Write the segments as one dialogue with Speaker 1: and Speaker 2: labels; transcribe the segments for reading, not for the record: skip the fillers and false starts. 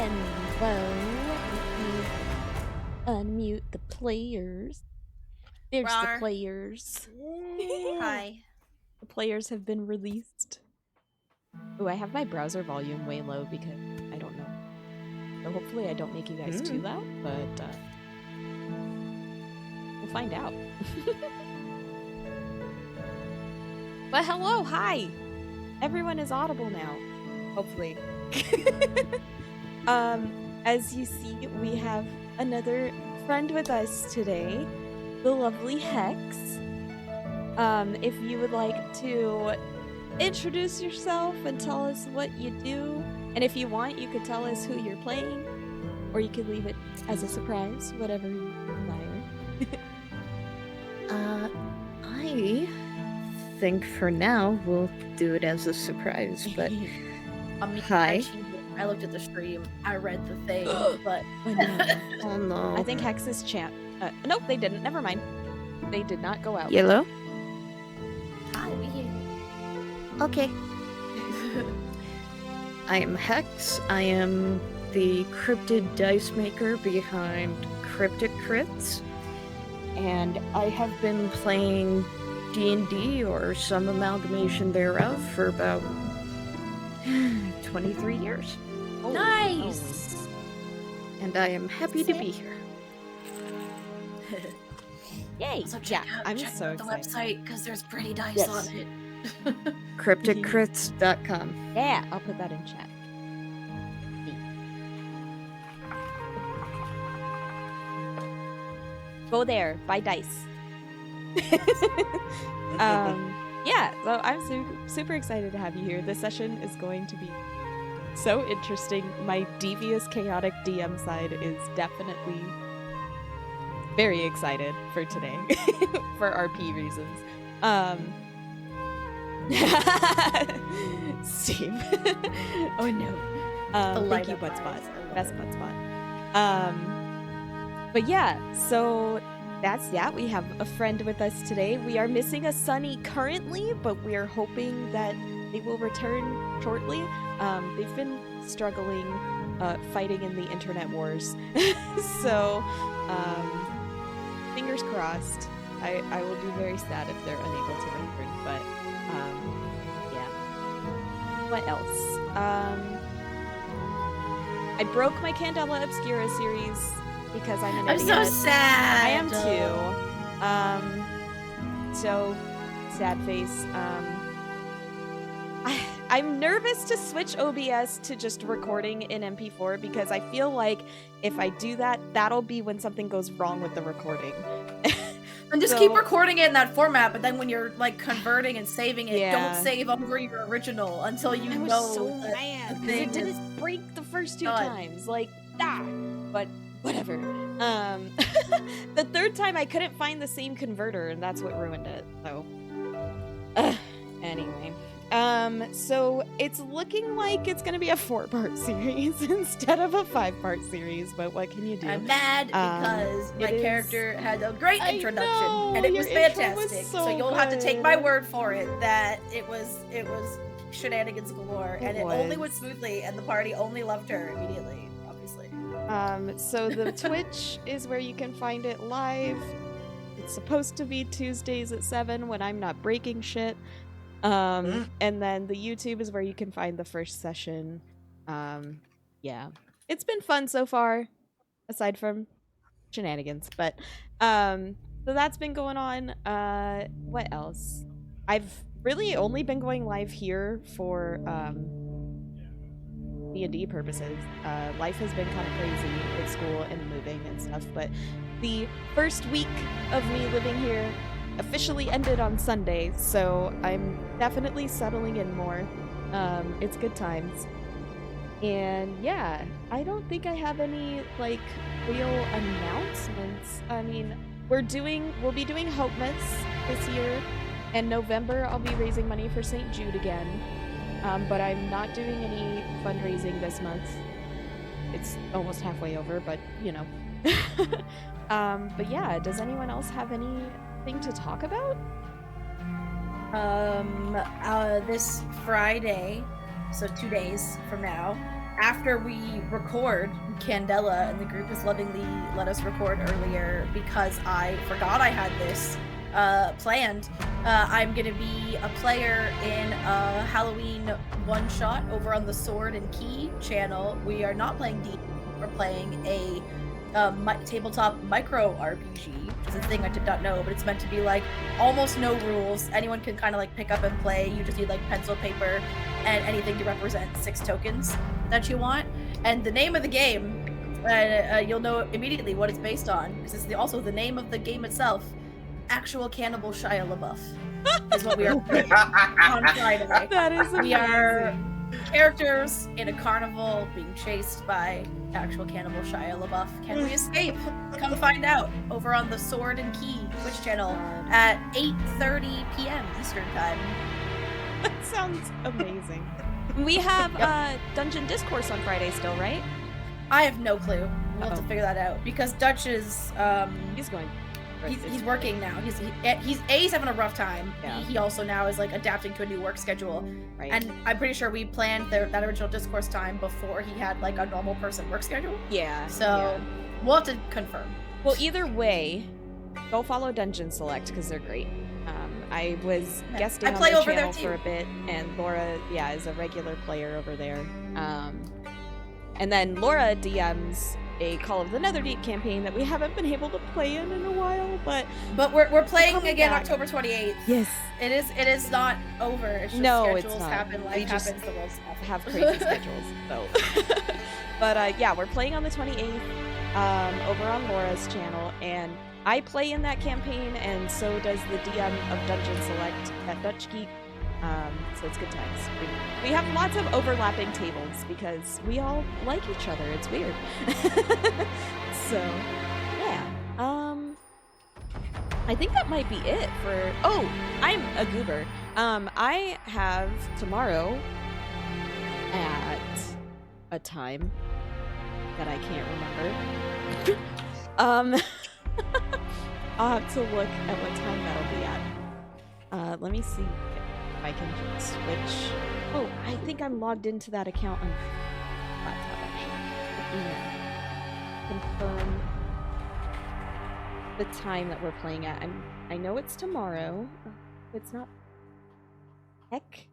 Speaker 1: Hello. Let me unmute the players. There's
Speaker 2: Rawr.
Speaker 1: the players.
Speaker 2: Hi.
Speaker 1: The players have been released. Ooh, I have my browser volume way low because I don't know. So hopefully I don't make you guys too loud, but we'll find out. But hello, hi! Everyone is audible now. Hopefully. As you see, we have another friend with us today, the lovely Hex. If you would like to introduce yourself and tell us what you do, and if you want, you could tell us who you're playing, or you could leave it as a surprise, whatever you desire.
Speaker 3: I think for now we'll do it as a surprise, but hi.
Speaker 2: I looked at the stream, I read the thing, but
Speaker 1: Oh no.
Speaker 3: Oh no.
Speaker 1: I think Hex's chat. Nope, they didn't. Never mind. They did not go out.
Speaker 3: Yellow?
Speaker 2: hi, we hear you.
Speaker 3: Okay. I am Hex. I am the cryptid dice maker behind Cryptic Crits, and I have been playing D&D or some amalgamation thereof for about 23 years.
Speaker 1: Oh,
Speaker 2: Nice!
Speaker 3: And I am happy to be here.
Speaker 1: Yay!
Speaker 2: So
Speaker 1: Yeah,
Speaker 2: check out
Speaker 1: I'm
Speaker 2: the
Speaker 1: so excited.
Speaker 2: website, because there's pretty dice
Speaker 3: Yes.
Speaker 2: on it.
Speaker 3: CrypticCrits.com.
Speaker 1: Yeah, I'll put that in chat. Go there, buy dice. Yeah, so I'm super excited to have you here. This session is going to be so interesting. My devious, chaotic DM side is definitely very excited for today, for RP reasons. Steve. Oh no. Thank you, Buttspot. Best Buttspot. But yeah, so that's that. We have a friend with us today. We are missing a Sunny currently, but we are hoping that they will return shortly. They've been struggling, fighting in the internet wars. So, fingers crossed. I will be very sad if they're unable to return, but yeah. What else? I broke my Candela Obscura series because I'm an
Speaker 2: I'm
Speaker 1: idiot.
Speaker 2: so sad!
Speaker 1: I am too. So sad face. I'm nervous to switch OBS to just recording in MP4 because I feel like if I do that, that'll be when something goes wrong with the recording.
Speaker 2: And just keep recording it in that format, but then when you're like converting and saving it,
Speaker 1: Yeah.
Speaker 2: don't save over your original until you
Speaker 1: I was
Speaker 2: know
Speaker 1: so
Speaker 2: that
Speaker 1: mad
Speaker 2: the
Speaker 1: because it
Speaker 2: thing is
Speaker 1: didn't break the first two
Speaker 2: done.
Speaker 1: times. Like, but whatever. The third time I couldn't find the same converter, and that's what ruined it. So, anyway. So it's looking like it's gonna be a 4-part series instead of a 5-part series, but what can you do?
Speaker 2: I'm mad because my character had a great
Speaker 1: I
Speaker 2: introduction
Speaker 1: know,
Speaker 2: and it was
Speaker 1: your intro was
Speaker 2: fantastic.
Speaker 1: so
Speaker 2: So you'll have to take
Speaker 1: good.
Speaker 2: my word for it that it was shenanigans galore, and it only went
Speaker 1: was.
Speaker 2: smoothly, and the party only loved her immediately, obviously.
Speaker 1: So the Twitch is where you can find it live. It's supposed to be Tuesdays at 7 when I'm not breaking shit. And then the YouTube is where you can find the first session. Yeah. It's been fun so far, aside from shenanigans. But so that's been going on. What else? I've really only been going live here for D&D purposes. Life has been kind of crazy with school and moving and stuff, but the first week of me living here officially ended on Sunday, so I'm definitely settling in more. It's good times. And yeah, I don't think I have any like real announcements. I mean, we'll be doing Hope Myths this year. In November, I'll be raising money for St. Jude again. But I'm not doing any fundraising this month. It's almost halfway over, but you know. But yeah, does anyone else have anything to talk about?
Speaker 2: This Friday, so 2 days from now, after we record, Candela and the group has lovingly let us record earlier because I forgot I had this planned. I'm gonna be a player in a Halloween one-shot over on the Sword and Key channel. We are not playing D. We're playing a tabletop micro RPG, which is a thing I did not know, but it's meant to be like almost no rules. Anyone can kind of like pick up and play. You just need like pencil, paper, and anything to represent 6 tokens that you want. And the name of the game, you'll know immediately what it's based on, because it's also the name of the game itself. Actual Cannibal Shia LaBeouf is what we are playing on Friday.
Speaker 1: That is amazing.
Speaker 2: We are characters in a carnival being chased by actual Cannibal Shia LaBeouf. Can we escape? Come find out over on the Sword and Key Twitch channel at 8:30 p.m. Eastern Time.
Speaker 1: That sounds amazing. We have Dungeon Discourse on Friday still, right?
Speaker 2: I have no clue. We'll have to figure that out because Dutch is
Speaker 1: He's going.
Speaker 2: he's working now. He's having a rough time.
Speaker 1: Yeah.
Speaker 2: He also now is like adapting to a new work schedule.
Speaker 1: Right.
Speaker 2: And I'm pretty sure we planned that original Discourse time before he had like a normal person work schedule.
Speaker 1: Yeah.
Speaker 2: So we'll have to confirm.
Speaker 1: Well, either way, go follow Dungeon Select because they're great. I was guesting on
Speaker 2: play
Speaker 1: their
Speaker 2: over there
Speaker 1: channel
Speaker 2: too.
Speaker 1: for a bit, and Laura, is a regular player over there. And then Laura DMs a Call of the Netherdeep campaign that we haven't been able to play in a while, but
Speaker 2: we're playing
Speaker 1: coming
Speaker 2: again
Speaker 1: back.
Speaker 2: October 28th.
Speaker 1: yes,
Speaker 2: It is not over. It's just
Speaker 1: No,
Speaker 2: schedules
Speaker 1: it's not.
Speaker 2: happen,
Speaker 1: We
Speaker 2: life
Speaker 1: just
Speaker 2: happens, the world's awful.
Speaker 1: have crazy schedules. So, but we're playing on the 28th over on Laura's channel, and I play in that campaign, and so does the DM of Dungeon Select at Dutch Geek. So it's good times. We have lots of overlapping tables because we all like each other. It's weird. So, yeah. I think that might be it for. Oh, I'm a goober. I have tomorrow at a time that I can't remember. I'll have to look at what time that'll be at. Let me see if I can just switch. Oh, I think I'm logged into that account on laptop actually. Confirm the time that we're playing at. I know it's tomorrow. It's not. Heck.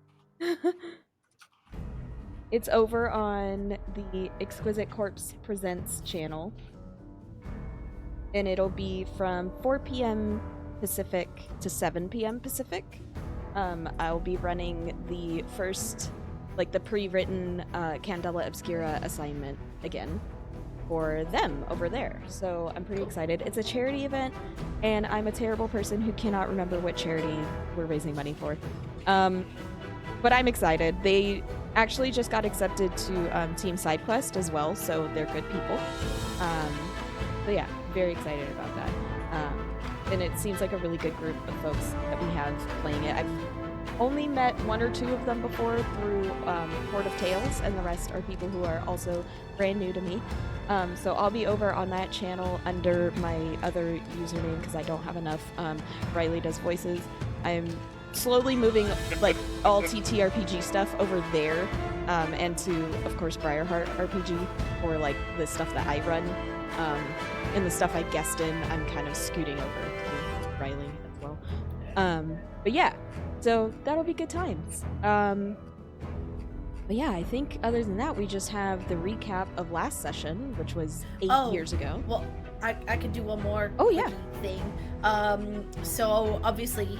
Speaker 1: It's over on the Exquisite Corpse Presents channel. And it'll be from 4 p.m. Pacific to 7 p.m. Pacific. I'll be running the first, the pre-written Candela Obscura assignment again for them over there. So I'm pretty excited. It's a charity event, and I'm a terrible person who cannot remember what charity we're raising money for. But I'm excited. They actually just got accepted to Team SideQuest as well, so they're good people. So yeah, very excited about that. And it seems like a really good group of folks that we have playing it. I've only met 1 or 2 of them before through Horde of Tales, and the rest are people who are also brand new to me. So I'll be over on that channel under my other username because I don't have enough. Riley Does Voices. I'm slowly moving all TTRPG stuff over there, and to, of course, Briarheart RPG for the stuff that I run. And the stuff I guessed in, I'm kind of scooting over to Riley as well. But yeah, so that'll be good times. But yeah, I think other than that, we just have the recap of last session, which was 8 years ago.
Speaker 2: Well, I could do one more thing. So obviously,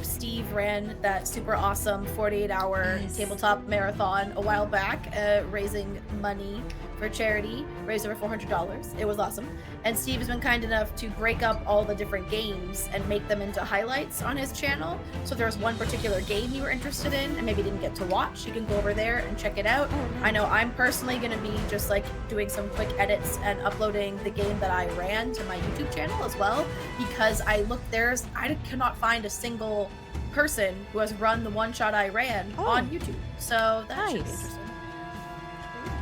Speaker 2: Steve ran that super awesome 48-hour tabletop marathon a while back, raising money for charity, raised over $400. It was awesome. And Steve has been kind enough to break up all the different games and make them into highlights on his channel. So if there's one particular game you were interested in and maybe didn't get to watch, you can go over there and check it out. I know I'm personally going to be just doing some quick edits and uploading the game that I ran to my YouTube channel as well, because I cannot find a single person who has run the one shot I ran on YouTube. So that should be interesting.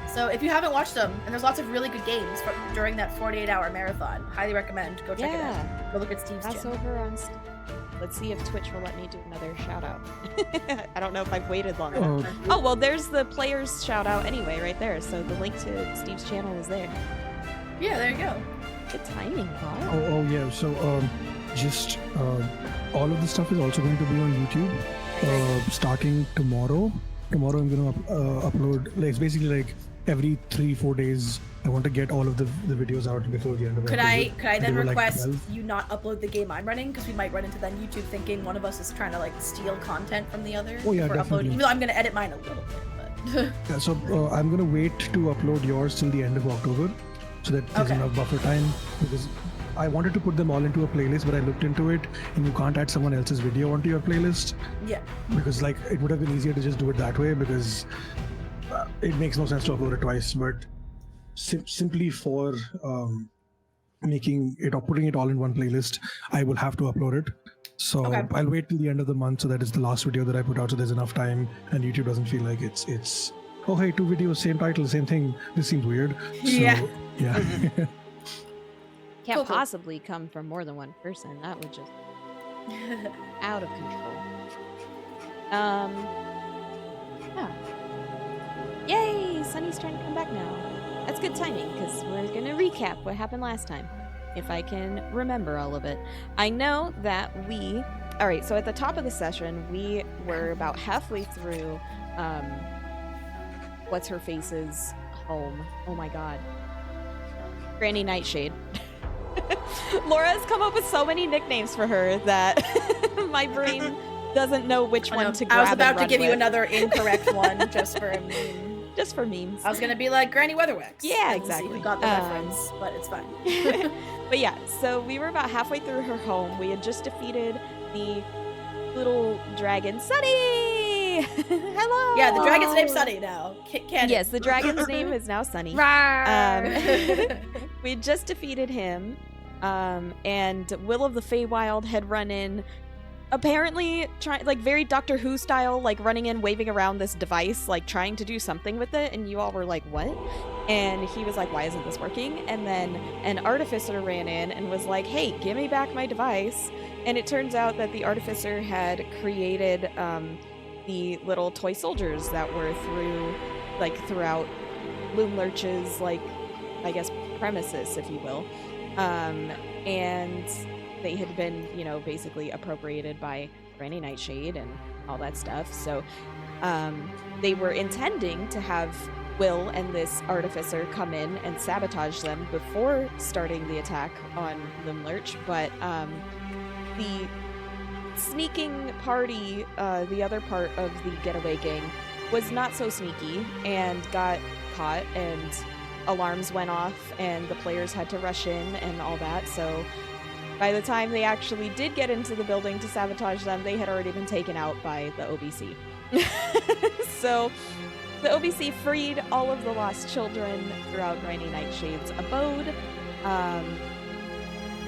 Speaker 2: So if you haven't watched them, and there's lots of really good games during that 48-hour marathon, highly recommend. Go check it out. Go look at Steve's channel.
Speaker 1: Over on Let's see if Twitch will let me do another shout out. I don't know if I've waited long enough. Oh, well, there's the player's shout out anyway, right there. So the link to Steve's channel is there.
Speaker 2: Yeah, there you go.
Speaker 1: Good timing, Bob.
Speaker 4: Oh yeah. So just all of this stuff is also going to be on YouTube starting tomorrow. Tomorrow I'm going to upload. Like, it's basically like every 3-4 days. I want to get all of the videos out before the end of it.
Speaker 2: Could I then
Speaker 4: were, like,
Speaker 2: request
Speaker 4: 12.
Speaker 2: you not upload the game I'm running? Because we might run into then YouTube thinking one of us is trying to like steal content from the other.
Speaker 4: Oh, yeah,
Speaker 2: for
Speaker 4: definitely.
Speaker 2: uploading. Even though I'm gonna edit mine a little bit, but
Speaker 4: Yeah, so I'm going to wait to upload yours till the end of October, so that there's
Speaker 2: Okay.
Speaker 4: enough buffer time, because I wanted to put them all into a playlist, but I looked into it and you can't add someone else's video onto your playlist,
Speaker 2: yeah.
Speaker 4: because like it would have been easier to just do it that way, because it makes no sense to upload it twice. But simply for making it or putting it all in one playlist, I will have to upload it. So
Speaker 2: Okay.
Speaker 4: I'll wait till the end of the month, so that is the last video that I put out, so there's enough time and YouTube doesn't feel like it's oh hey, 2 videos, same title, same thing, this seems weird.
Speaker 2: Yeah.
Speaker 4: So, yeah.
Speaker 1: Can't
Speaker 2: Cool.
Speaker 1: possibly come from more than one person. That would just out of control. Yeah. Yay! Sunny's trying to come back now. That's good timing, because we're going to recap what happened last time, if I can remember all of it. I know that Alright, so at the top of the session, we were about halfway through, What's-Her-Face's home. Oh my god. Granny Nightshade. Laura's come up with so many nicknames for her that my brain doesn't know which
Speaker 2: I
Speaker 1: one
Speaker 2: know.
Speaker 1: to grab
Speaker 2: I was
Speaker 1: and
Speaker 2: about to
Speaker 1: run
Speaker 2: give you
Speaker 1: with.
Speaker 2: another incorrect one just for a meme.
Speaker 1: Just for memes.
Speaker 2: I was gonna be like Granny Weatherwax.
Speaker 1: Yeah,
Speaker 2: and see
Speaker 1: exactly.
Speaker 2: who got the reference, but it's fine.
Speaker 1: But yeah, so we were about halfway through her home. We had just defeated the little dragon, Sunny! Hello!
Speaker 2: Yeah, the dragon's name's Sunny now. Canon.
Speaker 1: Yes, the dragon's name is now Sunny. We had just defeated him, and Will of the Feywild had run in, apparently like very Doctor Who style, like running in, waving around this device, like trying to do something with it, and you all were like, what? And he was like, why isn't this working? And then an artificer ran in and was like, hey, give me back my device. And it turns out that the artificer had created the little toy soldiers that were throughout Loomlurch's, like, I guess, premises, if you will. And they had been, basically appropriated by Granny Nightshade and all that stuff. So they were intending to have Will and this artificer come in and sabotage them before starting the attack on Loomlurch, but the sneaking party, the other part of the getaway gang, was not so sneaky and got caught, and alarms went off and the players had to rush in and all that. So by the time they actually did get into the building to sabotage them, they had already been taken out by the OBC. So the OBC freed all of the lost children throughout Granny Nightshade's abode,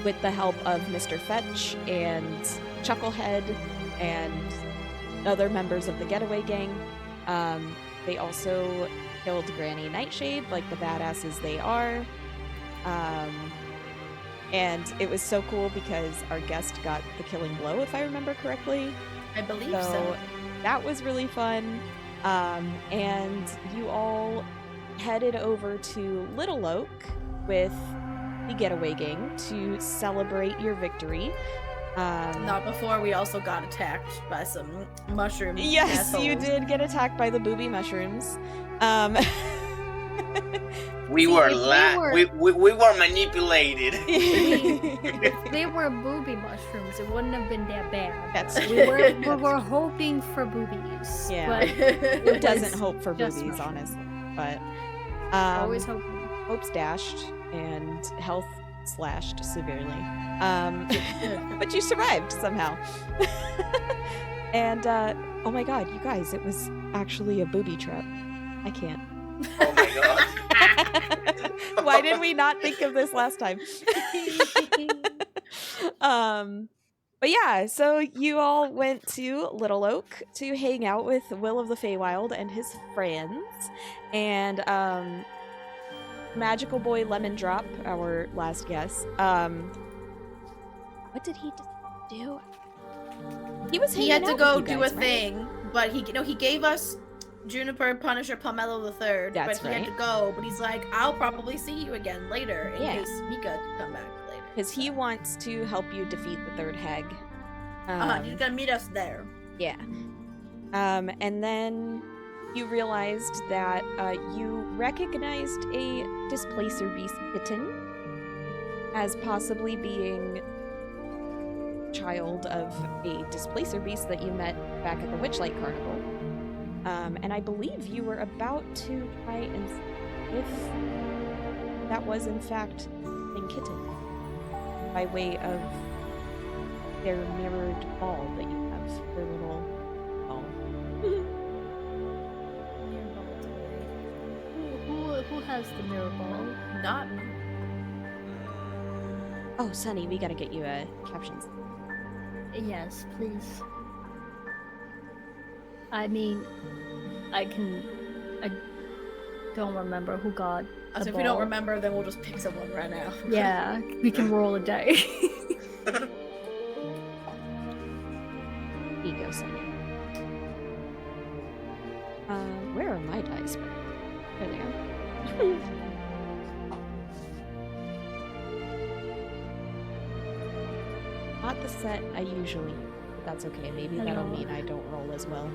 Speaker 1: with the help of Mr. Fetch and Chucklehead and other members of the getaway gang. They also killed Granny Nightshade, like the badasses they are. And it was so cool because our guest got the killing blow, if I remember correctly.
Speaker 2: I believe so.
Speaker 1: That was really fun. And you all headed over to Little Oak with the getaway gang to celebrate your victory.
Speaker 2: Not before we also got attacked by some mushroom
Speaker 1: Yes, you
Speaker 2: assholes.
Speaker 1: did get attacked by the booby mushrooms.
Speaker 5: We
Speaker 1: See,
Speaker 5: were
Speaker 3: if
Speaker 5: we were manipulated.
Speaker 3: If they were booby mushrooms, it wouldn't have been that bad.
Speaker 1: That's
Speaker 3: we were hoping for boobies.
Speaker 1: Yeah.
Speaker 3: But
Speaker 1: Who doesn't
Speaker 3: was
Speaker 1: hope for
Speaker 3: just
Speaker 1: boobies,
Speaker 3: mushrooms.
Speaker 1: honestly? But
Speaker 3: always hoping.
Speaker 1: hopes dashed and health slashed severely. But you survived somehow. And oh my god, you guys, it was actually a booby trap. I can't.
Speaker 5: Oh my god.
Speaker 1: Why did we not think of this last time? But yeah, so you all went to Little Oak to hang out with Will of the Feywild and his friends, and Magical Boy Lemon Drop, our last guest. What did he do? He was
Speaker 2: He
Speaker 1: hanging
Speaker 2: had to
Speaker 1: out
Speaker 2: go
Speaker 1: with you
Speaker 2: do
Speaker 1: guys,
Speaker 2: a
Speaker 1: right?
Speaker 2: thing, but he gave us Juniper, Punisher, Pomelo III,
Speaker 1: That's
Speaker 2: but he had to go. But he's like, I'll probably see you again later in
Speaker 1: Yeah.
Speaker 2: case Mika can come back later.
Speaker 1: Because he
Speaker 2: so.
Speaker 1: wants to help you defeat the third hag.
Speaker 2: He's gonna meet us there.
Speaker 1: Yeah. And then you realized that you recognized a Displacer Beast kitten as possibly being child of a Displacer Beast that you met back at the Witchlight Carnival. And I believe you were about to try and see if that was in fact a kitten by way of their mirrored ball that you have, their little ball.
Speaker 6: Who has the mirror ball?
Speaker 2: Not
Speaker 1: Oh, Sunny, we gotta get you captions.
Speaker 6: Yes, please. I mean, I don't remember who got
Speaker 2: So
Speaker 6: the
Speaker 2: if we don't
Speaker 6: ball.
Speaker 2: remember, then we'll just pick someone right now.
Speaker 6: Yeah, we can roll a die.
Speaker 1: Ego Sunny. Where are my dice? There they are. Not the set I usually. That's okay. Maybe that'll
Speaker 6: Hello.
Speaker 1: mean I don't roll as well.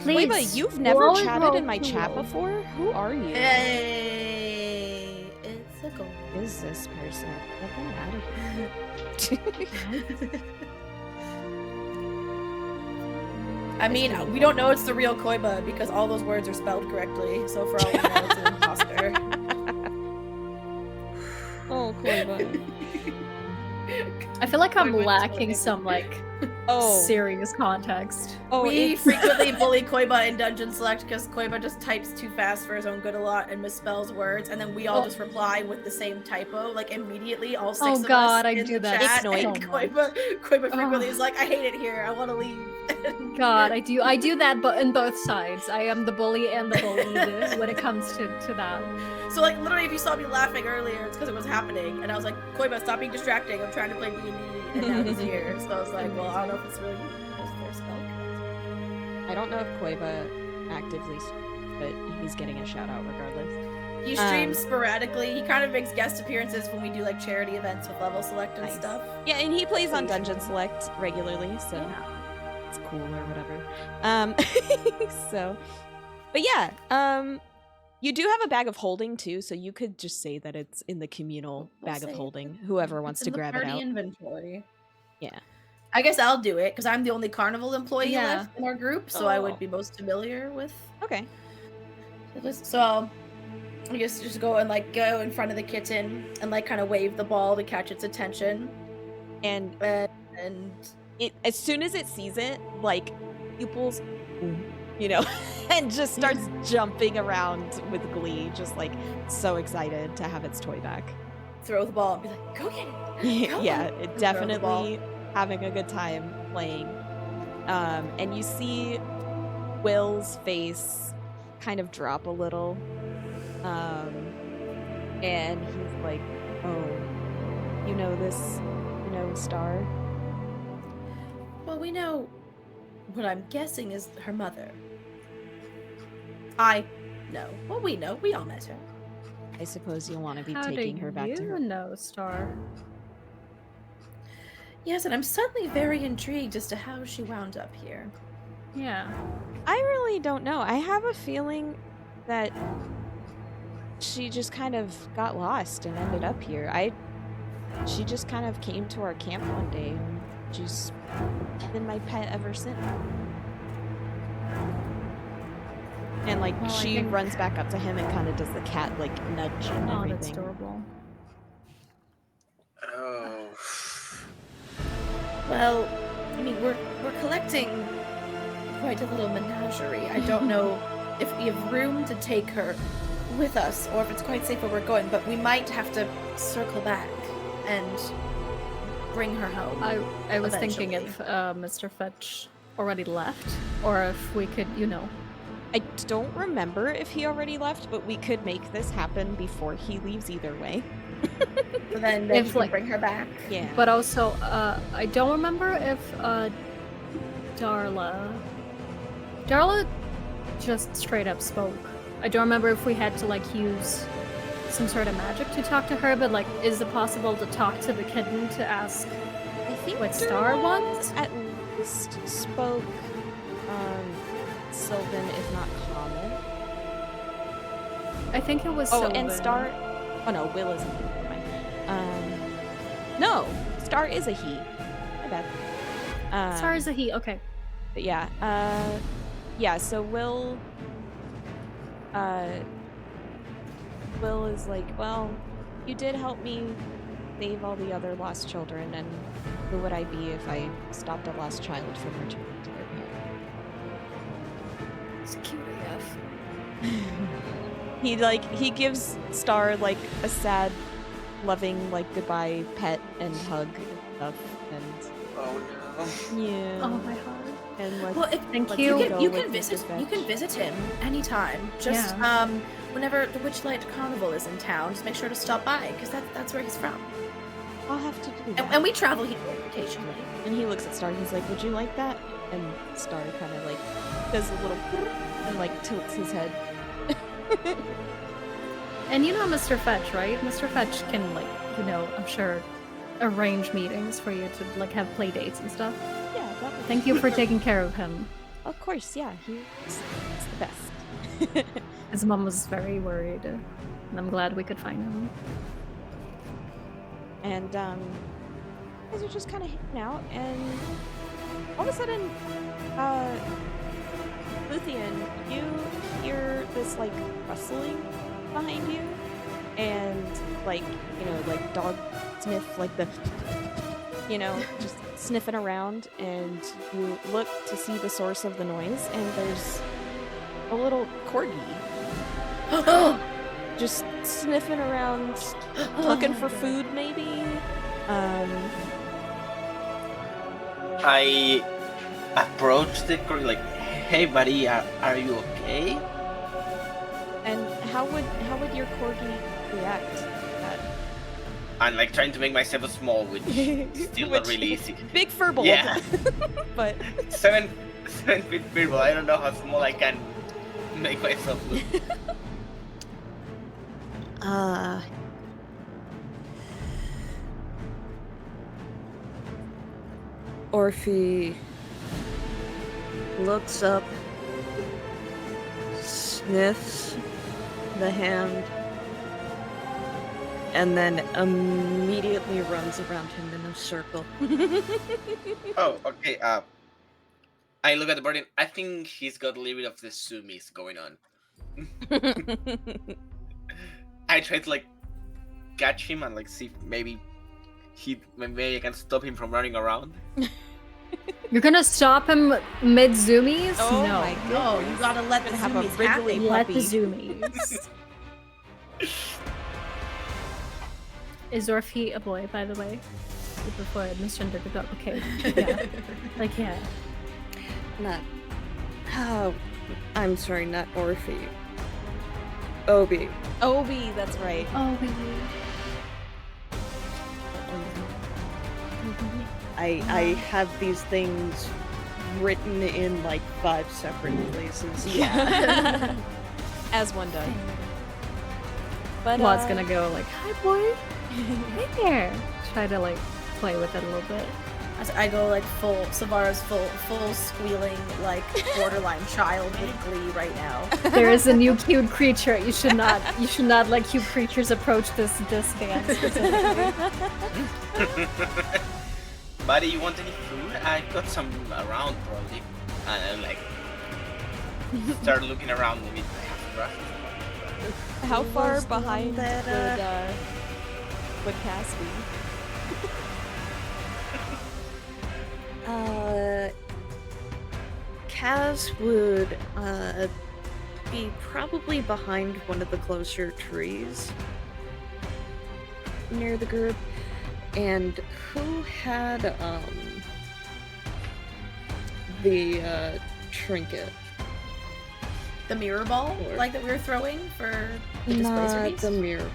Speaker 6: Please.
Speaker 1: Wait, you've
Speaker 6: we'll
Speaker 1: never
Speaker 6: always
Speaker 1: chatted
Speaker 6: roll
Speaker 1: in my
Speaker 6: two
Speaker 1: chat
Speaker 6: rolls.
Speaker 1: before? Who are you?
Speaker 2: Hey, it's a goal.
Speaker 1: Is this person? Get them out of here.
Speaker 2: I mean, we don't know it's the real Koiba because all those words are spelled correctly. So for all we know, it's an imposter.
Speaker 1: Oh, Koiba.
Speaker 6: I feel like I'm
Speaker 2: Koiba
Speaker 6: lacking
Speaker 2: is
Speaker 6: some like
Speaker 1: Oh,
Speaker 6: serious context.
Speaker 1: oh,
Speaker 2: We
Speaker 1: it's
Speaker 2: frequently bully Koiba in Dungeon Select because Koiba just types too fast for his own good a lot and misspells words, and then we all
Speaker 6: Oh.
Speaker 2: just reply with the same typo, like immediately, all six
Speaker 6: Oh
Speaker 2: of
Speaker 6: God,
Speaker 2: us
Speaker 6: I
Speaker 2: in
Speaker 6: do
Speaker 2: the
Speaker 6: that
Speaker 2: chat,
Speaker 6: so
Speaker 2: and
Speaker 6: much.
Speaker 2: Koiba frequently
Speaker 6: Ugh.
Speaker 2: is like, I hate it here, I want to leave.
Speaker 6: God, I do that, but in both sides. I am the bully and the bullied when it comes to that.
Speaker 2: So like literally, if you saw me laughing earlier, it's because it was happening, and I was like, Koiba, stop being distracting. I'm trying to play D&D, and now he's here. So I was like, well, I don't know if it's really because they're spelled correct.
Speaker 1: I don't know if Koiba actively, but he's getting a shout out regardless.
Speaker 2: He streams sporadically. He kind of makes guest appearances when we do like charity events with level select and
Speaker 1: Nice.
Speaker 2: stuff.
Speaker 1: Yeah, and he plays on Dungeon Select regularly, so it's cool or whatever. So, but yeah, you do have a bag of holding too, so you could just say that it's in the communal
Speaker 2: We'll
Speaker 1: bag of
Speaker 2: say
Speaker 1: holding. Whoever wants
Speaker 2: It's
Speaker 1: to
Speaker 2: in the
Speaker 1: grab it
Speaker 2: party
Speaker 1: out.
Speaker 2: inventory.
Speaker 1: Yeah.
Speaker 2: I guess I'll do it because I'm the only carnival employee
Speaker 6: Yeah.
Speaker 2: left in our group, so I
Speaker 1: Oh.
Speaker 2: would be most familiar with
Speaker 1: Okay.
Speaker 2: this. So I guess just go and like go in front of the kitten and like kind of wave the ball to catch its attention,
Speaker 1: And
Speaker 2: and
Speaker 1: it, as soon as it sees it, like pupils, you know, and just starts jumping around with glee, just like so excited to have its toy back.
Speaker 2: throw the ball and be like, go get it. Go
Speaker 1: Yeah,
Speaker 2: on.
Speaker 1: it
Speaker 2: Throw the
Speaker 1: definitely having a good time playing. And you see Will's face kind of drop a little. And he's like, oh, you know this, you know Star?
Speaker 2: Well, we know what I'm guessing is her mother. I know. Well, we know. We all met her.
Speaker 1: I suppose you'll want to be
Speaker 6: How
Speaker 1: taking
Speaker 6: do
Speaker 1: her back to
Speaker 6: you
Speaker 1: her.
Speaker 6: know, Star?
Speaker 2: Yes, and I'm suddenly very intrigued as to how she wound up here.
Speaker 6: Yeah.
Speaker 1: I really don't know. I have a feeling that she just kind of got lost and ended up here. She just kind of came to our camp one day and she's been my pet ever since. And like
Speaker 6: Well, I
Speaker 1: she
Speaker 6: think-
Speaker 1: runs back up to him and kind of does the cat like nudge and
Speaker 6: Oh,
Speaker 1: everything.
Speaker 6: that's adorable.
Speaker 5: Oh.
Speaker 2: Well, I mean, we're collecting quite a little menagerie. I don't know if we have room to take her with us or if it's quite safe where we're going, but we might have to circle back and bring her home.
Speaker 6: I was thinking if
Speaker 2: Eventually.
Speaker 6: Mr. Fetch already left, or if we could, you know.
Speaker 1: I don't remember if he already left, but we could make this happen before he leaves either way.
Speaker 2: So then
Speaker 6: If,
Speaker 2: you can
Speaker 6: like-
Speaker 2: bring her back.
Speaker 1: Yeah.
Speaker 6: But also, I don't remember if Darla just straight up spoke. I don't remember if we had to like use some sort of magic to talk to her, but like, is it possible to talk to the kitten to ask
Speaker 1: I think
Speaker 6: what Star
Speaker 1: Darla
Speaker 6: wants?
Speaker 1: at least spoke Sylvan, if not common.
Speaker 6: I think it was
Speaker 1: Oh,
Speaker 6: Sylvan.
Speaker 1: and Star. Oh no, Will isn't. Never mind. No, Star is a he. My bad.
Speaker 6: Star is a he. Okay.
Speaker 1: But yeah. Yeah. So Will. Will is like, well, you did help me save all the other lost children, and who would I be if I stopped a lost child from returning to their parent?
Speaker 6: It's cute AF.
Speaker 1: He gives Star like a sad, loving like goodbye pet and hug and stuff, and
Speaker 5: Oh no.
Speaker 1: yeah,
Speaker 6: Oh my heart.
Speaker 1: and like
Speaker 2: Well, if
Speaker 6: Thank
Speaker 1: Let's
Speaker 6: you.
Speaker 1: go
Speaker 2: you
Speaker 1: with
Speaker 2: can
Speaker 1: the
Speaker 2: visit
Speaker 1: good
Speaker 2: you can
Speaker 1: veg.
Speaker 2: visit him anytime. Just whenever the Witchlight Carnival is in town, just make sure to stop by because that's where he's from.
Speaker 1: I'll have to do that.
Speaker 2: And we travel here occasionally.
Speaker 1: And he looks at Star and he's like, would you like that? And Star kind of like does a little and like tilts his head.
Speaker 6: And you know Mr. Fetch, right? Mr. Fetch can like, I'm sure arrange meetings for you to like have play dates and stuff.
Speaker 1: Yeah, that would
Speaker 6: Thank you for taking care of him.
Speaker 1: Of course, yeah, he's the best.
Speaker 6: His mom was very worried, and I'm glad we could find him.
Speaker 1: And you guys are just kind of hanging out, and all of a sudden, Luthien, you hear this like rustling behind you, and like like dog sniff, like the just sniffing around, and you look to see the source of the noise, and there's a little corgi just sniffing around, looking for food, maybe.
Speaker 5: I approach the corgi like, hey buddy, are you okay?
Speaker 1: And how would your corgi react to that?
Speaker 5: I'm like trying to make myself small, which is still not
Speaker 1: Which-
Speaker 5: really easy.
Speaker 1: Big furbolg.
Speaker 5: Yeah.
Speaker 1: But
Speaker 5: 7 feet people. I don't know how small I can make myself look.
Speaker 3: Orphe looks up, sniffs the hand, and then immediately runs around him in a circle.
Speaker 5: Oh, okay. I look at the bird and I think he's got a little bit of the zoomies going on. I try to like catch him and like see if maybe I can stop him from running around.
Speaker 6: You're gonna stop him mid zoomies?
Speaker 1: Oh
Speaker 6: no.
Speaker 1: my
Speaker 2: No, you gotta let the
Speaker 1: Have a
Speaker 2: zoomies
Speaker 1: wriggly
Speaker 2: happen.
Speaker 6: Let the
Speaker 1: puppy.
Speaker 6: zoomies. Is Orphe a boy, by the way? Before I misgendered it. Okay. Yeah. Like, yeah.
Speaker 3: Not. Oh, I'm sorry, not Orphe. Obi.
Speaker 1: Obi, that's right.
Speaker 6: Oh,
Speaker 3: I have these things written in like 5 separate places.
Speaker 1: Yeah. As one does. But
Speaker 6: Maud's gonna go like, hi boy. Hey there. Try to like play with it a little bit.
Speaker 2: As I go like full Savara's full squealing like borderline child with glee right now.
Speaker 6: There is a new cute creature. You should not let cute creatures approach this band specifically.
Speaker 5: Buddy, you want any food? I got some around probably. And I like start looking around maybe I have brush.
Speaker 1: How
Speaker 3: Who
Speaker 1: far
Speaker 3: was the one
Speaker 1: behind
Speaker 3: that,
Speaker 1: would Cass be?
Speaker 3: Kaz would be probably behind one of the closer trees near the group. And who had the trinket?
Speaker 2: The mirror ball,
Speaker 3: Or-
Speaker 2: like that we were throwing for the displacer
Speaker 3: Not
Speaker 2: beast.
Speaker 3: the mirror.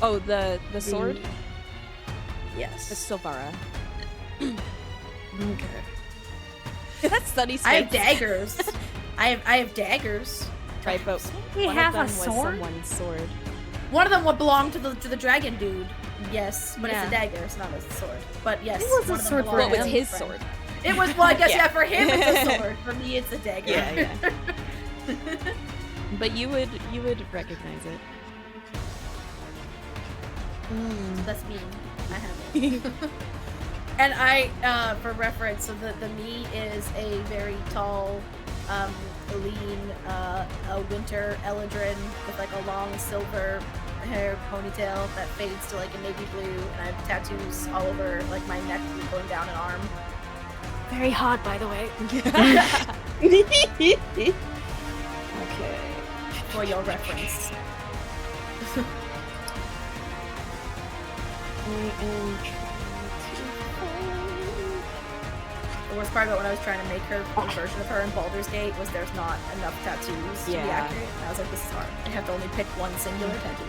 Speaker 1: Oh, the sword?
Speaker 2: Yes.
Speaker 1: The Silvara.
Speaker 2: Okay.
Speaker 1: That's Sunny's face.
Speaker 2: I have daggers. I have daggers.
Speaker 1: Right, but
Speaker 6: We
Speaker 1: one
Speaker 6: have
Speaker 1: of
Speaker 6: a
Speaker 1: them was
Speaker 6: sword?
Speaker 1: someone's sword.
Speaker 2: One of them would belong to the dragon dude. Yes, but
Speaker 6: Yeah.
Speaker 2: it's a dagger. It's not a sword. But yes,
Speaker 6: It was a
Speaker 2: one of them
Speaker 6: sword for
Speaker 2: belongs
Speaker 1: What was
Speaker 2: to
Speaker 6: him.
Speaker 1: his
Speaker 2: friend.
Speaker 1: sword?
Speaker 2: It was, well, I guess,
Speaker 1: Yeah.
Speaker 2: yeah, for him it's a sword. For me, it's a dagger.
Speaker 1: Yeah, yeah. But you would recognize it.
Speaker 2: That's me. I have it. And I, for reference, so the me is a very tall, lean, a winter Eladrin with like a long silver hair ponytail that fades to like a navy blue, and I have tattoos all over like my neck going down an arm.
Speaker 6: Very hot, by the way.
Speaker 3: Okay.
Speaker 2: For your reference.
Speaker 3: I am
Speaker 2: The worst part about when I was trying to make her a version of her in Baldur's Gate was there's not enough tattoos to be
Speaker 1: Yeah.
Speaker 2: accurate. And I was like, this is hard. I have to only pick one singular tattoo.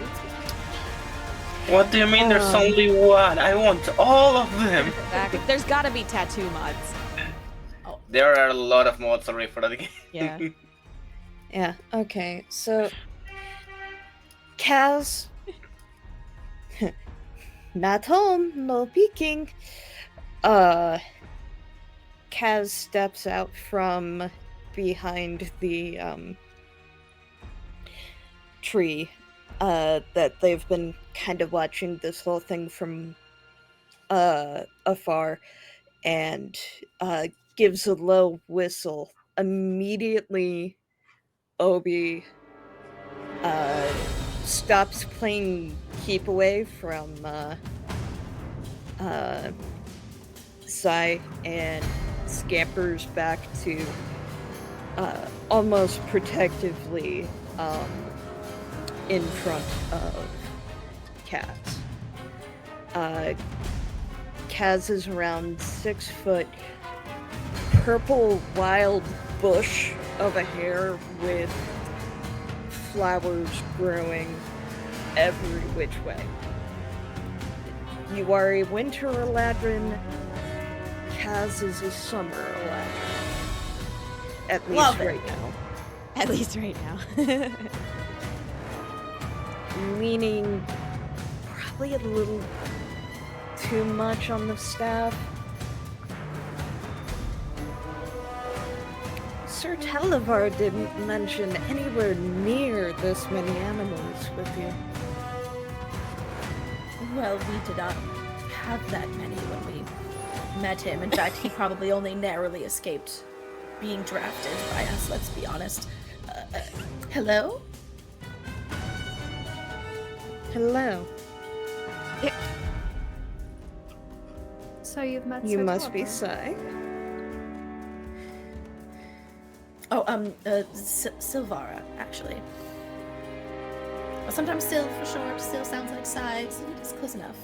Speaker 5: What do you mean there's only one? I want all of them.
Speaker 1: Exactly. There's gotta be tattoo mods.
Speaker 5: There are a lot of mods already for that game.
Speaker 1: Yeah.
Speaker 3: Yeah, okay, so Kaz not home, no peeking. Kaz steps out from behind the tree that they've been kind of watching this whole thing from afar, and gives a low whistle. Immediately Obi stops playing keep away from Sai and scampers back to almost protectively in front of Kaz. Kaz is around 6 foot, purple wild bush of a hair with flowers growing every which way. You are a winter Eladrin. Kaz is a summer Eladrin. At least
Speaker 2: Love it.
Speaker 3: right now.
Speaker 1: At least right now.
Speaker 3: Leaning probably a little too much on the staff. Sir Talavar didn't mention anywhere near this many animals with you.
Speaker 2: Well, we did not have that many when we met him. In fact, he probably only narrowly escaped being drafted by us, let's be honest. Hello?
Speaker 3: Hello.
Speaker 6: So you've met
Speaker 3: You
Speaker 6: Sir
Speaker 3: must be
Speaker 6: Teleporter.
Speaker 3: Sai.
Speaker 2: Oh, Silvara, actually. Well, sometimes Sil for short still sounds like Sai, so it is close enough.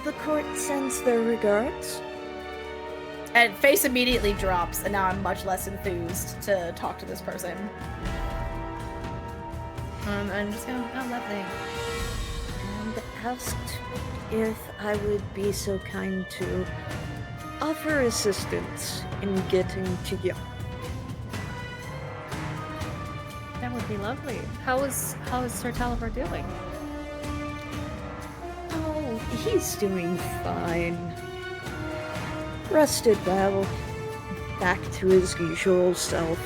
Speaker 3: The court sends their regards.
Speaker 2: And face immediately drops, and now I'm much less enthused to talk to this person. I'm just going, oh, lovely.
Speaker 3: And asked if I would be so kind to offer assistance in getting to you.
Speaker 6: That would be lovely. How is Sir Talavar doing?
Speaker 3: Oh, he's doing fine. Rested well. Back to his usual self.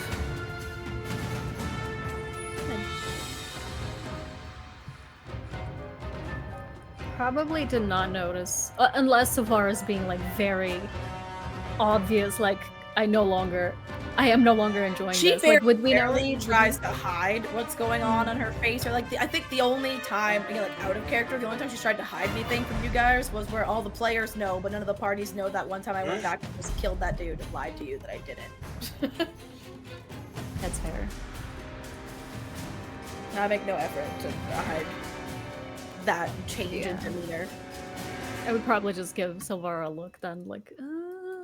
Speaker 6: Probably did not notice, unless Savara's being like very obvious, like I am no longer enjoying
Speaker 2: She
Speaker 6: this.
Speaker 2: very
Speaker 6: Like, would we
Speaker 2: rarely
Speaker 6: know?
Speaker 2: tries to hide what's going on her face, or like I think the only time, like out of character, the only time she's tried to hide anything from you guys was where all the players know, but none of the parties know that one time I went back and just killed that dude and lied to you that I didn't.
Speaker 6: That's fair.
Speaker 2: I make no effort to hide that change in demeanor.
Speaker 6: I would probably just give Silvara a look then, like, huh?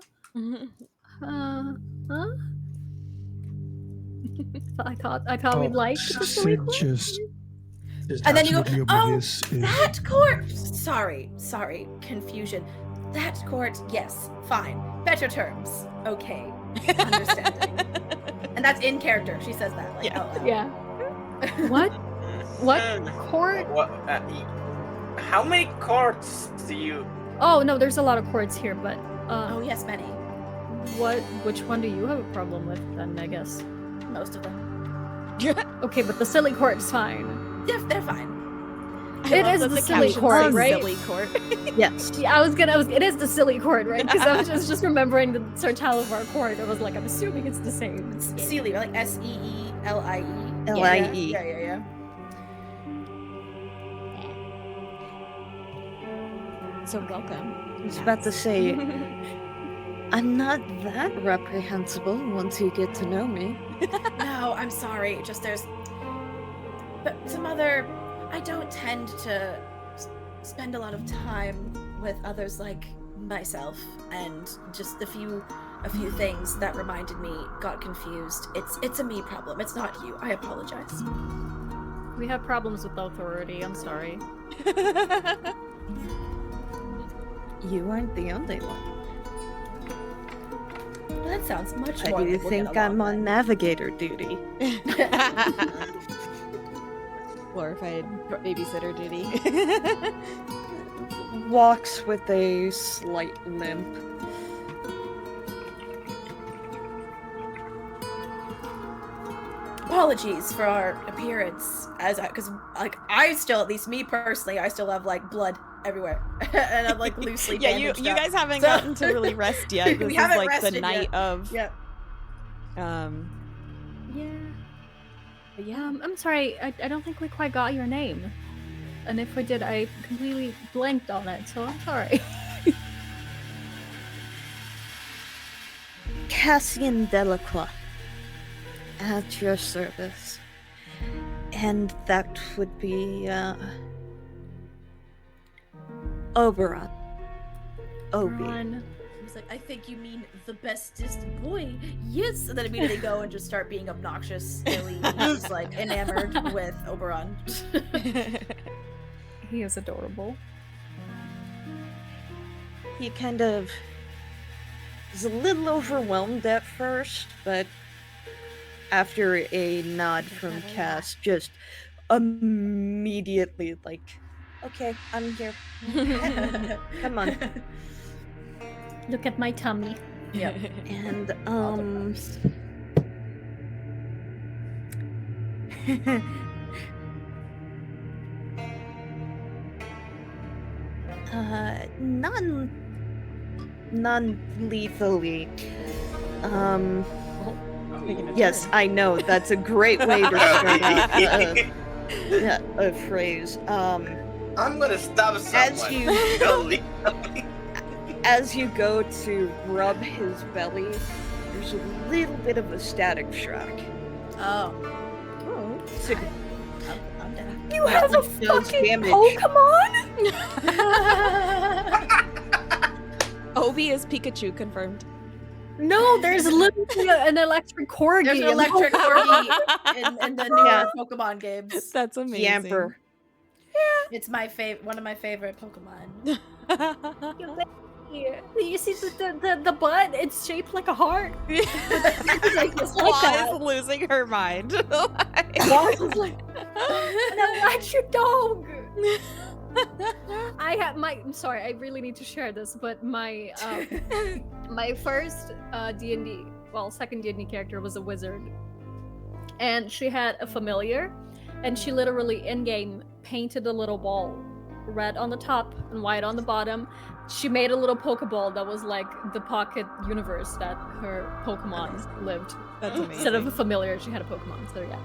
Speaker 6: I thought we'd like the silly
Speaker 4: Sid
Speaker 6: court.
Speaker 4: just
Speaker 2: And then you go,
Speaker 4: absolutely
Speaker 2: oh,
Speaker 4: oblivious.
Speaker 2: that court. Sorry, confusion. That court, yes, fine. Better terms. Okay, understanding. And that's in character. She says that. Like,
Speaker 1: Yeah.
Speaker 2: out loud.
Speaker 6: Yeah. What? What court?
Speaker 5: What? How many courts do you?
Speaker 6: Oh no, there's a lot of courts here, but
Speaker 2: Oh yes, many.
Speaker 6: which one do you have a problem with then? I guess.
Speaker 2: Most of them.
Speaker 6: Okay, but the silly court is fine.
Speaker 2: They're fine.
Speaker 6: It is the silly court, right?
Speaker 1: Silly court.
Speaker 3: Yes.
Speaker 6: Yeah, it is the silly court, right? Because I was just remembering the Sir Talivar court. I was like, I'm assuming it's the same.
Speaker 2: Seelie, like Seelie.
Speaker 3: Lie.
Speaker 2: Yeah.
Speaker 1: So welcome.
Speaker 3: I was about to say, I'm not that reprehensible once you get to know me.
Speaker 2: No, I'm sorry. Just but some other. I don't tend to spend a lot of time with others like myself, and just a few things that reminded me got confused. It's a me problem. It's not you. I apologize.
Speaker 6: We have problems with authority. I'm sorry.
Speaker 3: You aren't the only one.
Speaker 2: Well, that sounds much
Speaker 3: Why
Speaker 2: more.
Speaker 3: do you
Speaker 2: like we'll get
Speaker 3: think I'm
Speaker 2: along
Speaker 3: on navigator duty?
Speaker 1: Glorified babysitter duty.
Speaker 3: Walks with a slight limp.
Speaker 2: Apologies for our appearance, because like I still, at least me personally, I still have like blood everywhere, and I'm like loosely.
Speaker 1: Yeah, you
Speaker 2: bandaged up.
Speaker 1: guys haven't
Speaker 2: So-
Speaker 1: gotten to really rest yet. This
Speaker 2: We
Speaker 1: is
Speaker 2: haven't
Speaker 1: like the
Speaker 2: rested
Speaker 1: night
Speaker 2: yet.
Speaker 1: of
Speaker 2: Yeah.
Speaker 6: Yeah.
Speaker 1: but yeah.
Speaker 6: I'm sorry. I don't think we quite got your name. And if we did, I completely blanked on it. So I'm sorry.
Speaker 3: Cassian Delacroix. At your service. And that would be, Oberon. Obi.
Speaker 6: Ron.
Speaker 2: He's like, I think you mean the bestest boy. Yes, and then immediately go and just start being obnoxious. He's like enamored with Oberon.
Speaker 6: He is adorable.
Speaker 3: He kind of is a little overwhelmed at first, but after a nod from Cass, just immediately like, okay, I'm here. Come on.
Speaker 6: Look at my tummy.
Speaker 2: Yep.
Speaker 3: And non-lethally. Yes, I know, that's a great way to start out a phrase.
Speaker 5: I'm gonna stop someone.
Speaker 3: you-
Speaker 5: Don't leave.
Speaker 3: As you go to rub his belly, there's a little bit of a static shock.
Speaker 2: Oh.
Speaker 3: So
Speaker 2: I'm done.
Speaker 6: You have a
Speaker 3: does
Speaker 6: fucking
Speaker 3: damage.
Speaker 6: Pokemon?
Speaker 1: Obi is Pikachu confirmed.
Speaker 6: No, there's literally an electric corgi.
Speaker 2: There's an
Speaker 6: in the
Speaker 2: electric
Speaker 6: Pokemon.
Speaker 2: corgi in the newer
Speaker 3: Yeah.
Speaker 2: Pokemon games.
Speaker 1: That's amazing.
Speaker 3: Yamper.
Speaker 2: It's my one of my favorite Pokemon.
Speaker 6: You see the butt? It's shaped like a heart.
Speaker 1: like
Speaker 6: that.
Speaker 1: is losing her mind.
Speaker 6: Why was like an electric dog? I'm sorry, I really need to share this, but my my first D&D, second D&D character was a wizard. And she had a familiar, and she literally in-game painted a little ball, red on the top and white on the bottom. She made a little Pokeball that was like the pocket universe that her Pokemon lived.
Speaker 1: That's amazing.
Speaker 6: Instead of a familiar, she had a Pokemon. So yeah,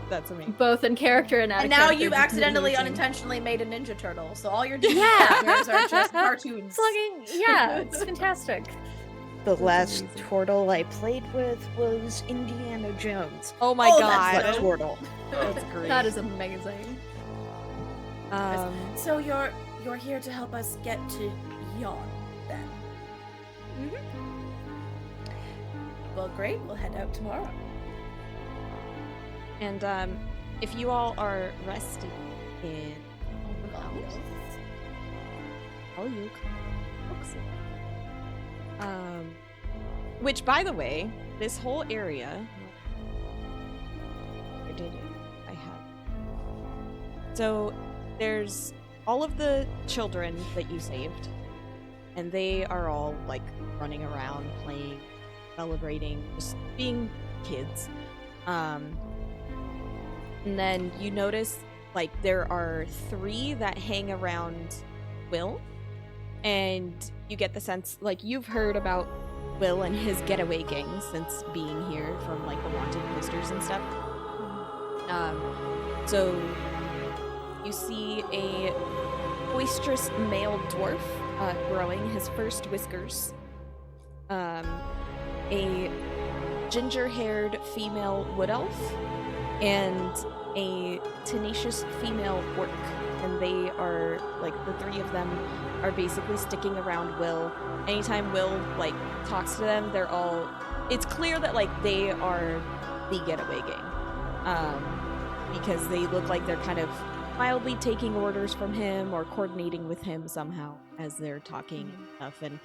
Speaker 1: That's amazing.
Speaker 6: both in character and out
Speaker 2: And
Speaker 6: of
Speaker 2: now
Speaker 6: character,
Speaker 2: you've
Speaker 6: just
Speaker 2: accidentally,
Speaker 6: amazing.
Speaker 2: unintentionally made a Ninja Turtle, so all your Disney
Speaker 6: Yeah.
Speaker 2: characters are just cartoons.
Speaker 6: Fucking yeah, it's fantastic.
Speaker 3: The last
Speaker 1: amazing.
Speaker 3: turtle I played with was Indiana Jones.
Speaker 1: Oh my
Speaker 2: Oh,
Speaker 1: god.
Speaker 2: that's
Speaker 3: That turtle.
Speaker 1: That's great.
Speaker 6: That is amazing.
Speaker 2: So you're here to help us get to Yawn, then? Well, great. We'll head out tomorrow.
Speaker 1: And if you all are resting in which, by the way, this whole area, where did I have? So there's all of the children that you saved, and they are all like running around, playing, celebrating, just being kids. And then you notice like there are 3 that hang around Will, and you get the sense like you've heard about Will and his getaway gang since being here from like the wanted posters and stuff. So you see a boisterous male dwarf growing his first whiskers, a ginger-haired female wood elf, and a tenacious female orc. And they are, like, the 3 of them are basically sticking around Will. Anytime Will, like, talks to them, they're all... It's clear that, like, they are the getaway gang. Because they look like they're kind of mildly taking orders from him or coordinating with him somehow as they're talking and stuff. And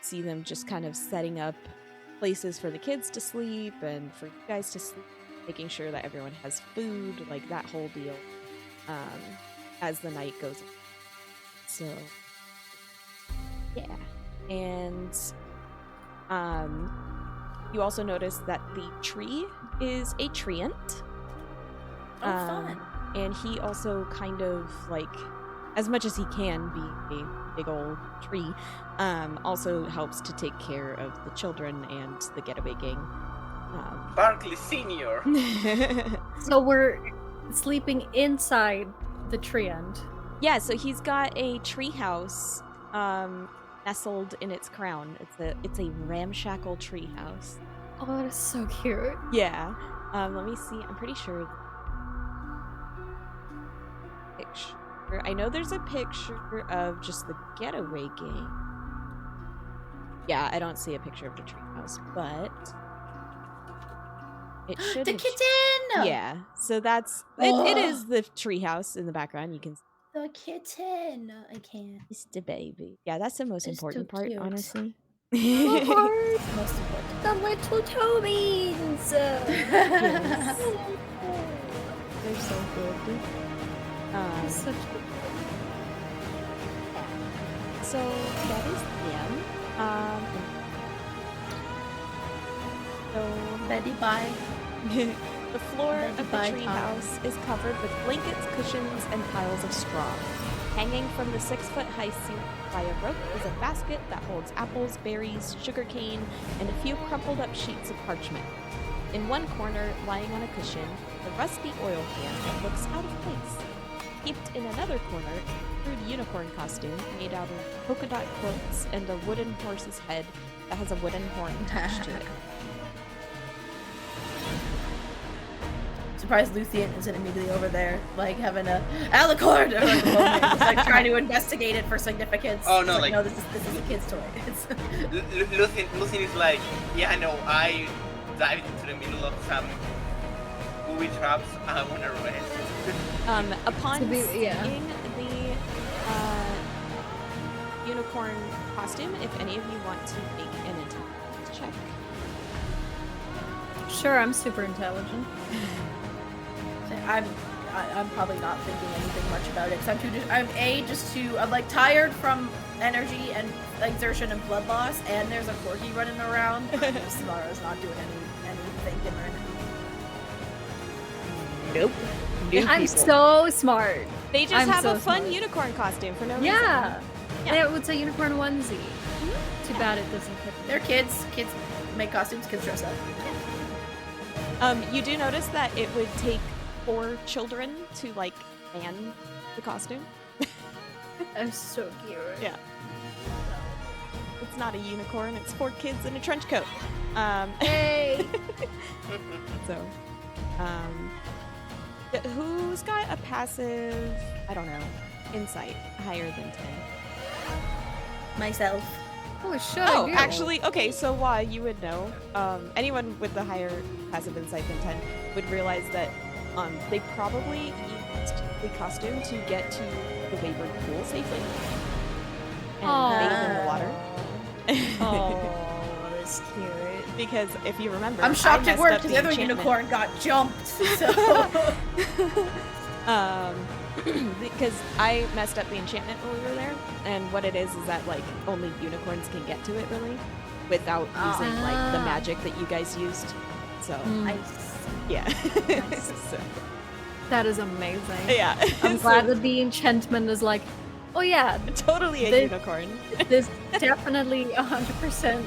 Speaker 1: see them just kind of setting up places for the kids to sleep and for you guys to sleep, making sure that everyone has food, like that whole deal, as the night goes on. So, yeah. And you also notice that the tree is a treant.
Speaker 2: Fun.
Speaker 1: And he also kind of, like, as much as he can be a big old tree, also helps to take care of the children and the getaway gang.
Speaker 5: Barkley Senior.
Speaker 6: So we're sleeping inside the tree end.
Speaker 1: Yeah, so he's got a tree house nestled in its crown. It's a ramshackle tree house.
Speaker 6: Oh, that is so cute.
Speaker 1: Yeah. Let me see. I'm pretty sure. Picture. I know there's a picture of just the getaway gang. Yeah, I don't see a picture of the tree house, but it should.
Speaker 2: The kitten.
Speaker 1: Yeah, so that's it is the tree house in the background. You can.
Speaker 2: The kitten. I can't.
Speaker 1: It's the baby. Yeah, that's the most
Speaker 2: It's
Speaker 1: important
Speaker 2: too
Speaker 1: part,
Speaker 2: cute.
Speaker 1: honestly.
Speaker 6: The heart,
Speaker 2: Most important.
Speaker 6: the little toe beans.
Speaker 1: Yes. They're so good.
Speaker 6: Such
Speaker 1: So that is them. So
Speaker 2: Betty bye.
Speaker 1: the floor
Speaker 2: Then
Speaker 1: of the
Speaker 2: goodbye,
Speaker 1: tree
Speaker 2: Tom.
Speaker 1: house is covered with blankets, cushions, and piles of straw. Hanging from the 6-foot-high ceiling by a rope is a basket that holds apples, berries, sugarcane, and a few crumpled-up sheets of parchment. In one corner, lying on a cushion, the rusty oil can that looks out of place. Heaped in another corner, a crude unicorn costume made out of polka dot quilts and a wooden horse's head that has a wooden horn attached to it.
Speaker 2: Surprised Luthien isn't immediately over there, like having a alicord or like, a moment, just, like trying to investigate it for significance.
Speaker 5: Oh, no,
Speaker 2: It's
Speaker 5: like-
Speaker 2: no, this is a kid's toy. It's
Speaker 5: Lucien is like, yeah, no, I dived into the middle of some booby traps. I want to rest.
Speaker 1: Upon
Speaker 6: To be-
Speaker 1: seeing
Speaker 6: yeah.
Speaker 1: the unicorn costume, if any of you want to make an intelligence check.
Speaker 6: Sure, I'm super intelligent.
Speaker 2: I'm probably not thinking anything much about it because I'm like tired from energy and exertion and blood loss, and there's a corgi running around. Samara's not doing any thinking right now.
Speaker 3: Nope.
Speaker 6: I'm so smart.
Speaker 1: They just
Speaker 6: I'm
Speaker 1: have
Speaker 6: so
Speaker 1: a fun
Speaker 6: smart.
Speaker 1: unicorn costume for no reason.
Speaker 6: Yeah.
Speaker 1: Yeah.
Speaker 6: It's a unicorn onesie. Too bad it doesn't fit.
Speaker 2: They're kids. Kids make costumes. Kids dress up.
Speaker 1: You do notice that it would take 4 children to like man the costume.
Speaker 6: I'm so cute.
Speaker 1: Yeah. It's not a unicorn, it's 4 kids in a trench coat.
Speaker 6: Hey!
Speaker 1: So, who's got a passive, I don't know, insight higher than 10?
Speaker 2: Myself.
Speaker 6: Holy shit!
Speaker 1: Oh,
Speaker 6: I do.
Speaker 1: actually, okay, so why you would know. Anyone with the higher passive insight than 10 would realize that They probably used the costume to get to the Wayward Pool safely and bathe in the water.
Speaker 6: Oh, that's cute.
Speaker 1: Because if you remember,
Speaker 2: I'm shocked
Speaker 1: I
Speaker 2: it worked
Speaker 1: messed
Speaker 2: because
Speaker 1: up
Speaker 2: the other
Speaker 1: enchantment.
Speaker 2: unicorn got jumped. So
Speaker 1: Because I messed up the enchantment when we were there, and what it is that like only unicorns can get to it really, without using like the magic that you guys used. So yeah, so,
Speaker 6: That is amazing.
Speaker 1: yeah.
Speaker 6: I'm glad that the enchantment is like, oh yeah,
Speaker 1: Totally a unicorn.
Speaker 6: this definitely 100%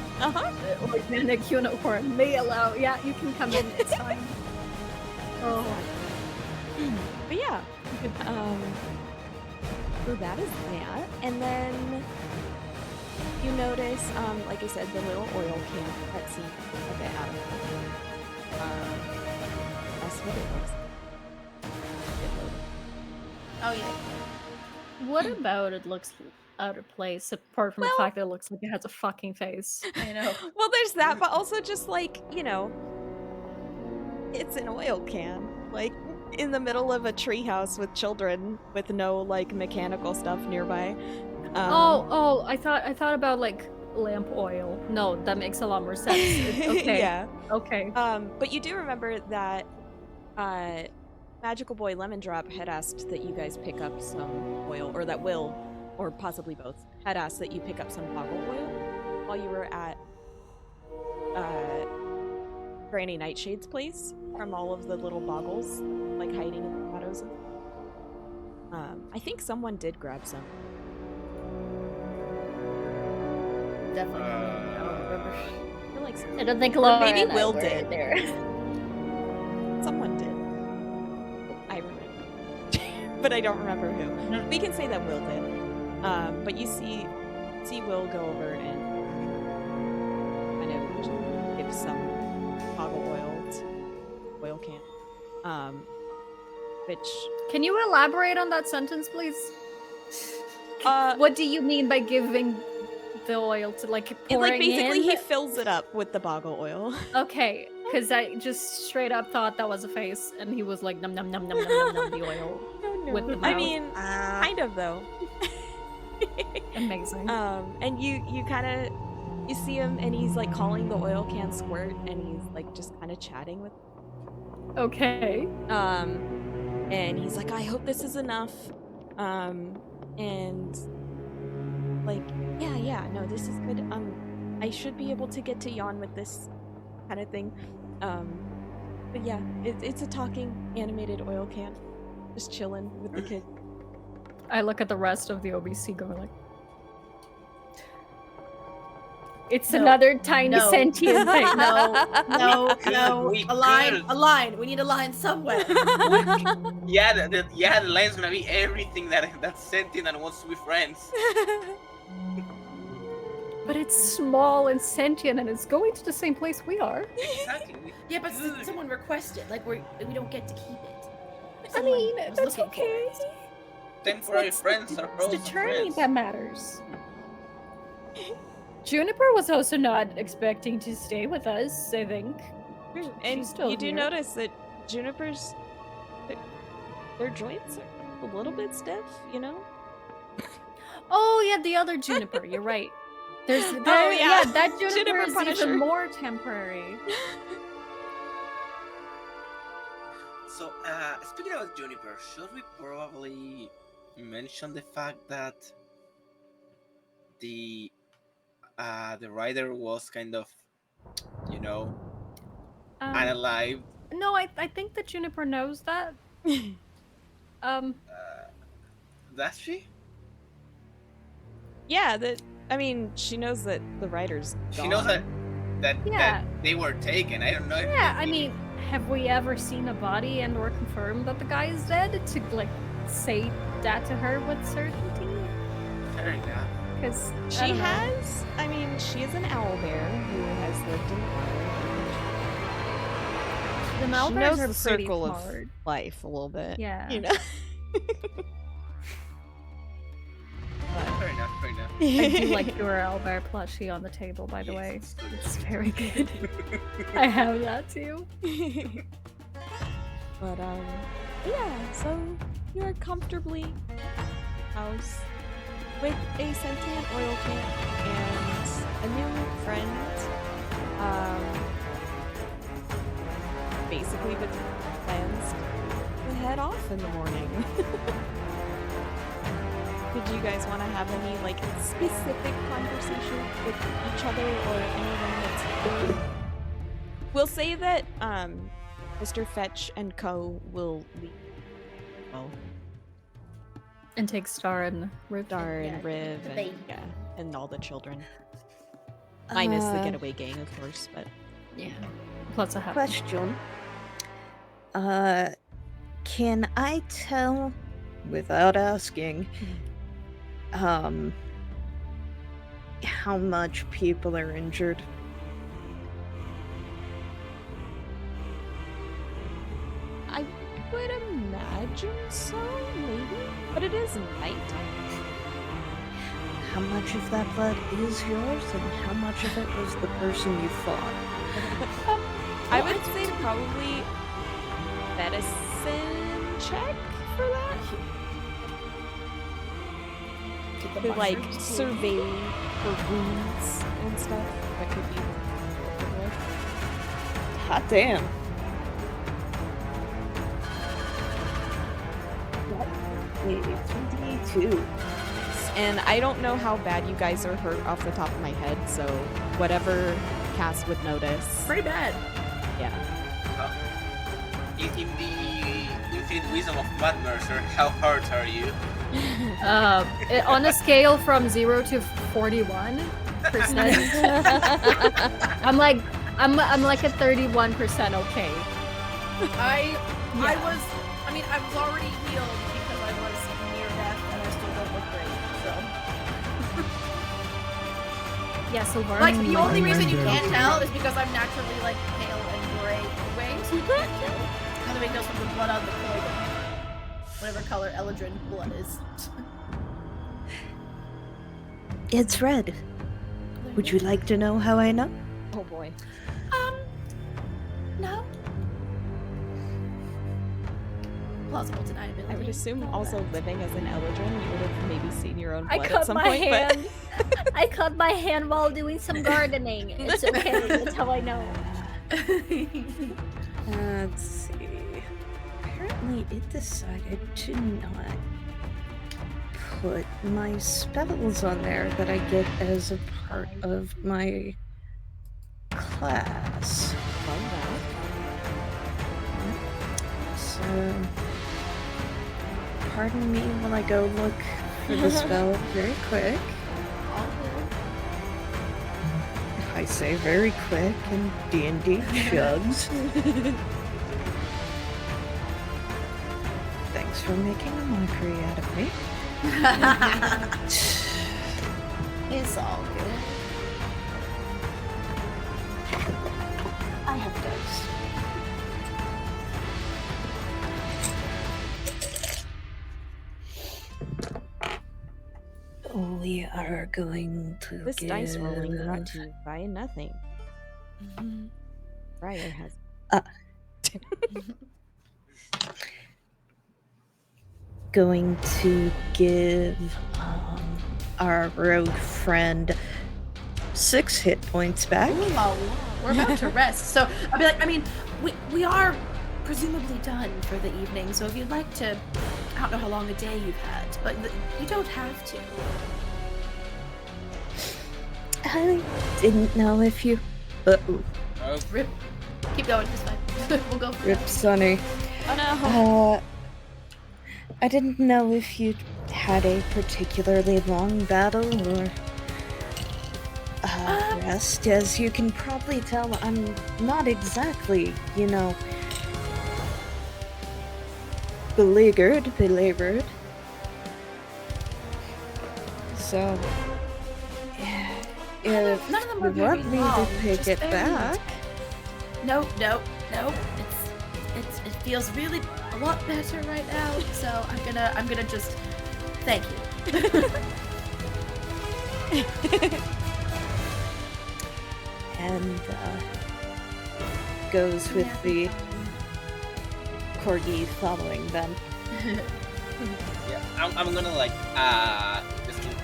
Speaker 6: organic unicorn may allow. Yeah, you can come in. It's fine. Oh,
Speaker 1: But yeah, so that is that, and then you notice, like I said, the little oil can that seems a bit out of place. That's what it looks like.
Speaker 2: oh yeah.
Speaker 6: what about it looks out of place? Apart from the fact that it looks like it has a fucking face.
Speaker 2: I know.
Speaker 1: Well, there's that, but also just like, you know, it's an oil can, like in the middle of a treehouse with children with no like mechanical stuff nearby.
Speaker 6: I thought about like lamp oil. No, that makes a lot more sense. Okay.
Speaker 1: Yeah.
Speaker 6: Okay.
Speaker 1: But you do remember that Magical Boy Lemon Drop had asked that you guys pick up some oil, or that Will, or possibly both, had asked that you pick up some boggle oil while you were at Granny Nightshade's place from all of the little boggles, like hiding in the grottos. I think someone did grab some.
Speaker 2: Definitely. I don't remember.
Speaker 1: I feel like someone,
Speaker 6: I don't think
Speaker 1: or
Speaker 6: Laura
Speaker 1: maybe
Speaker 6: and I
Speaker 1: Will
Speaker 6: were
Speaker 1: did.
Speaker 6: there.
Speaker 1: Someone did. I remember, but I don't remember who. We can say that Will did. But you see Will go over and kind of give some boggle oil can. Which
Speaker 6: Can you elaborate on that sentence, please?
Speaker 1: uh,
Speaker 6: What do you mean by giving the oil to like pouring
Speaker 1: like basically
Speaker 6: in?
Speaker 1: he fills it up with the boggle oil.
Speaker 6: Okay, because I just straight up thought that was a face, and he was like num num num num num num num the oil with the mouth.
Speaker 1: I mean, kind of though.
Speaker 6: Amazing.
Speaker 1: And you kind of you see him, and he's like calling the oil can squirt, and he's like just kind of chatting with.
Speaker 6: Okay.
Speaker 1: And he's like, I hope this is enough. And like, yeah, no, this is good. I should be able to get to yawn with this kind of thing. But yeah, it's a talking animated oil can, just chilling with the kid.
Speaker 6: I look at the rest of the OBC going like, it's
Speaker 2: No.
Speaker 6: another tiny
Speaker 2: No.
Speaker 6: sentient thing.
Speaker 2: No.
Speaker 5: We
Speaker 2: A line.
Speaker 5: could.
Speaker 2: A line. We need a line somewhere.
Speaker 5: Yeah, the line's gonna be everything that's sentient and wants to be friends.
Speaker 6: But it's small and sentient, and it's going to the same place we are.
Speaker 5: Exactly.
Speaker 2: Yeah, but someone requested. Like we don't get to keep it.
Speaker 6: I
Speaker 2: Someone
Speaker 6: mean,
Speaker 2: was
Speaker 6: that's
Speaker 2: looking for
Speaker 6: okay.
Speaker 2: it.
Speaker 5: Temporary friends are
Speaker 6: It's
Speaker 5: frozen
Speaker 6: the journey
Speaker 5: friends.
Speaker 6: that matters. Juniper was also not expecting to stay with us, I think.
Speaker 1: And
Speaker 6: She's still
Speaker 1: you do
Speaker 6: here.
Speaker 1: notice that Juniper's their joints are a little bit stiff, you know?
Speaker 6: Oh yeah, the other Juniper. You're right. There's
Speaker 1: yeah.
Speaker 6: that Juniper
Speaker 1: Juniper
Speaker 6: is
Speaker 1: Punisher.
Speaker 6: even more temporary.
Speaker 5: So, speaking about Juniper, should we probably mention the fact that the rider was kind of, unalive?
Speaker 6: No, I think that Juniper knows that.
Speaker 5: Does she?
Speaker 1: Yeah, I mean, she knows that the writer's gone.
Speaker 5: She knows that
Speaker 6: Yeah.
Speaker 5: they were taken. I don't know. If
Speaker 6: Yeah, I mean, have we ever seen a body and or confirmed that the guy is dead to like say that to her with certainty?
Speaker 5: Fair enough.
Speaker 6: Because
Speaker 1: She has, I mean, she is an owlbear who has lived in
Speaker 6: the
Speaker 1: she
Speaker 6: Malbears
Speaker 1: knows
Speaker 6: are
Speaker 1: the
Speaker 6: pretty
Speaker 1: circle of
Speaker 6: smart.
Speaker 1: life a little bit.
Speaker 6: Yeah.
Speaker 1: You know?
Speaker 5: Fair enough. Fair enough.
Speaker 6: I do like your owlbear plushie on the table, by the way. It's very good. I have that too.
Speaker 1: But yeah, so you're comfortably housed with a sentient oil can and a new friend. Basically with plans to head off in the morning. Did you guys want to have any like specific conversation with each other or anyone that's We'll say that Mr. Fetch and Co will leave. Oh.
Speaker 6: And take Star and Riv.
Speaker 1: Star and
Speaker 2: Yeah,
Speaker 1: Riv
Speaker 2: the
Speaker 1: and
Speaker 2: baby.
Speaker 1: yeah, and all the children. Minus the getaway gang, of course, but
Speaker 6: Yeah. Plus a half.
Speaker 3: Question. Can I tell, without asking, how much people are injured?
Speaker 1: I would imagine so, maybe. But it is nighttime.
Speaker 3: How much of that blood is yours, and how much of it was the person you fought?
Speaker 1: I would say probably medicine check for that.
Speaker 2: Get the
Speaker 1: To like
Speaker 2: mushrooms.
Speaker 1: survey for wounds and stuff that could be.
Speaker 3: Hot damn. That 3D2.
Speaker 1: And I don't know how bad you guys are hurt off the top of my head, so whatever Cass would notice.
Speaker 2: Pretty bad.
Speaker 1: Yeah.
Speaker 5: In the infinite wisdom of Mud Mercer, how hurt are you?
Speaker 6: On a scale from 0 to 41%, I'm like a 31% okay.
Speaker 2: I was already healed because I was near death and I still don't look great. So
Speaker 6: Yeah, so
Speaker 2: like the only
Speaker 4: I'm
Speaker 2: reason you
Speaker 4: right
Speaker 2: can't
Speaker 4: there.
Speaker 2: tell is because I'm naturally like pale and gray anyway, so you can't tell. How do we know from the blood on the clothing? Whatever color Eladrin blood is.
Speaker 3: It's red. Would you like to know how I know?
Speaker 1: Oh boy.
Speaker 2: No. Plausible deniability.
Speaker 1: I would assume also living as an Eldrin, you would have maybe seen your own
Speaker 6: I
Speaker 1: blood at
Speaker 6: cut
Speaker 1: some
Speaker 6: my
Speaker 1: point,
Speaker 6: hand. I cut my hand while doing some gardening. It's okay. That's how I know.
Speaker 3: Let's see. Apparently it decided to not put my spells on there that I get as a part of my class. So, pardon me while I go look for the spell very quick. I say very quick, and D&D chugs. Thanks for making a mockery out of me.
Speaker 2: It's all good.
Speaker 3: I have dice. We are going to
Speaker 1: This dice rolling brought
Speaker 3: give-
Speaker 1: to you by nothing. Briar has.
Speaker 3: going to give our rogue friend 6 hit points back.
Speaker 2: Ooh, we're about to rest. So I'll be like, I mean, we are presumably done for the evening. So if you'd like to, I don't know how long a day you've had, but you don't have to.
Speaker 3: I didn't know if you. Uh-oh.
Speaker 2: Rip. Keep going. It's fine. We'll go for
Speaker 3: Rip
Speaker 2: it.
Speaker 3: Sonny.
Speaker 1: Oh no!
Speaker 3: I didn't know if you had a particularly long battle or rest. As you can probably tell, I'm not exactly, beleaguered. So, if
Speaker 2: None of them
Speaker 3: you
Speaker 2: are very
Speaker 3: want me
Speaker 2: long,
Speaker 3: to pick
Speaker 2: just
Speaker 3: it
Speaker 2: very
Speaker 3: back,
Speaker 2: No. It feels really a lot better right now. So I'm gonna just thank you.
Speaker 3: and goes with the corgi following them.
Speaker 5: Yeah, I'm gonna like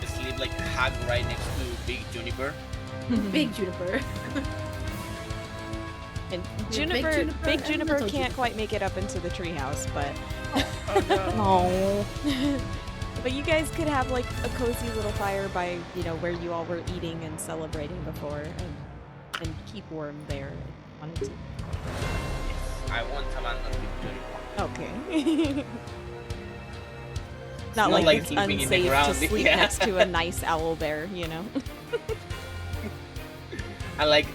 Speaker 5: sleep like hug right next to Big Juniper.
Speaker 2: Big Juniper.
Speaker 1: And
Speaker 2: Big
Speaker 1: Juniper,
Speaker 2: Juniper
Speaker 1: Big
Speaker 2: and
Speaker 1: Juniper
Speaker 2: Little
Speaker 1: can't
Speaker 2: Juniper.
Speaker 1: quite make it up into the treehouse, but
Speaker 3: Oh.
Speaker 1: but you guys could have like a cozy little fire by where you all were eating and celebrating before, and keep warm there if you wanted to.
Speaker 5: Yes, I want to abandon Big Juniper.
Speaker 1: Okay. Not
Speaker 5: not
Speaker 1: like
Speaker 5: like
Speaker 1: it's
Speaker 5: sleeping in the
Speaker 1: unsafe to
Speaker 5: ground,
Speaker 1: sleep
Speaker 5: yeah.
Speaker 1: next to a nice owl bear,
Speaker 5: And like,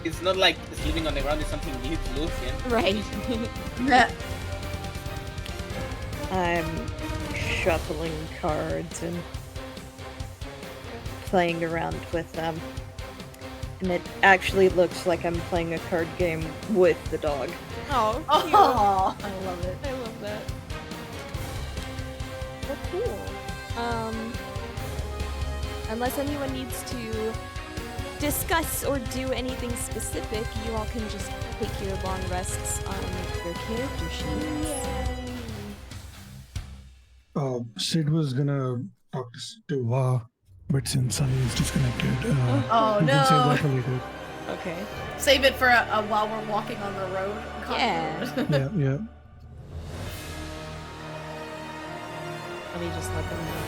Speaker 5: it's not like sleeping on the ground is something new to Lucian.
Speaker 1: Right.
Speaker 3: I'm shuffling cards and playing around with them. And it actually looks like I'm playing a card game with the dog.
Speaker 1: Oh, cute.
Speaker 2: Oh, I love it.
Speaker 1: I love that. Well, cool. Unless anyone needs to discuss or do anything specific, you all can just take your long rests on your character sheets.
Speaker 4: Sid was gonna talk to Va, but since Sunny is disconnected,
Speaker 2: Oh
Speaker 4: we can save
Speaker 2: no.
Speaker 4: that for later.
Speaker 1: Okay.
Speaker 2: Save it for while we're walking on the road.
Speaker 1: Yeah.
Speaker 4: Yeah.
Speaker 1: Let me just let them know.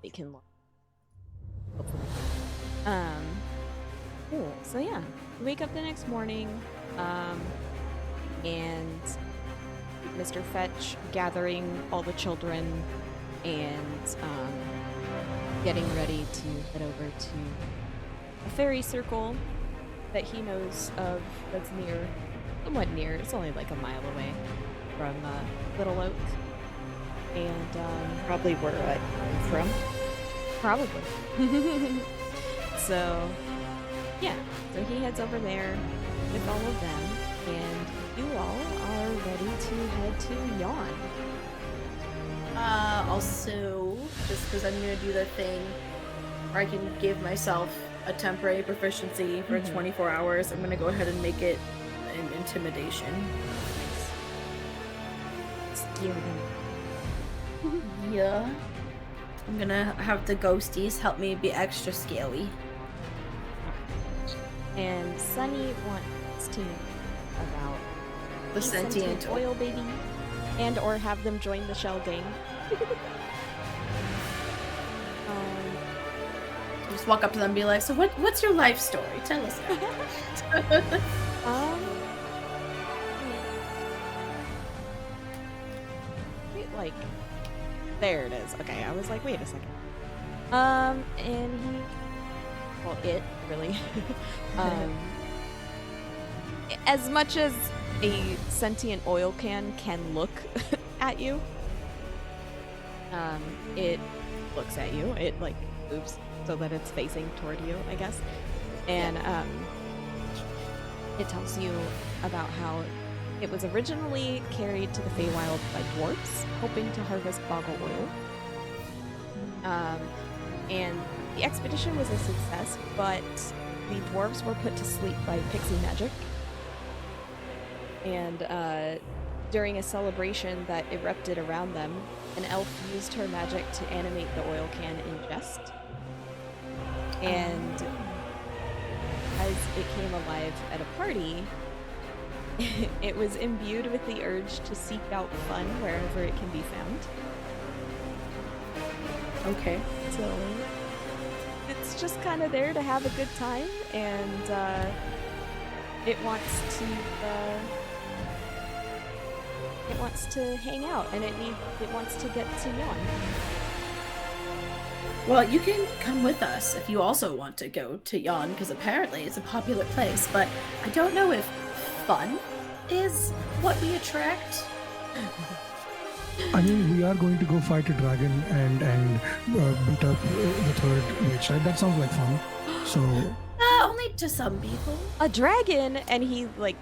Speaker 1: They can look. Hopefully. Cool. So yeah, you wake up the next morning, and Mr. Fetch gathering all the children and getting ready to head over to a fairy circle that he knows of that's somewhat near. It's only like a mile away from Little Oak. And
Speaker 3: Probably where I'm from.
Speaker 1: probably. So yeah, so he heads over there with all of them, and you all are ready to head to Yawn.
Speaker 2: Also, just because I'm gonna do the thing where I can give myself a temporary proficiency for 24 hours, I'm gonna go ahead and make it an intimidation. Yeah. I'm gonna have the ghosties help me be extra scaly.
Speaker 1: And Sunny wants to know about
Speaker 2: The sentient oil.
Speaker 1: oil baby, and or have them join the shell gang.
Speaker 2: Just walk up to them and be like, so what's your life story? Tell us.
Speaker 1: Wait, like, there it is. Okay, I was like, wait a second. And it really, as much as a sentient oil can look at you, it looks at you. It like moves so that it's facing toward you, I guess. And it tells you about how it was originally carried to the Feywild by dwarves, hoping to harvest boggle oil. And the expedition was a success, but the dwarves were put to sleep by pixie magic. And during a celebration that erupted around them, an elf used her magic to animate the oil can in jest. And as it came alive at a party, it was imbued with the urge to seek out fun wherever it can be found.
Speaker 2: Okay.
Speaker 1: So it's just kind of there to have a good time, and it wants to hang out, and it wants to get to Yawn.
Speaker 2: Well, you can come with us if you also want to go to Yawn, because apparently it's a popular place, but I don't know if fun is what we attract.
Speaker 4: I mean, we are going to go fight a dragon and beat up the third Witchlight. That sounds like fun. So
Speaker 2: Only to some people.
Speaker 1: A dragon, and he like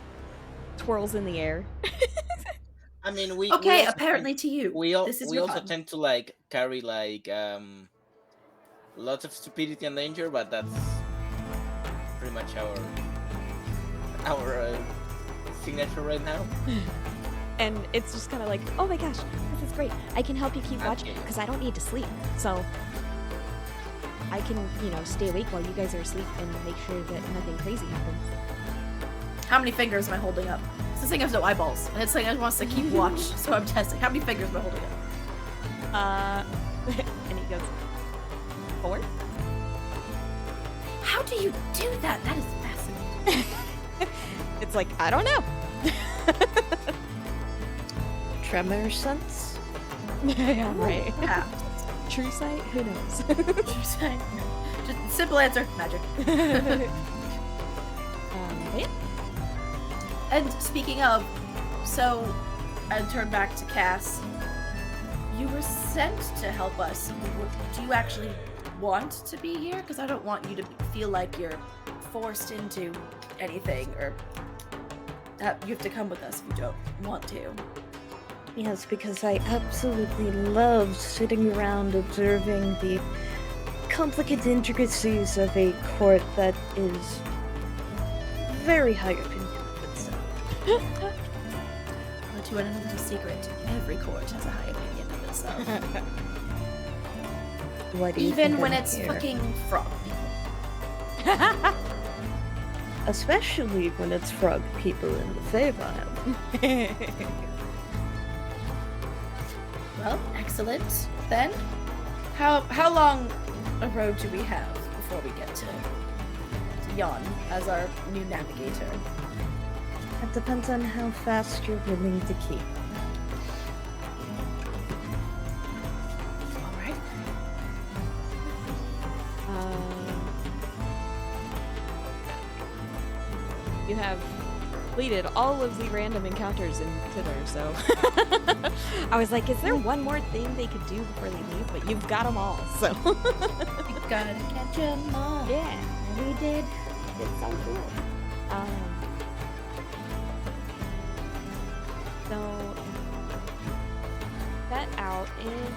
Speaker 1: twirls in the air.
Speaker 5: I mean, we
Speaker 2: Okay,
Speaker 5: also
Speaker 2: apparently to you.
Speaker 5: we
Speaker 2: This is
Speaker 5: we
Speaker 2: your
Speaker 5: also
Speaker 2: fun.
Speaker 5: tend to like carry like lots of stupidity and danger, but that's pretty much our our signature right now.
Speaker 1: And it's just kind of like, oh my gosh, this is great. I can help you keep watch
Speaker 5: Okay.
Speaker 1: because I don't need to sleep. So I can, stay awake while you guys are asleep and make sure that nothing crazy happens.
Speaker 2: How many fingers am I holding up? This thing has no eyeballs, and it's like it wants to keep watch, so I'm testing. How many fingers am I holding up?
Speaker 1: And he goes, 4?
Speaker 2: How do you do that? That is fascinating.
Speaker 1: It's like, I don't know.
Speaker 3: Tremor sense?
Speaker 1: Yeah, right.
Speaker 2: Yeah.
Speaker 1: True sight? Who knows?
Speaker 2: Just simple answer, magic.
Speaker 1: Yeah.
Speaker 2: And speaking of, so I turn back to Cass. You were sent to help us. Do you actually want to be here? Because I don't want you to feel like you're forced into anything, or that you have to come with us if you don't want to.
Speaker 3: Yes, because I absolutely love sitting around observing the complicated intricacies of a court that is very high opinion of itself.
Speaker 2: But you want to know the secret? Every court has a high opinion of itself.
Speaker 3: Why do you
Speaker 2: Even
Speaker 3: think
Speaker 2: when
Speaker 3: I'm
Speaker 2: it's
Speaker 3: here?
Speaker 2: fucking frog people.
Speaker 3: Especially when it's frog people in the Feywild.
Speaker 2: Well, excellent. Then, how long a road do we have before we get to Jan as our new navigator?
Speaker 3: It depends on how fast you're willing to keep.
Speaker 2: All right.
Speaker 1: You have completed all of the random encounters in Tither, so I was like, is there one more thing they could do before they leave? But you've got them all, so
Speaker 2: We gotta catch 'em all.
Speaker 1: yeah.
Speaker 3: We did.
Speaker 1: It's so cool. So set out in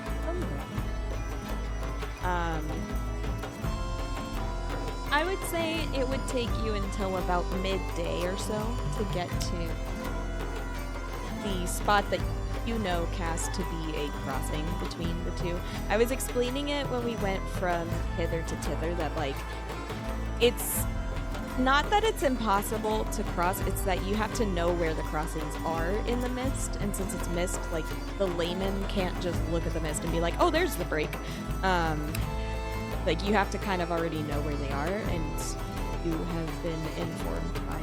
Speaker 1: I would say it would take you until about midday or so to get to the spot that you know Cass to be a crossing between the two. I was explaining it when we went from hither to tither that like it's not that it's impossible to cross, it's that you have to know where the crossings are in the mist, and since it's mist, like the layman can't just look at the mist and be like, oh, there's the break. Like you have to kind of already know where they are, and you have been informed by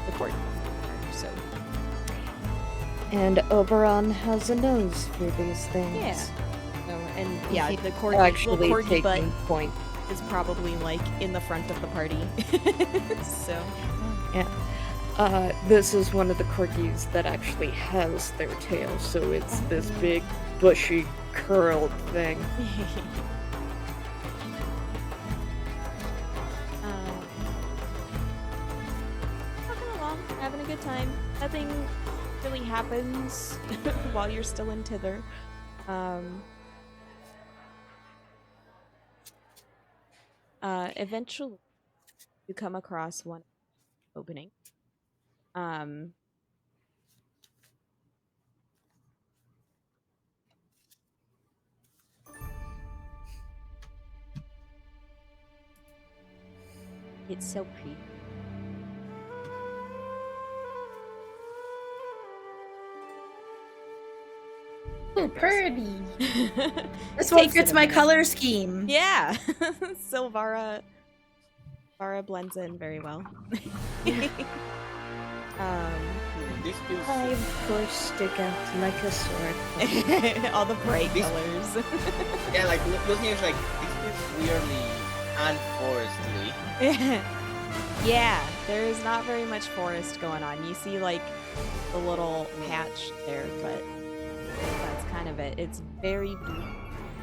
Speaker 1: the court. So
Speaker 3: And Oberon has a nose for these things.
Speaker 1: yeah. So, and yeah,
Speaker 3: He's
Speaker 1: the corgi,
Speaker 3: actually
Speaker 1: little corgi butt
Speaker 3: taking point.
Speaker 1: is probably like in the front of the party. So
Speaker 3: This is one of the corgis that actually has their tail, so it's this big, bushy, curled thing.
Speaker 1: Walking along, having a good time. Nothing really happens while you're still in Tither. Eventually, you come across one opening. It's so pretty.
Speaker 2: Pretty. This one
Speaker 1: Takes it
Speaker 2: fits
Speaker 1: a
Speaker 2: my
Speaker 1: minute.
Speaker 2: color scheme.
Speaker 1: Yeah, Silvara blends in very well.
Speaker 5: This feels
Speaker 3: I, of course, stick out like a sword.
Speaker 1: All the bright
Speaker 5: This-
Speaker 1: colors.
Speaker 5: yeah, like looking at like this feels weirdly unforestly.
Speaker 1: Yeah, there is not very much forest going on. You see like a little patch there, but that's kind of it. It's very bleak,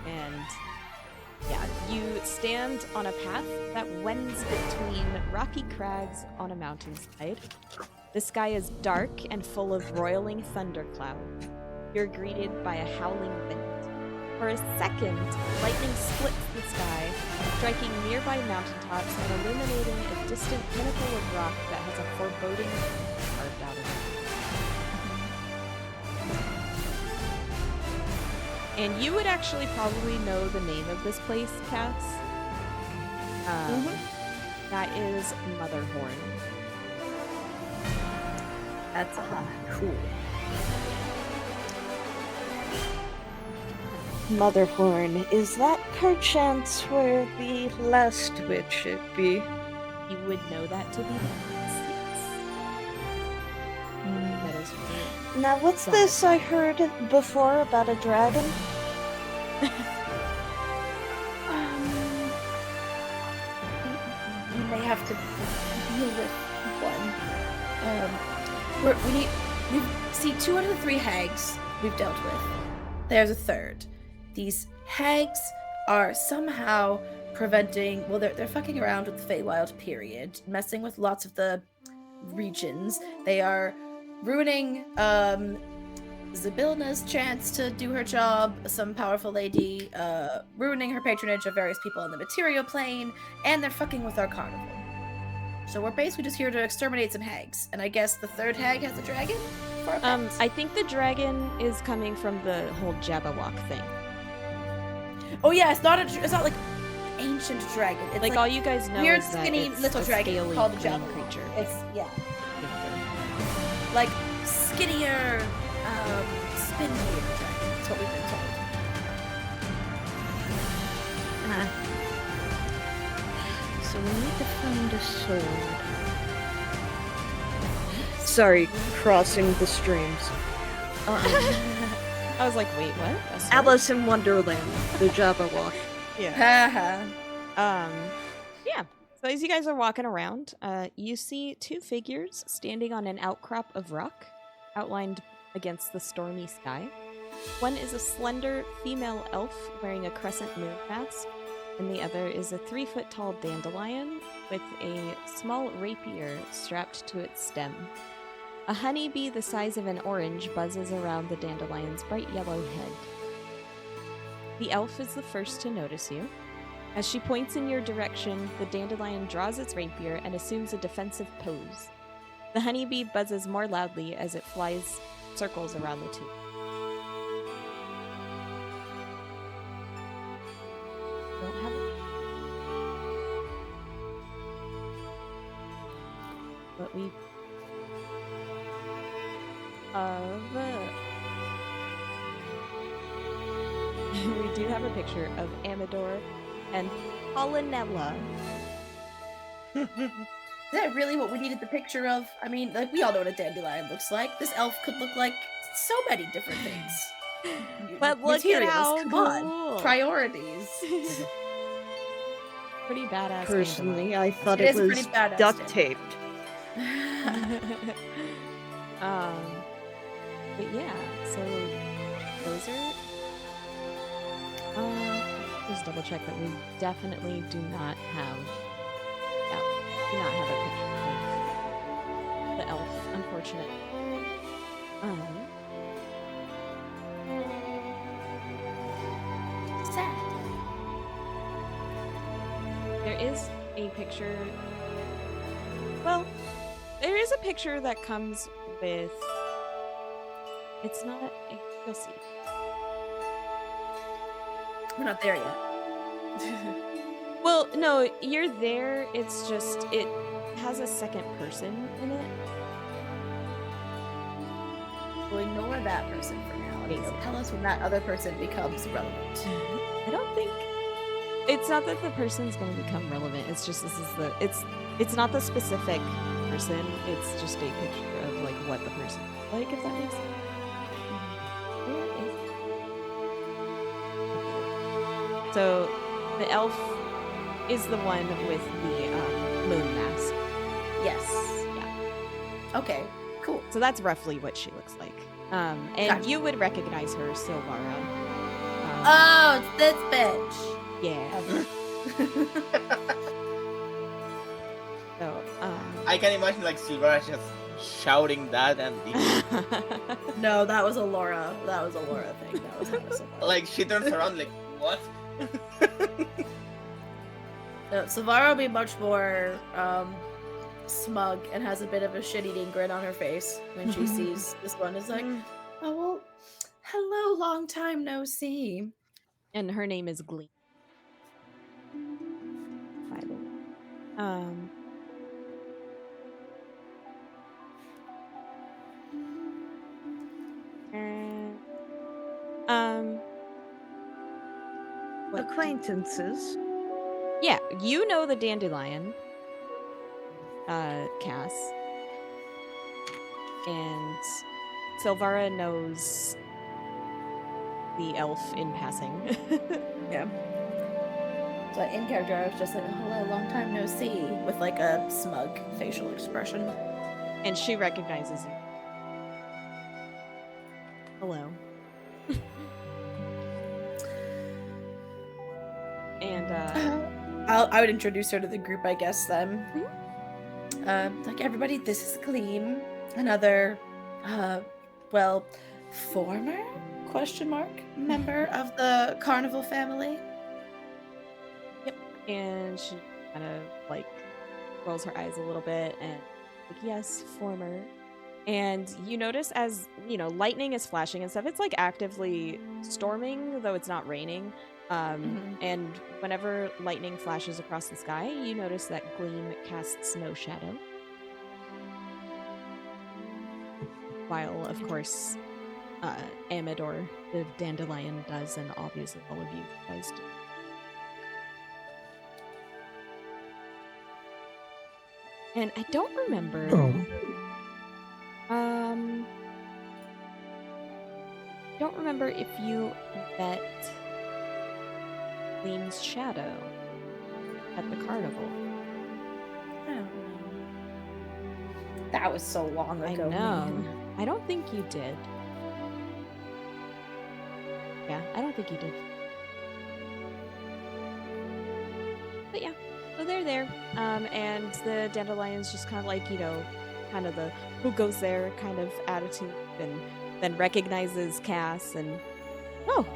Speaker 1: and yeah, you stand on a path that wends between rocky crags on a mountainside. The sky is dark and full of roiling thunderclouds. You're greeted by a howling wind. For a second, lightning splits the sky, striking nearby mountaintops and illuminating a distant pinnacle of rock that has a foreboding carved out of it. And you would actually probably know the name of this place, Cass. That is Motherhorn.
Speaker 2: That's
Speaker 3: Cool. Motherhorn, is that perchance where the last witch should be?
Speaker 1: You would know that to be the case, yes. That is right.
Speaker 3: Now, what's this I heard before about a dragon?
Speaker 2: We may have to deal with one. We see 2 out of the 3 hags we've dealt with. There's a third. These hags are somehow preventing. Well, they're fucking around with the Feywild period, messing with lots of the regions. They are ruining Zabilna's chance to do her job, some powerful lady, ruining her patronage of various people on the material plane, and they're fucking with our carnival. So we're basically just here to exterminate some hags, and I guess the third hag has a dragon for a pet?
Speaker 1: I think the dragon is coming from the whole Jabberwock thing.
Speaker 2: Oh yeah, it's not like ancient dragon. It's
Speaker 1: Like all you guys know
Speaker 2: weird,
Speaker 1: is that
Speaker 2: skinny
Speaker 1: it's
Speaker 2: little
Speaker 1: a
Speaker 2: dragon
Speaker 1: scaly
Speaker 2: called a
Speaker 1: green
Speaker 2: Jabberwock.
Speaker 1: creature.
Speaker 2: It's like skinnier, spindlier dragon. That's what we've been told.
Speaker 3: So we need to find a sword. Sorry, crossing the streams.
Speaker 1: I was like, wait, what? A sword?
Speaker 3: Alice in Wonderland, the Jabberwock.
Speaker 1: Yeah.
Speaker 2: Haha.
Speaker 1: Yeah. So as you guys are walking around, you see 2 figures standing on an outcrop of rock, outlined against the stormy sky. One is a slender female elf wearing a crescent moon mask, and the other is a 3-foot-tall dandelion with a small rapier strapped to its stem. A honeybee the size of an orange buzzes around the dandelion's bright yellow head. The elf is the first to notice you. As she points in your direction, the dandelion draws its rapier and assumes a defensive pose. The honeybee buzzes more loudly as it flies circles around the 2. Don't have it. But we we do have a picture of Amador and Pollinella.
Speaker 2: Is that really what we needed the picture of? I mean, like, we all know what a dandelion looks like. This elf could look like so many different things.
Speaker 1: But look at
Speaker 2: Materials,
Speaker 1: how
Speaker 2: come
Speaker 1: cool.
Speaker 2: on. Priorities.
Speaker 1: Pretty badass.
Speaker 3: Personally, I thought
Speaker 2: It
Speaker 3: it
Speaker 2: is
Speaker 3: was
Speaker 2: pretty badass,
Speaker 3: duct
Speaker 2: dude.
Speaker 3: taped.
Speaker 1: But yeah, so those are. Just double check that we definitely do not have. Yeah, do not have a picture of the elf, unfortunately.
Speaker 2: Sad.
Speaker 1: There is a picture. Well, there is a picture that comes with. It's not. You'll see.
Speaker 2: We're not there yet.
Speaker 1: Well, no, you're there. It's just it has a second person in it.
Speaker 2: We'll ignore that person for now. And
Speaker 1: Basically.
Speaker 2: tell us when that other person becomes relevant.
Speaker 1: I don't think it's not that the person's going to become relevant. It's just this is the it's not the specific person. It's just a picture of like what the person looks like, if that makes sense. Where is So the elf is the one with the moon mask.
Speaker 2: Yes.
Speaker 1: Yeah.
Speaker 2: Okay, cool.
Speaker 1: So that's roughly what she looks like. And
Speaker 2: Gotcha.
Speaker 1: you would recognize her, Silvara.
Speaker 2: Oh, it's this bitch.
Speaker 1: Yeah. So,
Speaker 5: I can imagine like Silvera shouting that and
Speaker 2: No, that was a Laura. That was a Laura thing. That was Hannah Silvara.
Speaker 5: like she turns around like what?
Speaker 2: No, Silvara will be much more smug and has a bit of a shit-eating grin on her face when she sees this one. Is like, oh well, hello, long time no see.
Speaker 1: And her name is Gleam. By the way. What?
Speaker 3: Acquaintances.
Speaker 1: Yeah, you know the dandelion, Cass. And Silvara knows the elf in passing.
Speaker 2: Yeah. So in character, I was just like, hello, long time no see, with like a smug facial expression.
Speaker 1: And she recognizes you. Hello. And
Speaker 2: I would introduce her to the group, I guess, then. Like, everybody, this is Gleam, another, well, former, member of the Carnival family.
Speaker 1: Yep. And she kind of, like, rolls her eyes a little bit and, like, yes, former. And you notice as, you know, lightning is flashing and stuff, it's, like, actively storming, though it's not raining. And whenever lightning flashes across the sky, you notice that Gleam casts no shadow. While, of course, Amador, the dandelion, does, and obviously all of you guys do. And I don't remember. Don't remember if you met Gleam's shadow at the carnival.
Speaker 2: I don't know. That was so long ago.
Speaker 1: I know.
Speaker 2: Man.
Speaker 1: I don't think you did. Yeah, I don't think you did. But yeah, so they're there. And the dandelion's just kind of like, you know, kind of the who goes there kind of attitude, and then recognizes Cass and, oh,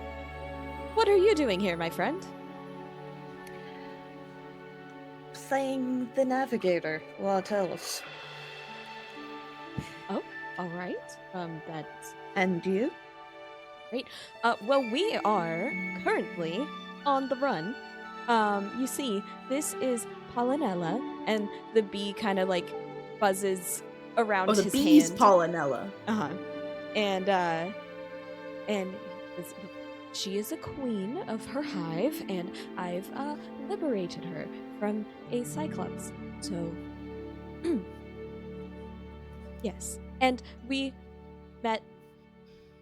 Speaker 1: what are you doing here, my friend?
Speaker 3: Playing the navigator. What else?
Speaker 1: Oh, all right. That's
Speaker 3: And you?
Speaker 1: great. Well, we are currently on the run. You see, this is Pollinella, and the bee kind of like buzzes around
Speaker 2: Oh, the
Speaker 1: his
Speaker 2: bee's
Speaker 1: hand.
Speaker 2: Pollinella.
Speaker 1: And she is a queen of her hive, and I've liberated her from a cyclops. So, yes. And we met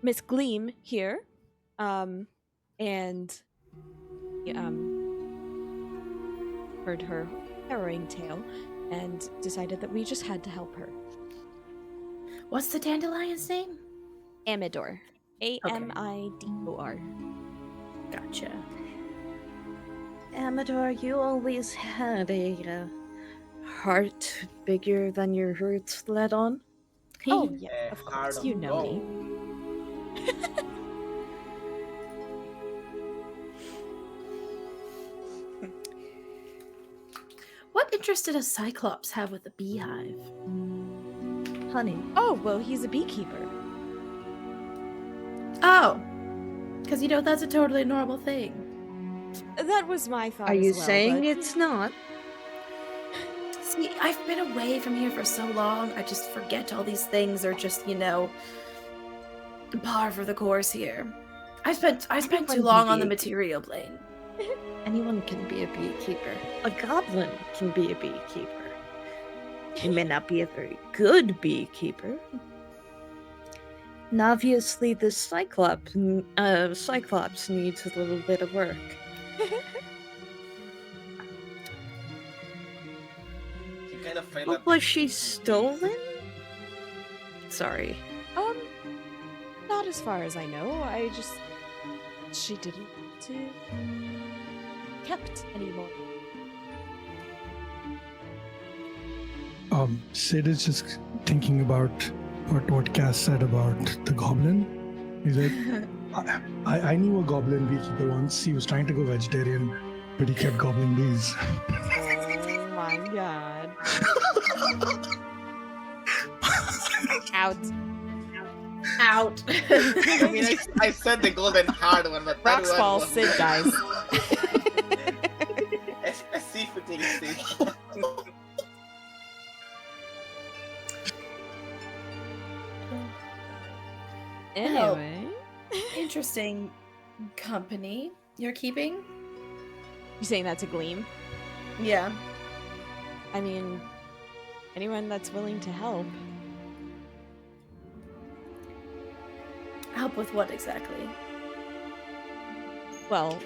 Speaker 1: Miss Gleam here, and heard her harrowing tale, and decided that we just had to help her.
Speaker 2: What's the dandelion's name?
Speaker 1: Amador. Amidor.
Speaker 2: Gotcha.
Speaker 3: Amador, you always had a heart bigger than your roots let on.
Speaker 1: Oh, yeah, of
Speaker 5: Heart
Speaker 1: course.
Speaker 5: of
Speaker 1: You know me.
Speaker 5: gold.
Speaker 2: What interest did a cyclops have with a beehive?
Speaker 3: Honey.
Speaker 1: Oh, well, he's a beekeeper.
Speaker 2: Oh, because you know that's a totally normal thing.
Speaker 1: That was my thought
Speaker 3: Are
Speaker 1: as
Speaker 3: you
Speaker 1: well,
Speaker 3: saying
Speaker 1: but-
Speaker 3: it's not?
Speaker 2: See, I've been away from here for so long, I just forget all these things are just, you know, par for the course here. I spent
Speaker 3: Everyone
Speaker 2: too
Speaker 3: can
Speaker 2: long
Speaker 3: be
Speaker 2: on the
Speaker 3: a-
Speaker 2: material plane.
Speaker 3: Anyone can be a beekeeper. A goblin can be a beekeeper. He may not be a very good beekeeper. And obviously, the cyclops needs a little bit of work.
Speaker 5: He kind of failed
Speaker 3: But
Speaker 5: at
Speaker 3: was she stolen? Sorry.
Speaker 1: Not as far as I know. She didn't want to kept anymore.
Speaker 4: Sid is just thinking about what Cass said about the goblin. He's like, I knew a goblin beekeeper once. He was trying to go vegetarian, but he kept goblin bees.
Speaker 1: Oh my god. Out.
Speaker 2: Out.
Speaker 5: I mean, I said the golden hard one, but that
Speaker 1: Rocks
Speaker 5: one
Speaker 1: fall,
Speaker 5: was
Speaker 1: Sid dies.
Speaker 5: specifically Sid.
Speaker 1: Anyway.
Speaker 2: Interesting company you're keeping.
Speaker 1: You saying that's a gleam?
Speaker 2: Yeah.
Speaker 1: I mean, anyone that's willing to help.
Speaker 2: Help with what exactly?
Speaker 1: Well,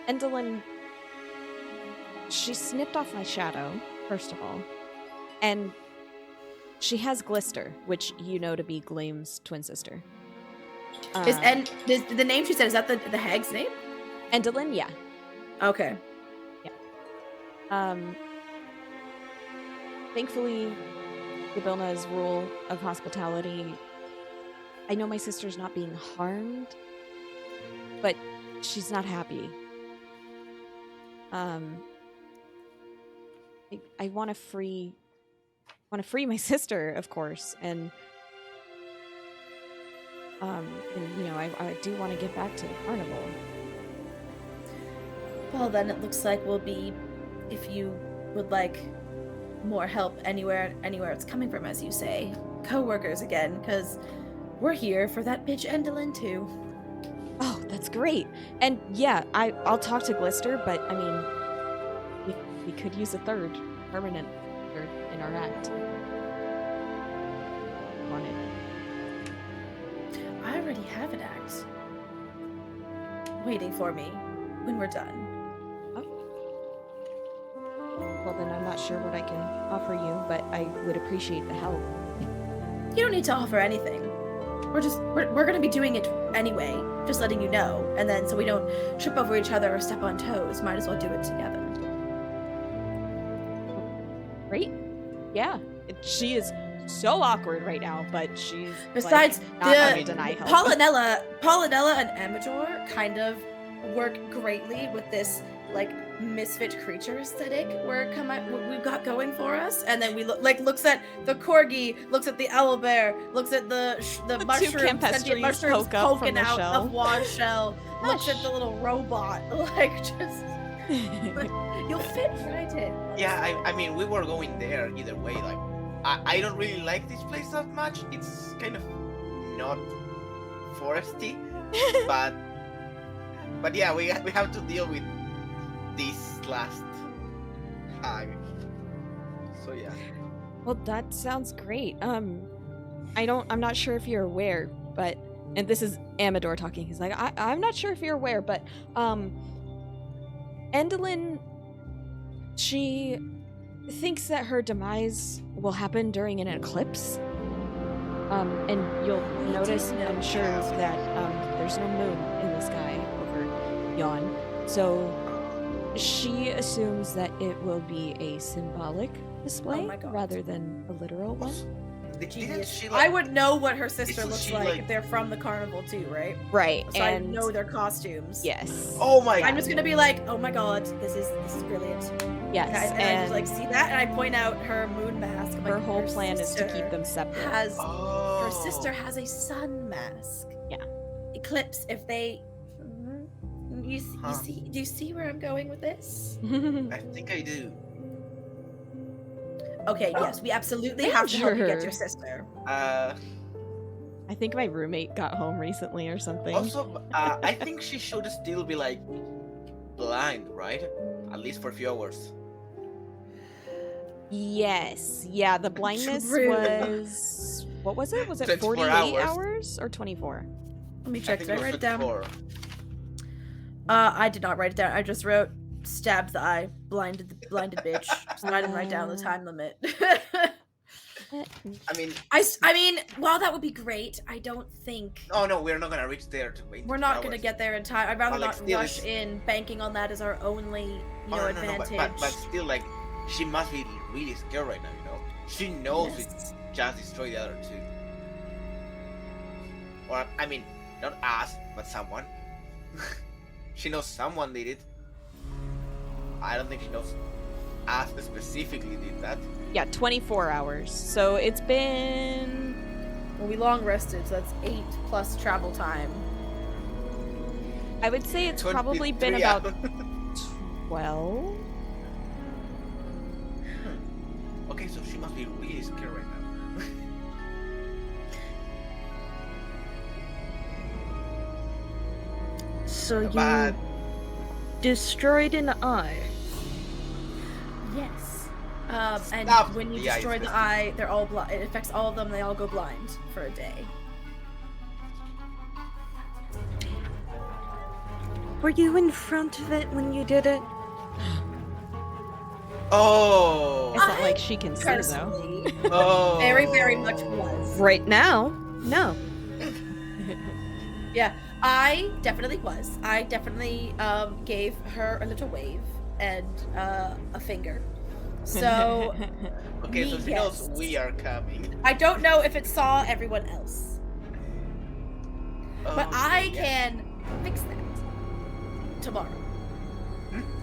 Speaker 1: Endelyn, she snipped off my shadow, first of all, and she has Glister, which you know to be Gleam's twin sister.
Speaker 2: Is the name she said, is that the hag's name?
Speaker 1: Endelyn, yeah.
Speaker 2: Okay.
Speaker 1: Thankfully, Gabilna's rule of hospitality, I know my sister's not being harmed, but she's not happy. I want to free my sister, of course, and you know, I do want to get back to the carnival.
Speaker 2: Well, then it looks like we'll be, if you would like more help anywhere it's coming from, as you say, co-workers again, because we're here for that bitch Endelyn too.
Speaker 1: Oh, that's great. And yeah, I'll talk to Glister, but I mean, we could use a third permanent in our act. Wanted.
Speaker 2: I already have an act waiting for me when we're done.
Speaker 1: Well, then I'm not sure what I can offer you, but I would appreciate the help.
Speaker 2: You don't need to offer anything. We're gonna be doing it anyway, just letting you know. And then so we don't trip over each other or step on toes, might as well do it together.
Speaker 1: Great. Yeah. She is so awkward right now, but she's
Speaker 2: Besides,
Speaker 1: like, not going to deny help.
Speaker 2: Polynella and Amador kind of work greatly with this like misfit creature aesthetic we've got going for us. And then we looks at the corgi, looks at the owlbear, looks at the mushrooms, sentient mushrooms poking out of Juan's shell, looks at the little robot, like just you'll fit right in.
Speaker 5: Yeah, I mean, we were going there either way. Like, I don't really like this place that much. It's kind of not foresty, but yeah, we have to deal with this last hag. So yeah.
Speaker 1: Well, that sounds great. I'm not sure if you're aware, but, and this is Amador talking. He's like, I'm not sure if you're aware, but Endelyn, she thinks that her demise will happen during an eclipse. And you'll notice, I'm sure, that there's no moon in the sky over yon. So she assumes that it will be a symbolic display rather than a literal one.
Speaker 5: Didn't she,
Speaker 2: I would know what her sister looks
Speaker 5: she,
Speaker 2: like if they're from the carnival too, right?
Speaker 1: Right.
Speaker 2: So
Speaker 1: and
Speaker 2: I know their costumes.
Speaker 1: yes.
Speaker 5: Oh my!
Speaker 2: I'm just gonna be like, oh my god, this is brilliant.
Speaker 1: Yes.
Speaker 2: And I just like see that, and I point out her moon mask. I'm
Speaker 1: her
Speaker 2: like,
Speaker 1: whole plan is to keep them separate.
Speaker 2: Her sister has a sun mask.
Speaker 1: Yeah.
Speaker 2: Eclipse. If they, you see, do you see where I'm going with this?
Speaker 5: I think I do.
Speaker 2: Okay. Yes, we absolutely have to help you get your sister.
Speaker 1: I think my roommate got home recently or something.
Speaker 5: Also, I think she should still be like blind, right? At least for a few hours.
Speaker 1: Yes. Yeah, the blindness
Speaker 2: True.
Speaker 1: was... What was it? Was it
Speaker 5: 24
Speaker 1: 48
Speaker 5: hours.
Speaker 1: hours or 24?
Speaker 2: Let me check. Did I write it down?
Speaker 5: 24.
Speaker 2: I did not write it down. I just wrote stabbed the eye, blinded bitch. So I didn't write down the time limit.
Speaker 5: I mean,
Speaker 2: I mean, while that would be great, I don't think
Speaker 5: oh no, we're not gonna reach there to wait.
Speaker 2: we're not gonna get there in time. I'd rather
Speaker 5: But, like,
Speaker 2: not
Speaker 5: still
Speaker 2: rush
Speaker 5: it's-
Speaker 2: in, banking on that as our only, advantage.
Speaker 5: But still, like, she must be really scared right now, you know? She knows
Speaker 2: Yes.
Speaker 5: it just destroyed the other two. Or, I mean, not us, but someone. She knows someone did it. I don't think she knows us specifically did that.
Speaker 1: Yeah, 24 hours. So it's been.
Speaker 2: Well, we long rested, so that's 8 plus travel time.
Speaker 1: I would say it's probably been
Speaker 5: 23
Speaker 1: about
Speaker 5: hours.
Speaker 1: 12.
Speaker 5: Okay, so she must be really scared right now.
Speaker 3: So you
Speaker 5: But
Speaker 3: destroyed an eye.
Speaker 2: Yes. And
Speaker 5: Stop
Speaker 2: when you
Speaker 5: the
Speaker 2: destroy
Speaker 5: eyes,
Speaker 2: the
Speaker 5: Misty.
Speaker 2: eye, they're all it affects all of them. They all go blind for a day.
Speaker 3: Were you in front of it when you did it?
Speaker 5: oh,
Speaker 1: It's not like she can see, though.
Speaker 2: Personally,
Speaker 5: oh,
Speaker 2: very, very much was.
Speaker 3: Right now? No.
Speaker 2: Yeah, I definitely was. I definitely gave her a little wave and a finger. So
Speaker 5: Okay, so she knows
Speaker 2: yes.
Speaker 5: we are coming.
Speaker 2: I don't know if it saw everyone else, but
Speaker 5: Okay,
Speaker 2: I
Speaker 5: yeah.
Speaker 2: can fix that tomorrow.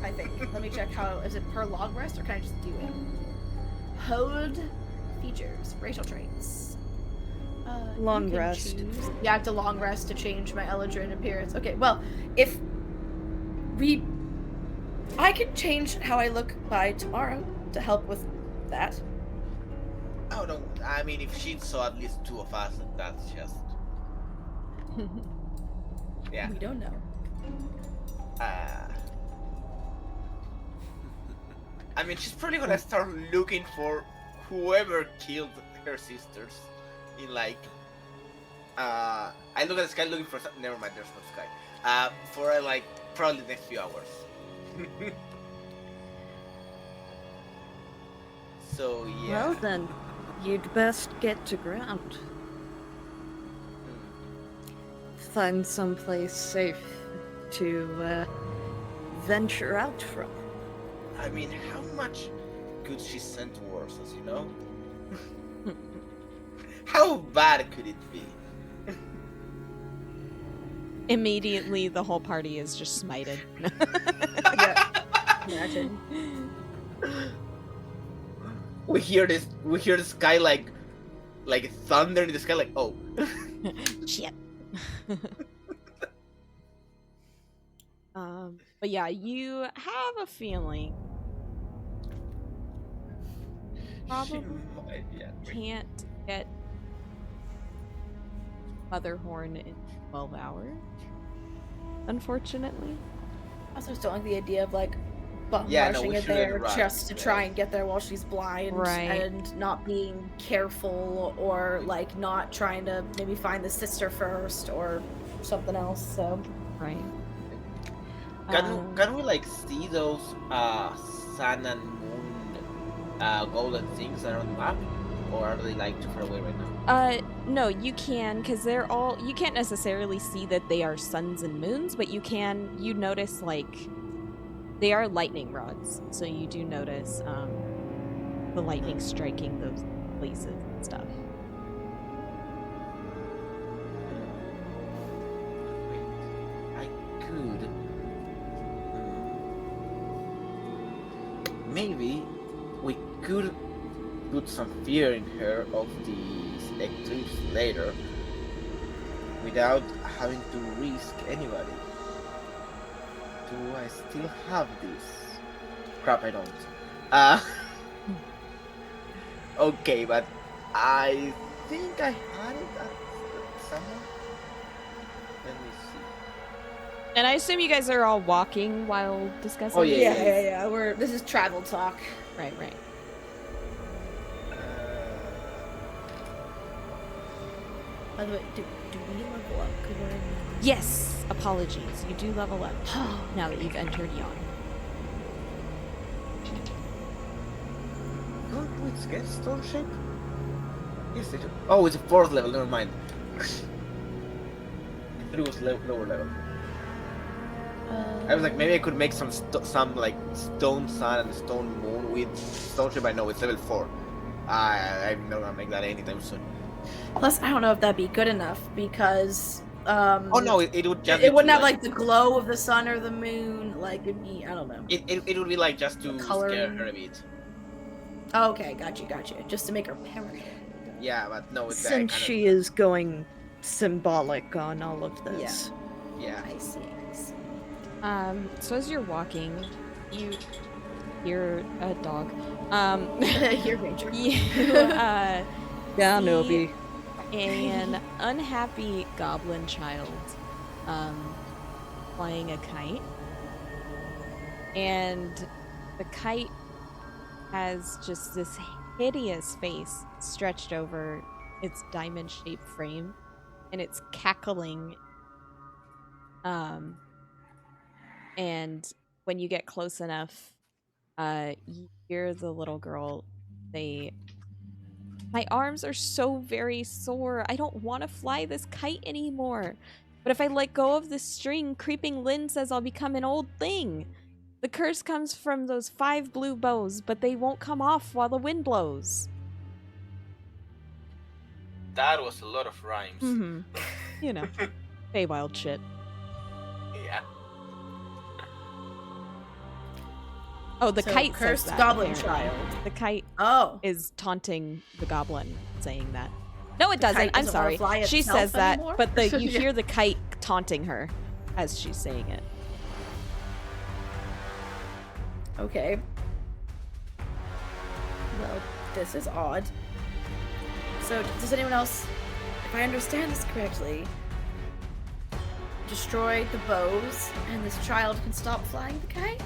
Speaker 2: I think. Let me check how is it per long rest or can I just do it? Hold features, racial traits. You
Speaker 3: Long
Speaker 2: can
Speaker 3: rest.
Speaker 2: choose- Yeah, I have to long rest to change my Eldrin appearance. Okay, well, if I can change how I look by tomorrow to help with that.
Speaker 5: Oh no, I mean if she saw at least 2 of us, that's just yeah.
Speaker 2: We don't know.
Speaker 5: I mean she's probably gonna start looking for whoever killed her sisters in like I look at the sky looking for something. Never mind, there's no sky. For like probably the next few hours. So yeah.
Speaker 3: Well then, you'd best get to ground. Find someplace safe to venture out from.
Speaker 5: I mean, how much could she send towards us, you know? How bad could it be?
Speaker 1: Immediately, the whole party is just smited.
Speaker 2: Imagine.
Speaker 5: We hear the sky like thunder in the sky, like, oh.
Speaker 1: Shit. But yeah, you have a feeling. Probably
Speaker 5: Yeah.
Speaker 1: can't get Motherhorn in 12 hours. Unfortunately.
Speaker 2: I also just don't like the idea of like bum
Speaker 5: Yeah, no,
Speaker 2: rushing
Speaker 5: we
Speaker 2: it there
Speaker 5: shouldn't rush,
Speaker 2: just to
Speaker 5: yeah.
Speaker 2: try and get there while she's blind
Speaker 1: Right.
Speaker 2: and not being careful or like not trying to maybe find the sister first or something else. So
Speaker 1: Right.
Speaker 5: Can we like see those sun and moon golden things that are on the map? Or are they like too far away right now?
Speaker 1: No, you can, because they're all, you can't necessarily see that they are suns and moons, but you notice, like, they are lightning rods, so you do notice, the lightning striking those places and stuff.
Speaker 5: Wait, I could. Maybe we could put some fear in her of these eclipse later without having to risk anybody. Do I still have this? Crap, I don't. Okay, but I think I had it at somewhere. Let me see.
Speaker 1: And I assume you guys are all walking while discussing
Speaker 5: Oh, yeah,
Speaker 1: this?
Speaker 2: yeah. This is travel talk.
Speaker 1: Right.
Speaker 2: By the way, do we level up? 'Cause we're in-
Speaker 1: Yes, apologies. You do level up now that you've entered Yawn.
Speaker 5: Don't we get stone shape? Yes, they do. Oh, it's a 4th level, never mind. I thought it was lower level. I was like, maybe I could make some like stone sun and stone moon with stone shape. I know it's level 4. I'm not gonna make that anytime soon.
Speaker 2: Plus, I don't know if that'd be good enough because
Speaker 5: Oh no, it would just.
Speaker 2: it wouldn't have like the glow of the sun or the moon. Like it'd be, I don't know.
Speaker 5: It would be like just to
Speaker 2: Coloring.
Speaker 5: scare her a bit.
Speaker 2: Oh, okay, gotcha. Just to make her paranoid.
Speaker 5: Yeah, but no, it's
Speaker 3: Since she is going symbolic on all of this.
Speaker 5: Yeah.
Speaker 2: I see.
Speaker 1: So as you're walking, you hear a dog.
Speaker 2: Here, Ranger.
Speaker 1: You
Speaker 3: Yeah,
Speaker 1: see
Speaker 3: Nobi.
Speaker 1: an unhappy goblin child flying a kite, and the kite has just this hideous face stretched over its diamond-shaped frame, and it's cackling. And when you get close enough, you hear the little girl say, "My arms are so very sore. I don't want to fly this kite anymore. But if I let go of this string, Creeping Lynn says I'll become an old thing. The curse comes from those 5 blue bows, but they won't come off while the wind blows."
Speaker 5: That was a lot of rhymes.
Speaker 1: Mm-hmm. You know, Feywild shit.
Speaker 5: Yeah.
Speaker 1: Oh, the
Speaker 2: So,
Speaker 1: kite says
Speaker 2: cursed
Speaker 1: that,
Speaker 2: goblin
Speaker 1: apparently.
Speaker 2: child.
Speaker 1: The kite
Speaker 2: Oh.
Speaker 1: is taunting the goblin, saying that. No, it
Speaker 2: The kite
Speaker 1: doesn't. I'm
Speaker 2: doesn't wanna
Speaker 1: sorry.
Speaker 2: fly
Speaker 1: She
Speaker 2: itself
Speaker 1: says that,
Speaker 2: anymore?
Speaker 1: but you
Speaker 2: Yeah.
Speaker 1: hear the kite taunting her as she's saying it.
Speaker 2: Okay. Well, this is odd. So, does anyone else, if I understand this correctly, destroy the bows and this child can stop flying the kite?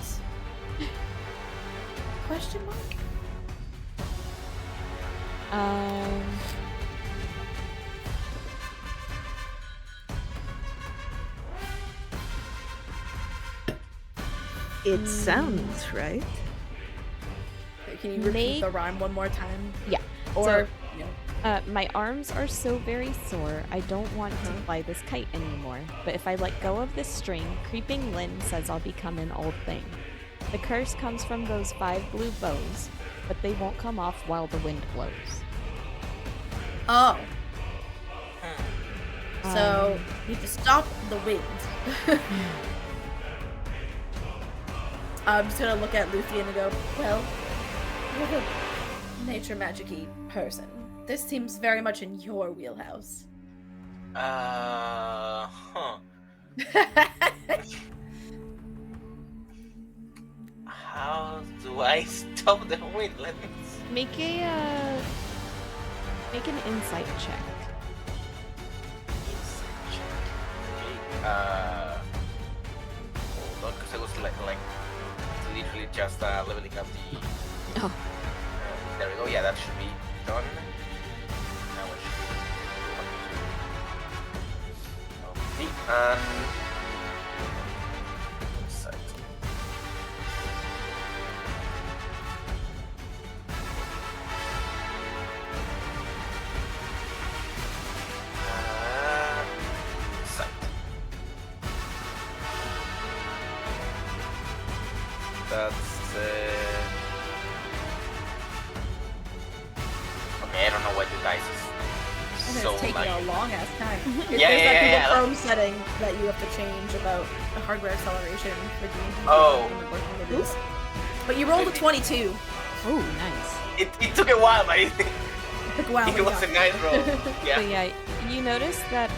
Speaker 2: Question mark?
Speaker 3: It sounds right.
Speaker 2: Can you repeat
Speaker 1: Make-
Speaker 2: the rhyme one more time?
Speaker 1: Yeah.
Speaker 2: Or,
Speaker 1: My arms are so very sore, I don't want to fly this kite anymore. But if I let go of this string, Creeping Lynn says I'll become an old thing. The curse comes from those 5 blue bows, but they won't come off while the wind blows.
Speaker 2: oh. So, you have to stop the wind. I'm just gonna look at Luthien and go, well, you're a nature magic-y person. This seems very much in your wheelhouse.
Speaker 5: How do I stop the wind? Let me see.
Speaker 1: Make an insight check.
Speaker 5: Hold on, because I was like literally just leveling up the.
Speaker 1: Oh.
Speaker 5: There we go. Yeah, that should be done. Now it should be. Okay, and. Insight. Insight. That's okay. I don't know what you guys
Speaker 2: And
Speaker 5: so
Speaker 2: it's taking
Speaker 5: like.
Speaker 2: a long ass time.
Speaker 5: Yeah,
Speaker 2: There's
Speaker 5: yeah,
Speaker 2: that
Speaker 5: yeah,
Speaker 2: Google
Speaker 5: yeah.
Speaker 2: Chrome setting that you have to change about the hardware acceleration for D&D.
Speaker 5: Oh.
Speaker 2: It is. But you rolled a 22.
Speaker 1: Oh, nice.
Speaker 5: It took a while, but it
Speaker 2: Took a while.
Speaker 5: it was a nice roll. Yeah.
Speaker 1: But yeah, you notice that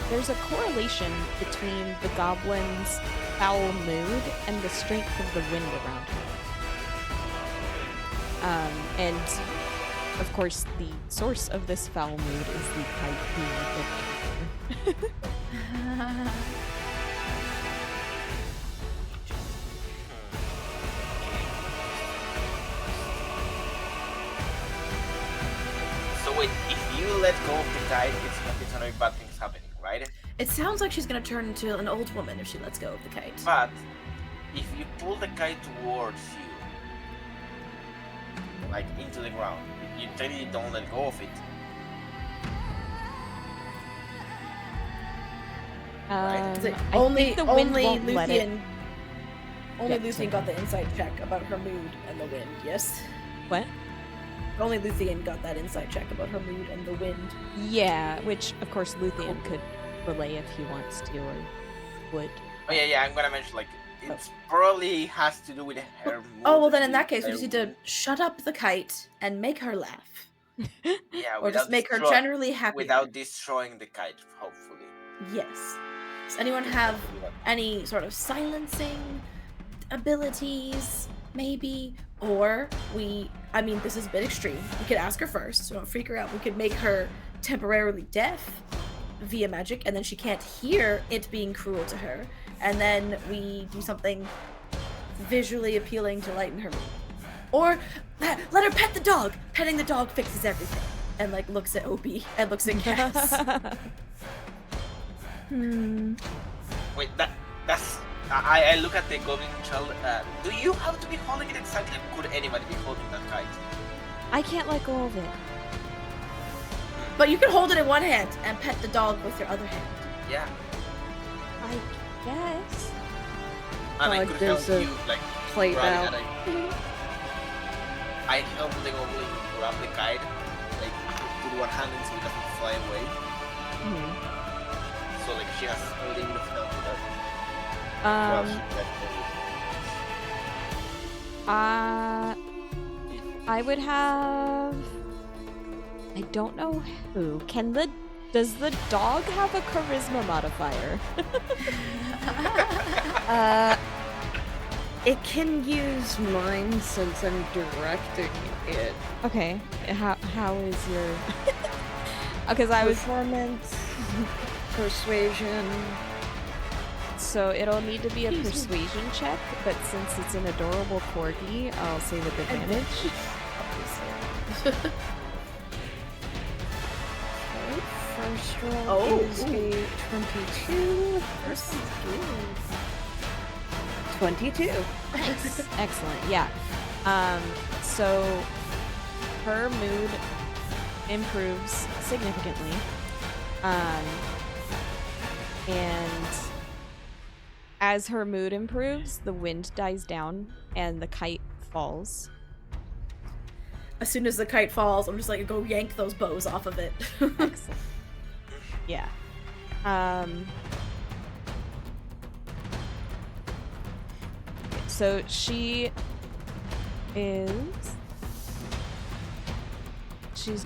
Speaker 1: there's a correlation between the goblin's foul mood and the strength of the wind around her. And of course, the source of this foul mood is the kite being the
Speaker 5: So wait, if you let go of the kite, it's gonna be bad things happening, right?
Speaker 2: It sounds like she's gonna turn into an old woman if she lets go of the kite.
Speaker 5: But if you pull the kite towards you, like into the ground, you technically don't let go of it. Right?
Speaker 2: Is it
Speaker 1: I
Speaker 2: only
Speaker 1: think the wind
Speaker 2: only
Speaker 1: won't let it.
Speaker 2: Luthien? Only
Speaker 1: Yeah,
Speaker 2: Luthien
Speaker 1: sorry.
Speaker 2: got the insight check about her mood and the wind. Yes.
Speaker 1: What?
Speaker 2: Only Luthien got that insight check about her mood and the wind.
Speaker 1: Yeah, which of course Luthien could relay if he wants to or would.
Speaker 5: Oh yeah, I'm gonna mention like it's probably has to do with her mood.
Speaker 2: Oh well, then in that case, we
Speaker 5: her
Speaker 2: just need to
Speaker 5: mood.
Speaker 2: shut up the kite and make her laugh,
Speaker 5: Yeah,
Speaker 2: or just make her generally happy.
Speaker 5: without destroying the kite, hopefully.
Speaker 2: Yes. Does anyone have any sort of silencing abilities, maybe? Or I mean, this is a bit extreme. We could ask her first, so don't freak her out. We could make her temporarily deaf via magic, and then she can't hear it being cruel to her. And then we do something visually appealing to lighten her mood. Or let her pet the dog. Petting the dog fixes everything. And like looks at Opie and looks at Cass.
Speaker 5: Wait, that's. I look at the goblin child. Do you have to be holding it exactly? Could anybody be holding that kite?
Speaker 1: I can't let go of it.
Speaker 2: But you can hold it in one hand and pet the dog with your other hand.
Speaker 5: Yeah.
Speaker 1: I guess.
Speaker 5: And I
Speaker 3: Like
Speaker 5: could
Speaker 3: there's
Speaker 5: help
Speaker 3: a
Speaker 5: you like
Speaker 3: play
Speaker 5: grab
Speaker 3: bow.
Speaker 5: it. I help the goblin grab the kite, like put one hand in so it doesn't fly away. So like she has a little bit of help with that. While she
Speaker 1: I would have. I don't know who. Does the dog have a charisma modifier?
Speaker 3: It can use mine since I'm directing it.
Speaker 1: Okay. How is your? Because I was.
Speaker 3: Performance, persuasion.
Speaker 1: So it'll need to be a persuasion check, but since it's an adorable corgi, I'll say with advantage.
Speaker 3: First roll
Speaker 2: Oh,
Speaker 3: is a 22.
Speaker 2: First
Speaker 3: 22.
Speaker 1: Nice. Excellent. Yeah. So her mood improves significantly. And as her mood improves, the wind dies down and the kite falls.
Speaker 2: As soon as the kite falls, I'm just like, go yank those bows off of it.
Speaker 1: Excellent. Yeah. So she's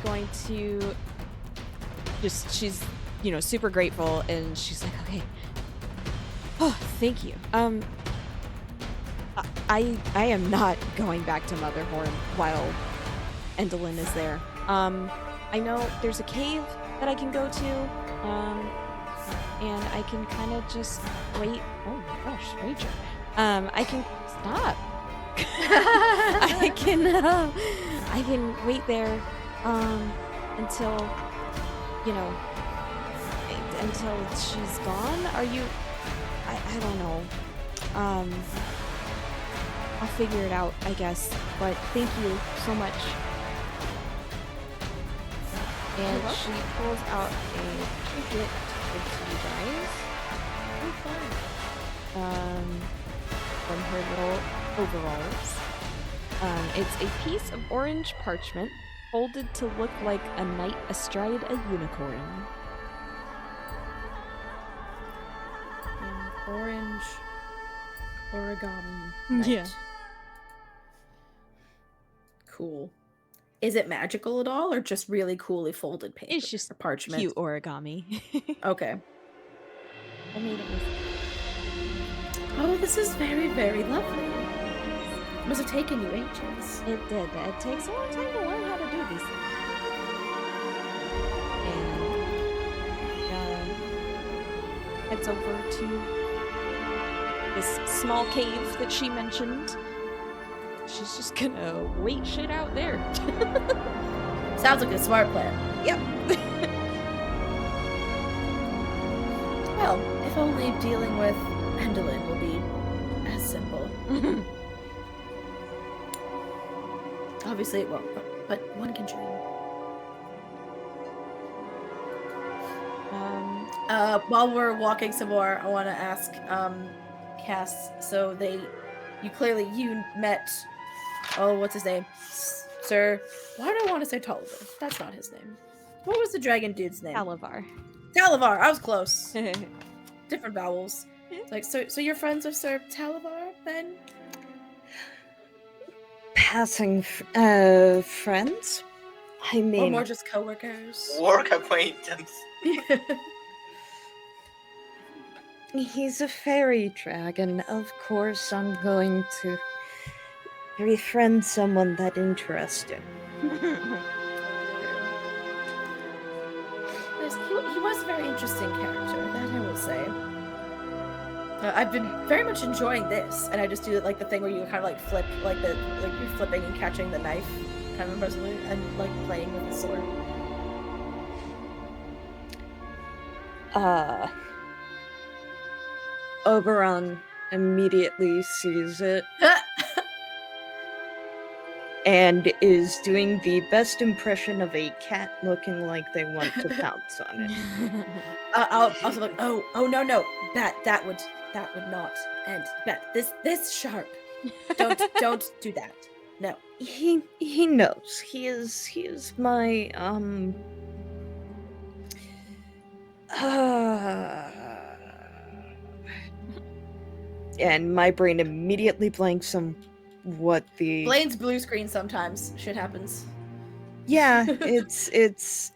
Speaker 1: going to she's super grateful, and she's like, okay, oh, thank you. I am not going back to Motherhorn while Endelyn is there. I know there's a cave that I can go to, and I can kind of just wait. Oh my gosh, Ranger. I can stop. I can wait there, until she's gone. Are you? I don't know. I'll figure it out, I guess. But thank you so much. And she pulls out a trinket for you guys. From her little overalls. It's a piece of orange parchment folded to look like a knight astride a unicorn.
Speaker 2: Orange origami.
Speaker 1: Yeah.
Speaker 2: Cool. Is it magical at all, or just really coolly folded paper?
Speaker 1: It's just
Speaker 2: or parchment.
Speaker 1: cute origami.
Speaker 2: Okay.
Speaker 1: I made it with.
Speaker 2: Oh, this is very, very lovely. It must have taken you ages.
Speaker 1: It did. It takes a long time to learn how to do these things. And heads over to this small cave that she mentioned. She's just gonna wait shit out there.
Speaker 2: Sounds like a smart plan.
Speaker 1: Yep.
Speaker 2: Well, if only dealing with Endelyn will be as simple. Obviously it won't, but one can dream. While we're walking some more, I want to ask Cass. So you met. Oh, what's his name? Sir. Why do I want to say Tolliver? That's not his name. What was the dragon dude's name?
Speaker 1: Alivar.
Speaker 2: Talavar. I was close. Different vowels. It's like, so you're friends with Sir Talavar then?
Speaker 3: Passing friends? I
Speaker 2: Or
Speaker 3: mean,
Speaker 2: more just coworkers?
Speaker 5: Work acquaintance.
Speaker 3: he's a fairy dragon. Of course, I'm going to befriend someone that interesting.
Speaker 2: Yes, he was a very interesting character, that I will say. I've been very much enjoying this, and I just do like the thing where you kind of like flip, like you're flipping and catching the knife, kind of impressively, and like playing with the sword.
Speaker 3: Oberon immediately sees it and is doing the best impression of a cat looking like they want to pounce on it.
Speaker 2: I'll also like, oh no, that would not end. Bet this sharp. Don't do that. No.
Speaker 3: He knows. He is my and my brain immediately blanks on what the
Speaker 2: Blaine's blue screen sometimes. Shit happens.
Speaker 3: Yeah, it's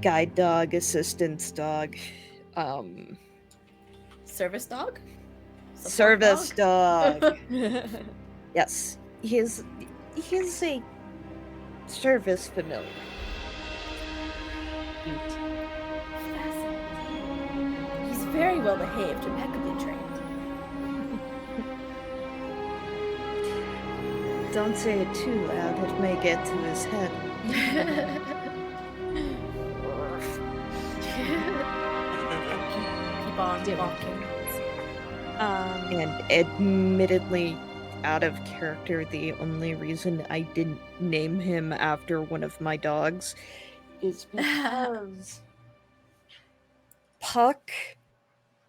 Speaker 3: guide dog, assistance dog,
Speaker 2: Service dog? Support
Speaker 3: service
Speaker 2: dog?
Speaker 3: dog. Yes, he's a service familiar.
Speaker 2: Fascinating. He's very well behaved, impeccably trained.
Speaker 3: Don't say it too loud, it may get to his head.
Speaker 2: Keep on walking.
Speaker 3: And admittedly, out of character, the only reason I didn't name him after one of my dogs is because Puck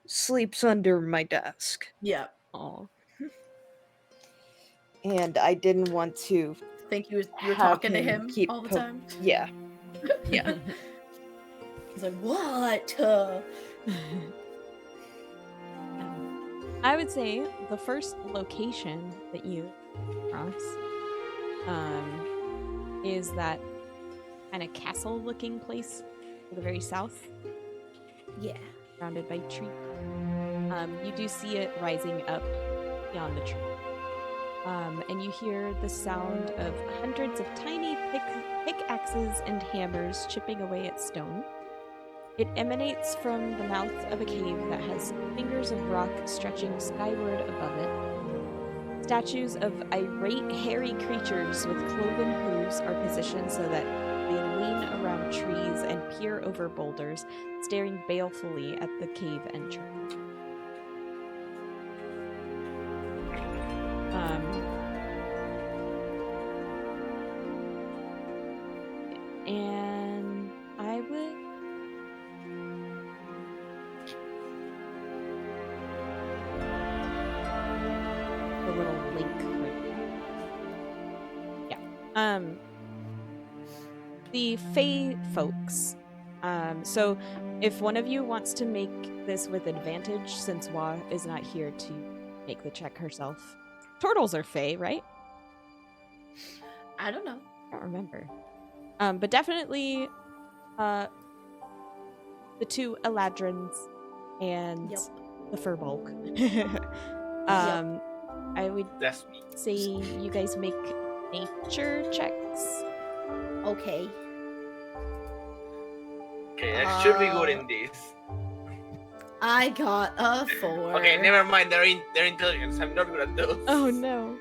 Speaker 3: sleeps under my desk.
Speaker 2: Yeah.
Speaker 1: Oh.
Speaker 3: And I didn't want to
Speaker 2: Think you were
Speaker 3: have
Speaker 2: talking to him
Speaker 3: keep
Speaker 2: all the
Speaker 3: po-
Speaker 2: time?
Speaker 3: Yeah. Yeah.
Speaker 2: He's like, what?
Speaker 1: I would say the first location that you cross is that kind of castle-looking place to the very south,
Speaker 2: Yeah.
Speaker 1: surrounded by trees. You do see it rising up beyond the tree. And you hear the sound of hundreds of tiny pickaxes and hammers chipping away at stone. It emanates from the mouth of a cave that has fingers of rock stretching skyward above it. Statues of irate, hairy creatures with cloven hooves are positioned so that they lean around trees and peer over boulders, staring balefully at the cave entrance. And I would a little link right there. Yeah. The Fae folks. So if one of you wants to make this with advantage, since Wa is not here to make the check herself. Turtles are Fae, right?
Speaker 2: I don't know.
Speaker 1: I don't remember. But definitely the two Eladrins and
Speaker 2: Yep.
Speaker 1: the Furbolg. I would
Speaker 5: That's me.
Speaker 1: say you guys make nature checks.
Speaker 2: Okay.
Speaker 5: Okay, I should be good in this.
Speaker 2: I got a 4.
Speaker 5: Okay, never mind. They're intelligence. I'm not good at those.
Speaker 1: Oh no.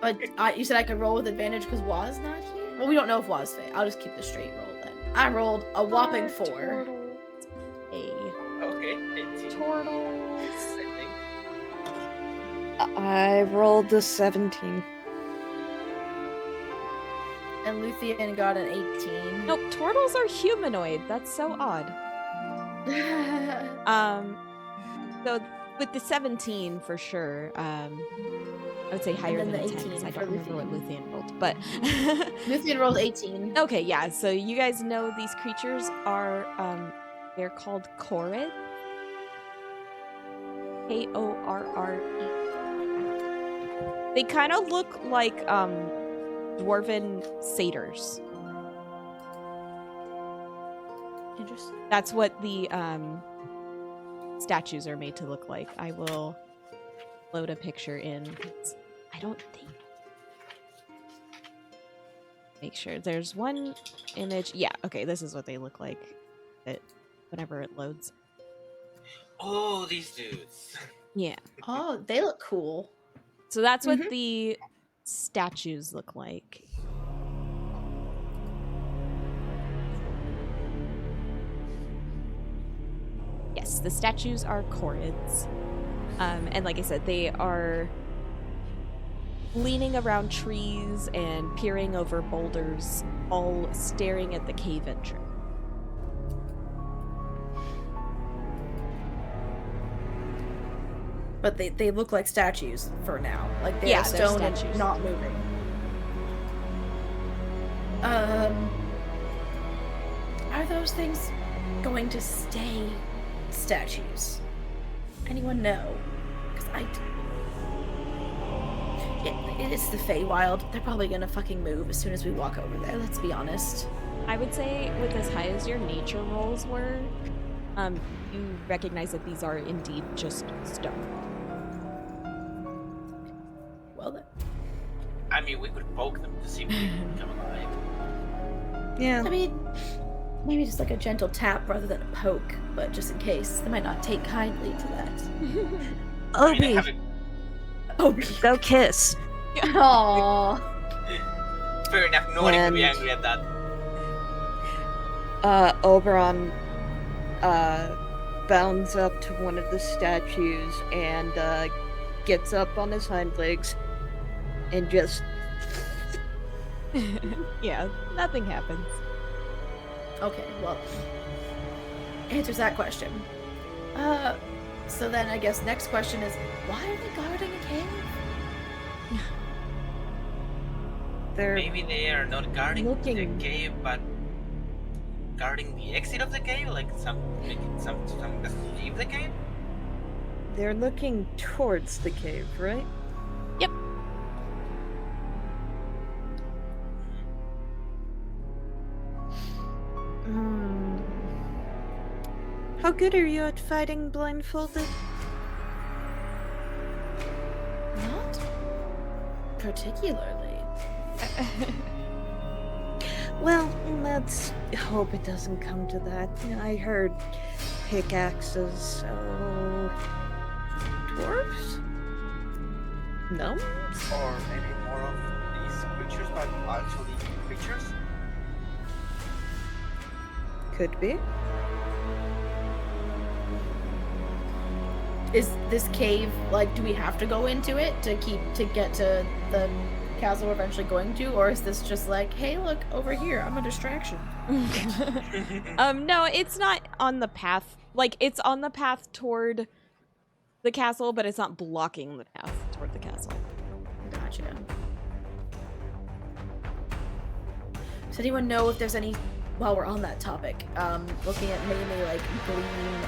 Speaker 2: But you said I could roll with advantage because Waz not here? Well, we don't know if Waz fit. I'll just keep the straight roll then. I rolled a whopping 4.
Speaker 1: Turtles.
Speaker 5: Okay, 18.
Speaker 1: Turtles.
Speaker 5: I think.
Speaker 3: I rolled a 17.
Speaker 2: And Luthien got an 18.
Speaker 1: Nope, turtles are humanoid. That's so odd. So with the 17 for sure, I would say higher
Speaker 2: then
Speaker 1: than
Speaker 2: the
Speaker 1: a 10 because
Speaker 2: 18
Speaker 1: I
Speaker 2: for
Speaker 1: don't remember what
Speaker 2: Luthien.
Speaker 1: Luthien rolled, but
Speaker 2: Luthien rolled 18.
Speaker 1: okay, yeah. So you guys know these creatures are they're called Korrid. Korre. They kind of look like dwarven satyrs.
Speaker 2: Interesting.
Speaker 1: That's what the statues are made to look like. I will load a picture in. 'Cause I don't think. Make sure there's one image. Yeah, okay, this is what they look like. Whenever it loads.
Speaker 5: Oh, these dudes.
Speaker 1: Yeah.
Speaker 2: Oh, they look cool.
Speaker 1: So that's what the statues look like. Yes, the statues are Korrids. And like I said, they are leaning around trees and peering over boulders, all staring at the cave entrance.
Speaker 2: But they look like statues for now. Like they're
Speaker 1: Yeah, they're
Speaker 2: stone
Speaker 1: statues.
Speaker 2: and not moving. Are those things going to stay statues? Anyone know? Because it is the Feywild. They're probably gonna fucking move as soon as we walk over there. Let's be honest.
Speaker 1: I would say with as high as your nature rolls were, you recognize that these are indeed just stone.
Speaker 2: Well then.
Speaker 5: I mean, we could poke them to see if they can come alive.
Speaker 3: Yeah.
Speaker 2: I mean, maybe just like a gentle tap rather than a poke, but just in case, they might not take kindly to that.
Speaker 5: I mean, they
Speaker 3: Obi,
Speaker 5: haven't-
Speaker 2: Obi.
Speaker 3: go kiss.
Speaker 2: Aww.
Speaker 5: Fair enough, nobody could be
Speaker 3: And-
Speaker 5: angry at that.
Speaker 3: Oberon bounds up to one of the statues and gets up on his hind legs and just
Speaker 1: Yeah, nothing happens.
Speaker 2: Okay, well, answers that question. So then I guess next question is, why are they guarding a cave?
Speaker 3: they're
Speaker 5: Maybe they are not guarding
Speaker 3: looking-
Speaker 5: the cave, but guarding the exit of the cave, like something doesn't leave the cave.
Speaker 3: they're looking towards the cave, right?
Speaker 1: Yep.
Speaker 3: Hmm. How good are you at fighting blindfolded?
Speaker 2: Not particularly.
Speaker 3: Well, let's hope it doesn't come to that. I heard pickaxes, so dwarves? Gnomes?
Speaker 5: Or maybe more of these creatures, but actually creatures.
Speaker 3: Could be.
Speaker 2: Is this cave, like, do we have to go into it to get to the castle we're eventually going to, or is this just like, hey, look over here, I'm a distraction?
Speaker 1: No, it's not on the path. Like, it's on the path toward the castle, but it's not blocking the path toward the castle.
Speaker 2: Gotcha. Does anyone know if there's any, while we're on that topic, looking at mainly like Gleam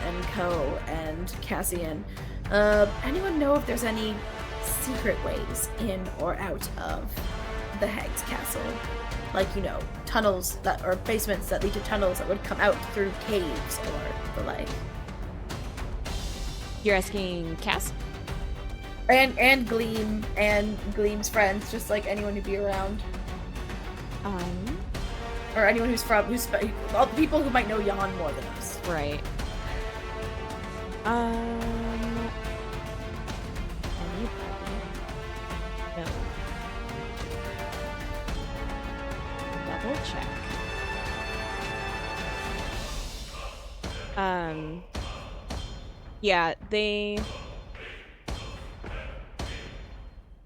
Speaker 2: and Co. and Cassian, anyone know if there's any secret ways in or out of the Hag's Castle? Like, you know, tunnels that, or basements that lead to tunnels that would come out through caves or the like.
Speaker 1: You're asking Cass?
Speaker 2: And Gleam and Gleam's friends, just like anyone who'd be around. Or anyone who's all the people who might know Jan more than us.
Speaker 1: Right. Anybody? No. Double check. Yeah, they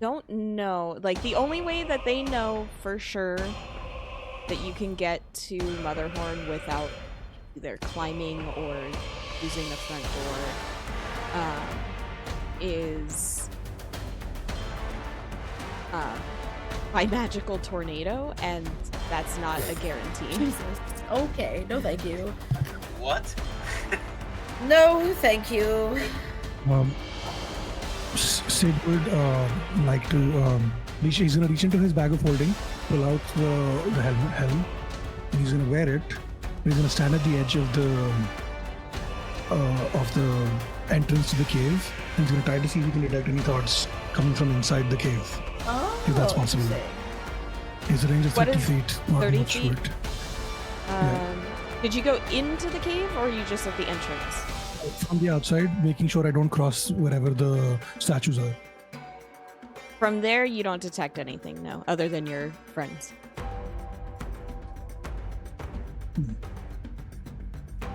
Speaker 1: don't know. Like, the only way that they know for sure that you can get to Motherhorn without either climbing or using the front door is by magical tornado, and that's not a guarantee.
Speaker 2: Jesus. Okay, no thank you.
Speaker 5: What?
Speaker 2: No, thank you.
Speaker 4: Sid would like to reach. He's gonna reach into his bag of holding, pull out the helm, and he's gonna wear it. He's gonna stand at the edge of the entrance to the cave, and he's gonna try to see if he can detect any thoughts coming from inside the cave.
Speaker 2: Oh,
Speaker 4: If that's possible.
Speaker 2: interesting.
Speaker 4: His range is
Speaker 1: What
Speaker 4: 30
Speaker 1: is
Speaker 4: feet. Not
Speaker 1: 30
Speaker 4: much
Speaker 1: feet?
Speaker 4: to it.
Speaker 1: Did you go into the cave, or are you just at the entrance?
Speaker 4: From the outside, making sure I don't cross wherever the statues are.
Speaker 1: From there, you don't detect anything, no, other than your friends.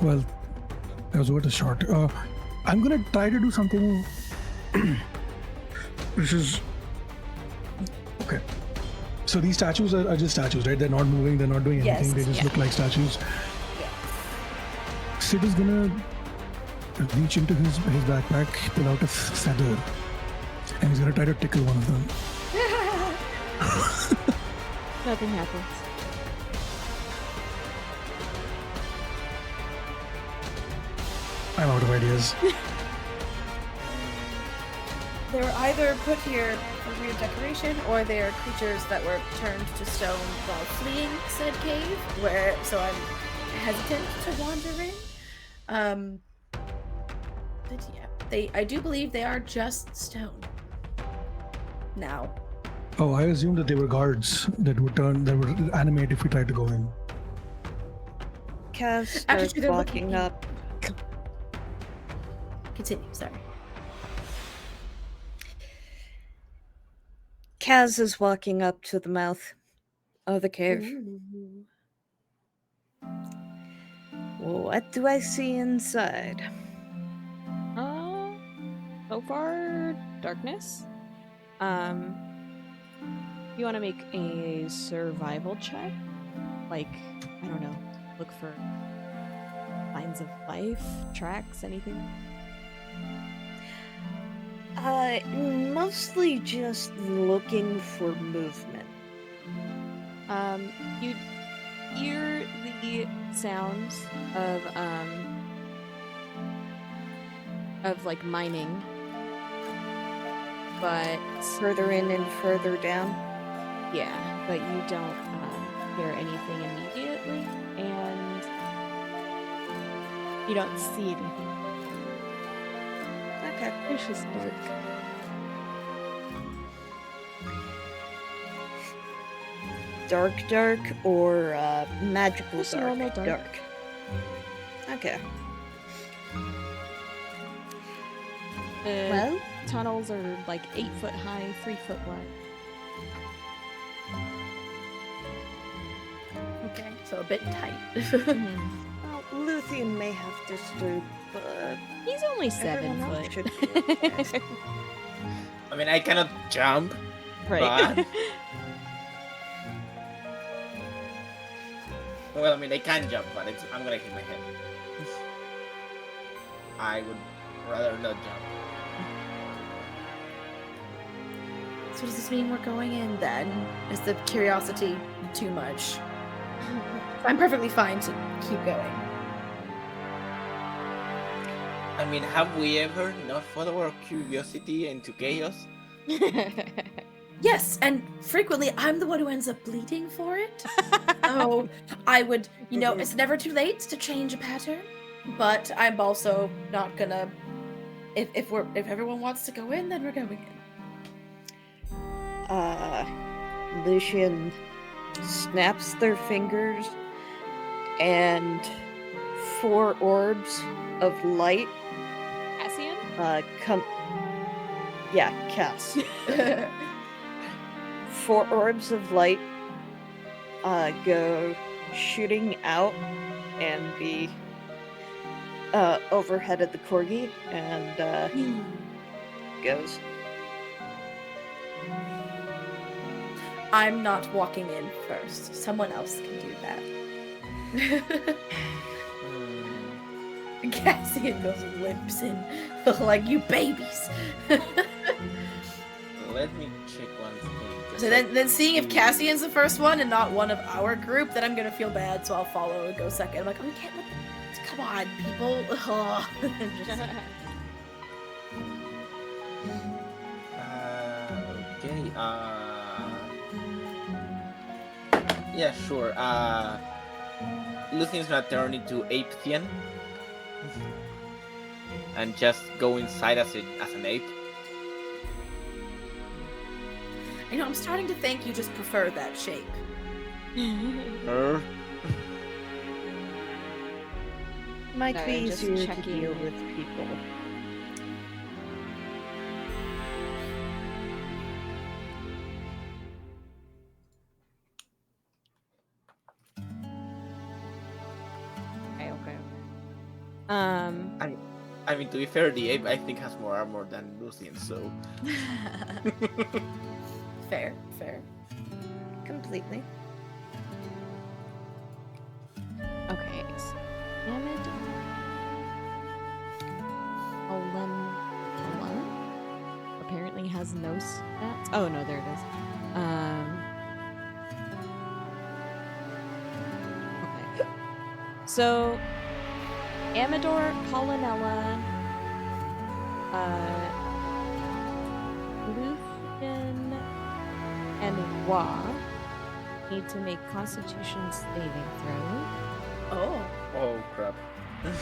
Speaker 4: Well, that was worth a shot. I'm gonna try to do something. This is okay. So these statues are just statues, right? They're not moving. They're not doing anything.
Speaker 2: Yes,
Speaker 4: They just
Speaker 1: yeah.
Speaker 4: look like statues. Sid is gonna reach into his backpack, pull out a feather, and he's gonna try to tickle one of them.
Speaker 1: Nothing happens.
Speaker 4: I'm out of ideas.
Speaker 2: They were either put here for weird decoration, or they are creatures that were turned to stone while fleeing said cave. So I'm hesitant to wander in. But yeah, I do believe they are just stone. Now,
Speaker 4: Oh, I assumed that they were guards that would animate if we tried to go in.
Speaker 3: Kaz starts
Speaker 2: they're looking-
Speaker 3: walking up.
Speaker 2: continue. Sorry.
Speaker 3: Kaz is walking up to the mouth of the cave.
Speaker 2: Ooh.
Speaker 3: What do I see inside?
Speaker 1: So far, darkness. You want to make a survival check? Like, I don't know, look for signs of life, tracks, anything?
Speaker 3: Mostly just looking for movement.
Speaker 1: You hear the sounds of like mining, but
Speaker 3: Further in and further down.
Speaker 1: yeah, but you don't hear anything immediately, and you don't see anything.
Speaker 3: Okay.
Speaker 1: It's just dark.
Speaker 3: Dark or magical
Speaker 1: Just
Speaker 3: dark?
Speaker 1: normal dark.
Speaker 3: Okay.
Speaker 1: The
Speaker 3: Well,
Speaker 1: tunnels are like 8 foot high, 3 foot wide.
Speaker 2: Okay, so a bit tight.
Speaker 3: well, Luthien may have to stoop, but
Speaker 1: He's only 7
Speaker 3: everyone else
Speaker 1: foot.
Speaker 3: should be okay.
Speaker 5: I mean, I cannot jump.
Speaker 1: Right.
Speaker 5: But- Well, I mean, I can jump, but I'm gonna hit my head. I would rather not jump.
Speaker 2: So does this mean we're going in then? Is the curiosity too much? I'm perfectly fine to keep going.
Speaker 5: I mean, have we ever not followed our curiosity into chaos?
Speaker 2: Yes, and frequently I'm the one who ends up bleeding for it. So I would, it's never too late to change a pattern. But I'm also not gonna. If everyone wants to go in, then we're going in.
Speaker 3: Lucian snaps their fingers, and 4 orbs of light
Speaker 1: Cassian?
Speaker 3: come. Yeah, Cass. 4 orbs of light go shooting out and be overhead of the corgi, and goes.
Speaker 2: I'm not walking in first. Someone else can do that. Cassian goes and limps in, like, you babies.
Speaker 5: Let me check one thing. 'cause
Speaker 2: So then seeing if Cassian's the first one and not one of our group, then I'm gonna feel bad, so I'll follow and go second. I'm like, oh, we can't let come on, people. Ugh. Just-
Speaker 5: Okay. Yeah, sure. Lucian's gonna turn into Apethean and just go inside as an ape.
Speaker 2: You know, I'm starting to think you just prefer that shape.
Speaker 3: Might
Speaker 1: No,
Speaker 3: be
Speaker 1: I'm just
Speaker 3: easier to
Speaker 1: checking.
Speaker 3: deal with people.
Speaker 1: Okay.
Speaker 5: I mean, to be fair, the ape I think has more armor than Lucian, so
Speaker 2: Fair.
Speaker 3: Completely.
Speaker 1: Okay. So, Amid. Apparently has no stats. Oh no, there it is. Okay. So, Amador, Pollinella, Lucian, and Wa need to make Constitution saving throws.
Speaker 2: Oh.
Speaker 5: crap.
Speaker 1: So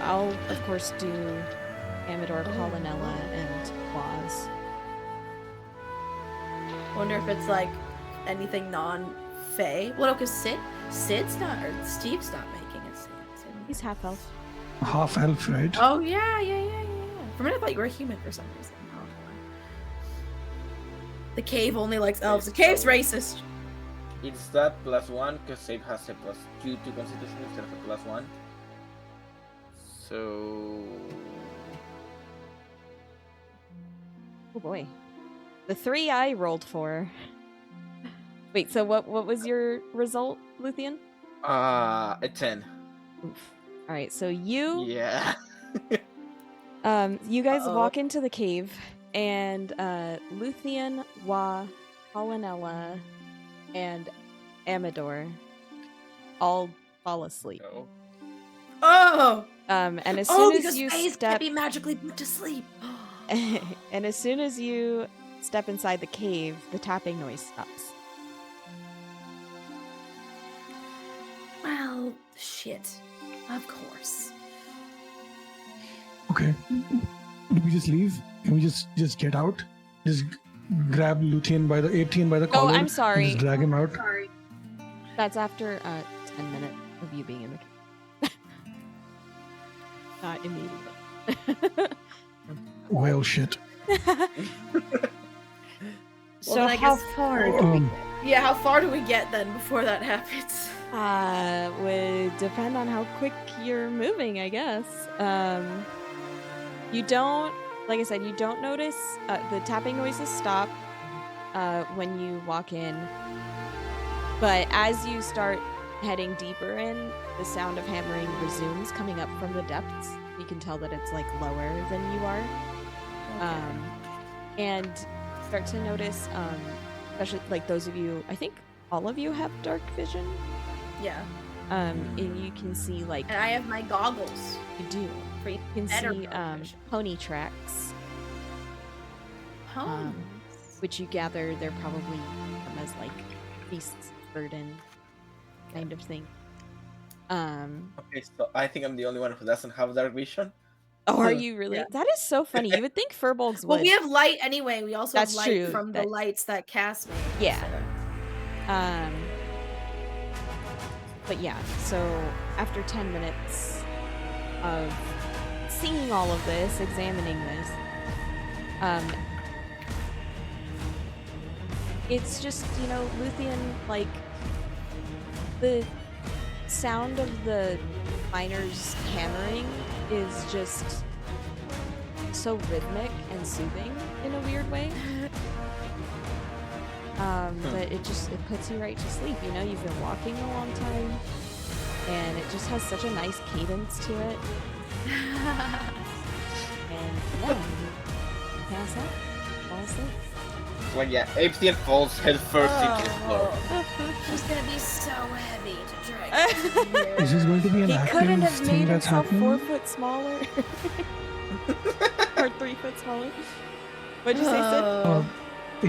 Speaker 1: I'll, of course, do Amador, Pollinella, and Wa's.
Speaker 2: Wonder if it's like anything non-Fae. Well, no, because Sid's not, or Steve's not making a Sid.
Speaker 1: He's half elf.
Speaker 4: Half elf, right?
Speaker 2: Oh, yeah. For a minute, I thought you were a human for some reason. Oh, the cave only likes elves. The cave's racist.
Speaker 5: It's that +1 because Save has a +2 to Constitution instead of a +1. So
Speaker 1: Oh boy. The 3 I rolled for. Wait, so what was your result, Luthien?
Speaker 5: a 10.
Speaker 1: Oof. Alright, so you
Speaker 5: Yeah.
Speaker 1: you guys
Speaker 2: Uh-oh.
Speaker 1: walk into the cave and Luthien, Wa, Pollinella, and Amador all fall asleep.
Speaker 5: No.
Speaker 2: Oh!
Speaker 1: And as soon as
Speaker 2: because
Speaker 1: you
Speaker 2: Faes
Speaker 1: step
Speaker 2: can't be magically put to sleep.
Speaker 1: and as soon as you step inside the cave, the tapping noise stops.
Speaker 2: Well, shit. Of course.
Speaker 4: Okay. Do we just leave? Can we just get out? Just grab Luthien by the
Speaker 1: Oh,
Speaker 4: collar.
Speaker 1: I'm sorry.
Speaker 4: And just drag him out.
Speaker 1: That's after 10 minutes of you being in the cave. Not immediately.
Speaker 4: Well, shit.
Speaker 3: So
Speaker 2: then I
Speaker 3: how
Speaker 2: guess-
Speaker 3: far do we
Speaker 4: Um,
Speaker 2: Yeah, how far do we get then before that happens?
Speaker 1: Would depend on how quick you're moving, I guess. You don't, like I said, you don't notice the tapping noises stop when you walk in. But as you start heading deeper in, the sound of hammering resumes coming up from the depths. You can tell that it's like lower than you are. And start to notice, especially like those of you, I think all of you have dark vision.
Speaker 2: Yeah.
Speaker 1: And you can see like
Speaker 2: And I have my goggles.
Speaker 1: you do.
Speaker 2: For
Speaker 1: You can
Speaker 2: better
Speaker 1: see
Speaker 2: dark vision.
Speaker 1: pony tracks,
Speaker 2: Huh.
Speaker 1: which you gather they're probably as like beasts of burden kind of thing.
Speaker 5: Okay, so I think I'm the only one who doesn't have dark vision.
Speaker 1: Oh, are you really?
Speaker 2: Yeah.
Speaker 1: That is so funny. You would think Furbolgs would.
Speaker 2: Well, we have light anyway. We also
Speaker 1: That's
Speaker 2: have light
Speaker 1: true,
Speaker 2: from the
Speaker 1: that-
Speaker 2: lights that Cass made.
Speaker 1: Yeah.
Speaker 2: so-
Speaker 1: But yeah, so after 10 minutes of seeing all of this, examining this, it's just, you know, Luthien, like, the sound of the miners hammering is just so rhythmic and soothing in a weird way. That it puts you right to sleep, you know? You've been walking a long time. and it just has such a nice cadence to it. And yeah, you pass out, fall asleep.
Speaker 5: Like yeah, Epstein falls head first into the floor.
Speaker 2: She's gonna be so heavy to drag.
Speaker 4: Is this going to be an
Speaker 1: He couldn't
Speaker 4: active
Speaker 1: have
Speaker 4: thing
Speaker 1: made
Speaker 4: that's
Speaker 1: himself
Speaker 4: happening?
Speaker 1: 4 foot smaller. Or 3 foot smaller. What'd you say, Sid?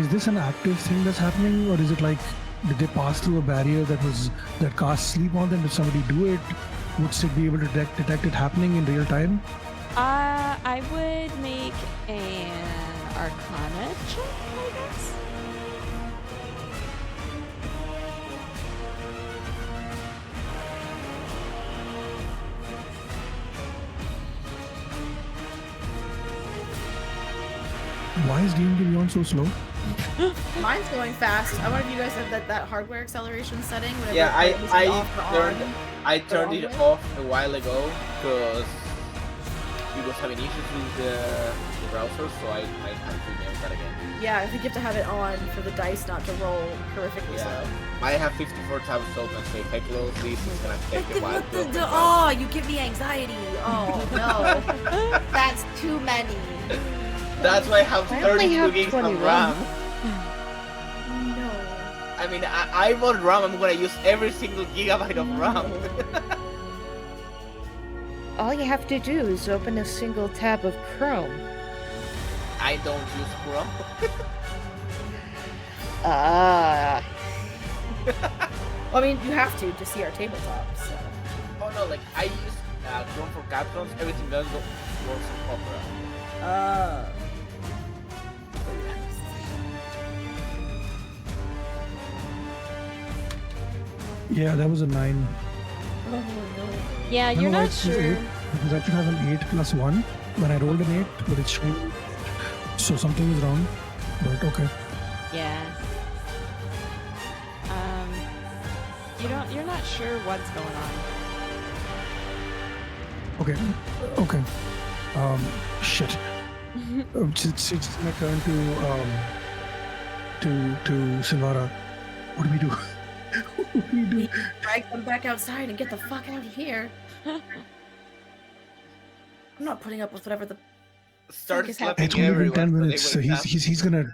Speaker 4: Is this an active thing that's happening, or is it like did they pass through a barrier that casts sleep on them? Did somebody do it? Would Sid be able to detect it happening in real time?
Speaker 1: I would make an Arcana check, I guess.
Speaker 4: Why is D&D Beyond so slow?
Speaker 2: Mine's going fast. I wonder if you guys have that hardware acceleration setting. Whenever
Speaker 5: Yeah,
Speaker 2: it was off or on.
Speaker 5: I turned it off a while ago because we was having issues with the browser, so I had to enable that again.
Speaker 2: Yeah, I think you have to have it on for the dice not to roll horrifically
Speaker 5: Yeah.
Speaker 2: slow.
Speaker 5: I have 54 tabs open, so if I close this, it's gonna take a while to open.
Speaker 2: Oh, you give me anxiety. Oh no, that's too many.
Speaker 5: That's why I have
Speaker 3: I only
Speaker 5: 32
Speaker 3: have
Speaker 5: gigs
Speaker 3: 21.
Speaker 5: of RAM.
Speaker 2: No.
Speaker 5: I mean, I bought RAM, I'm gonna use every single gigabyte of RAM.
Speaker 3: All you have to do is open a single tab of Chrome.
Speaker 5: I don't use Chrome.
Speaker 3: Ah.
Speaker 2: I mean, you have to see our tabletop. So.
Speaker 5: Oh no, like I use Chrome for captions, everything else works in Opera.
Speaker 4: Yeah, that was a 9.
Speaker 2: Oh no.
Speaker 1: Yeah,
Speaker 4: No,
Speaker 1: you're
Speaker 4: no,
Speaker 1: not
Speaker 4: it's
Speaker 1: sure.
Speaker 4: 8, because I should have an 8 plus 1 when I rolled an 8, but it's showing. So something is wrong. But okay.
Speaker 1: Yeah. You're not sure what's going on.
Speaker 4: Okay. Shit. It's my turn to Silvara. What do we do? What do we do?
Speaker 2: Drag them back outside and get the fuck out of here. I'm not putting up with whatever the.
Speaker 5: Start
Speaker 2: is
Speaker 5: slapping
Speaker 4: It's only been
Speaker 5: everyone.
Speaker 4: 10
Speaker 5: so they
Speaker 4: minutes, so
Speaker 5: wake up.
Speaker 4: he's gonna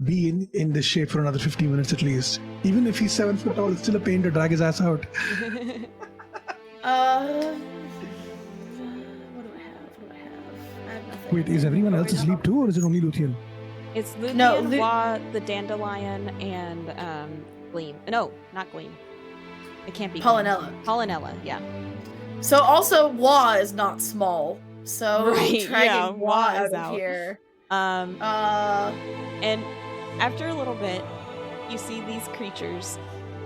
Speaker 4: be in this shape for another 15 minutes at least. Even if he's 7 foot tall, it's still a pain to drag his ass out.
Speaker 2: What do I have? I have nothing.
Speaker 4: Wait, is everyone else asleep too, or is it only Luthien?
Speaker 1: It's Luthien,
Speaker 2: No, Lu-
Speaker 1: Wa, the Dandelion, and Gleam. No, not Gleam. It can't be Gleam.
Speaker 2: Pollinella.
Speaker 1: Pollinella, yeah.
Speaker 2: So also, Wa is not small. So
Speaker 1: Right,
Speaker 2: dragging
Speaker 1: yeah,
Speaker 2: Wa
Speaker 1: Wa
Speaker 2: out
Speaker 1: is
Speaker 2: of
Speaker 1: out.
Speaker 2: here.
Speaker 1: And after a little bit, you see these creatures.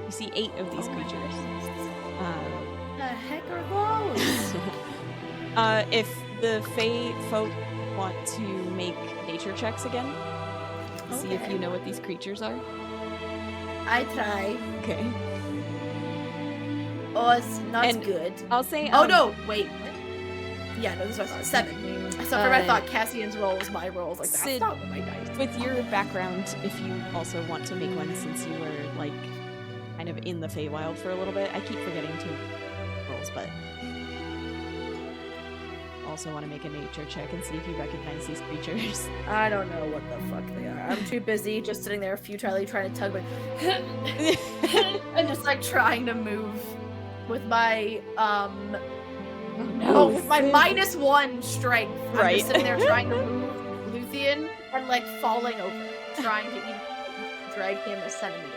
Speaker 1: You see 8 of these creatures.
Speaker 2: The heck are those?
Speaker 1: If the Fae folk want to make nature checks again, see if
Speaker 2: Okay.
Speaker 1: you know what these creatures are.
Speaker 2: I try.
Speaker 1: Okay.
Speaker 2: Oh, it's not
Speaker 1: And-
Speaker 2: good.
Speaker 1: I'll say.
Speaker 2: Oh no! Wait. What? Yeah, no, this is what I thought. 7. So for I thought Cassian's roll was my roll. I was like, that's
Speaker 1: Sid-
Speaker 2: not what my dice.
Speaker 1: With your background, if you also want to make one, since you were like kind of in the Feywild for a little bit, I keep forgetting to rolls, but also want to make a nature check and see if you recognize these creatures.
Speaker 2: I don't know what the fuck they are. I'm too busy just sitting there futilely trying to tug my and just like trying to move with my with my -1 strength. I'm
Speaker 1: Right.
Speaker 2: just sitting there trying to move Luthien and like falling over, trying to even drag him a centimeter.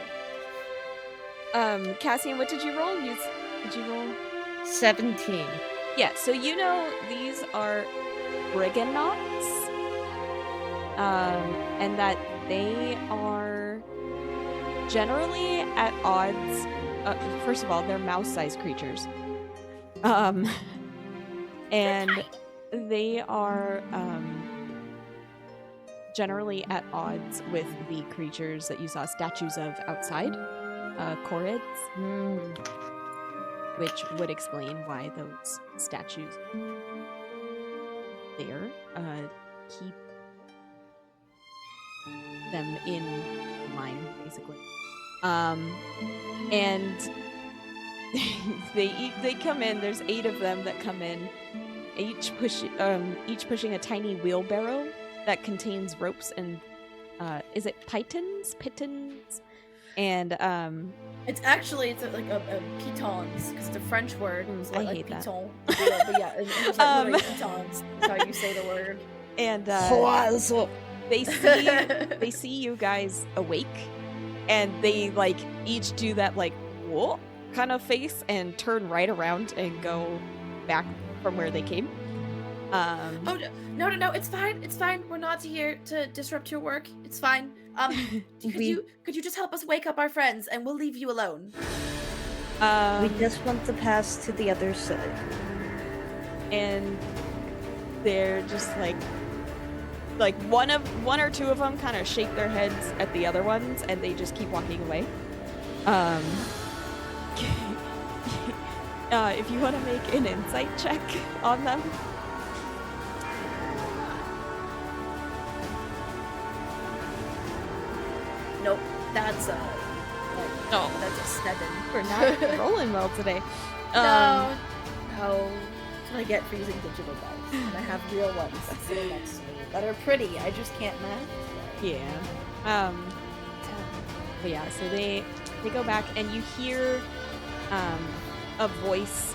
Speaker 1: Cassian, what did you roll? Did you roll?
Speaker 3: 17.
Speaker 1: Yeah, so you know these are Briganauts, and that they are generally at odds. First of all, they're mouse-sized creatures, and they are generally at odds with the creatures that you saw statues of outside, Chorids. Which would explain why those statues there keep them in line, basically. And they come in. There's 8 of them that come in, each pushing a tiny wheelbarrow that contains ropes and is it pitons? And
Speaker 2: It's actually like a pitons because it's a French word. So
Speaker 1: I
Speaker 2: like
Speaker 1: hate that.
Speaker 2: piton. But yeah, it's like literally pitons. That's how you say the word.
Speaker 1: and they see you guys awake, and they like each do that like whoa kind of face and turn right around and go back from where they came.
Speaker 2: Oh no! It's fine. We're not here to disrupt your work. It's fine. Could you just help us wake up our friends, and we'll leave you alone.
Speaker 3: We just want to pass to the other side.
Speaker 1: And they're just like one or two of them kind of shake their heads at the other ones, and they just keep walking away. If you want to make an insight check on them.
Speaker 2: Nope, that's
Speaker 1: No,
Speaker 2: that's a 7.
Speaker 1: we're not rolling well today.
Speaker 2: No. That's what I get for using digital dice. And I have real ones sitting next to me that are pretty. I just can't match.
Speaker 1: Yeah. But yeah, so they go back, and you hear a voice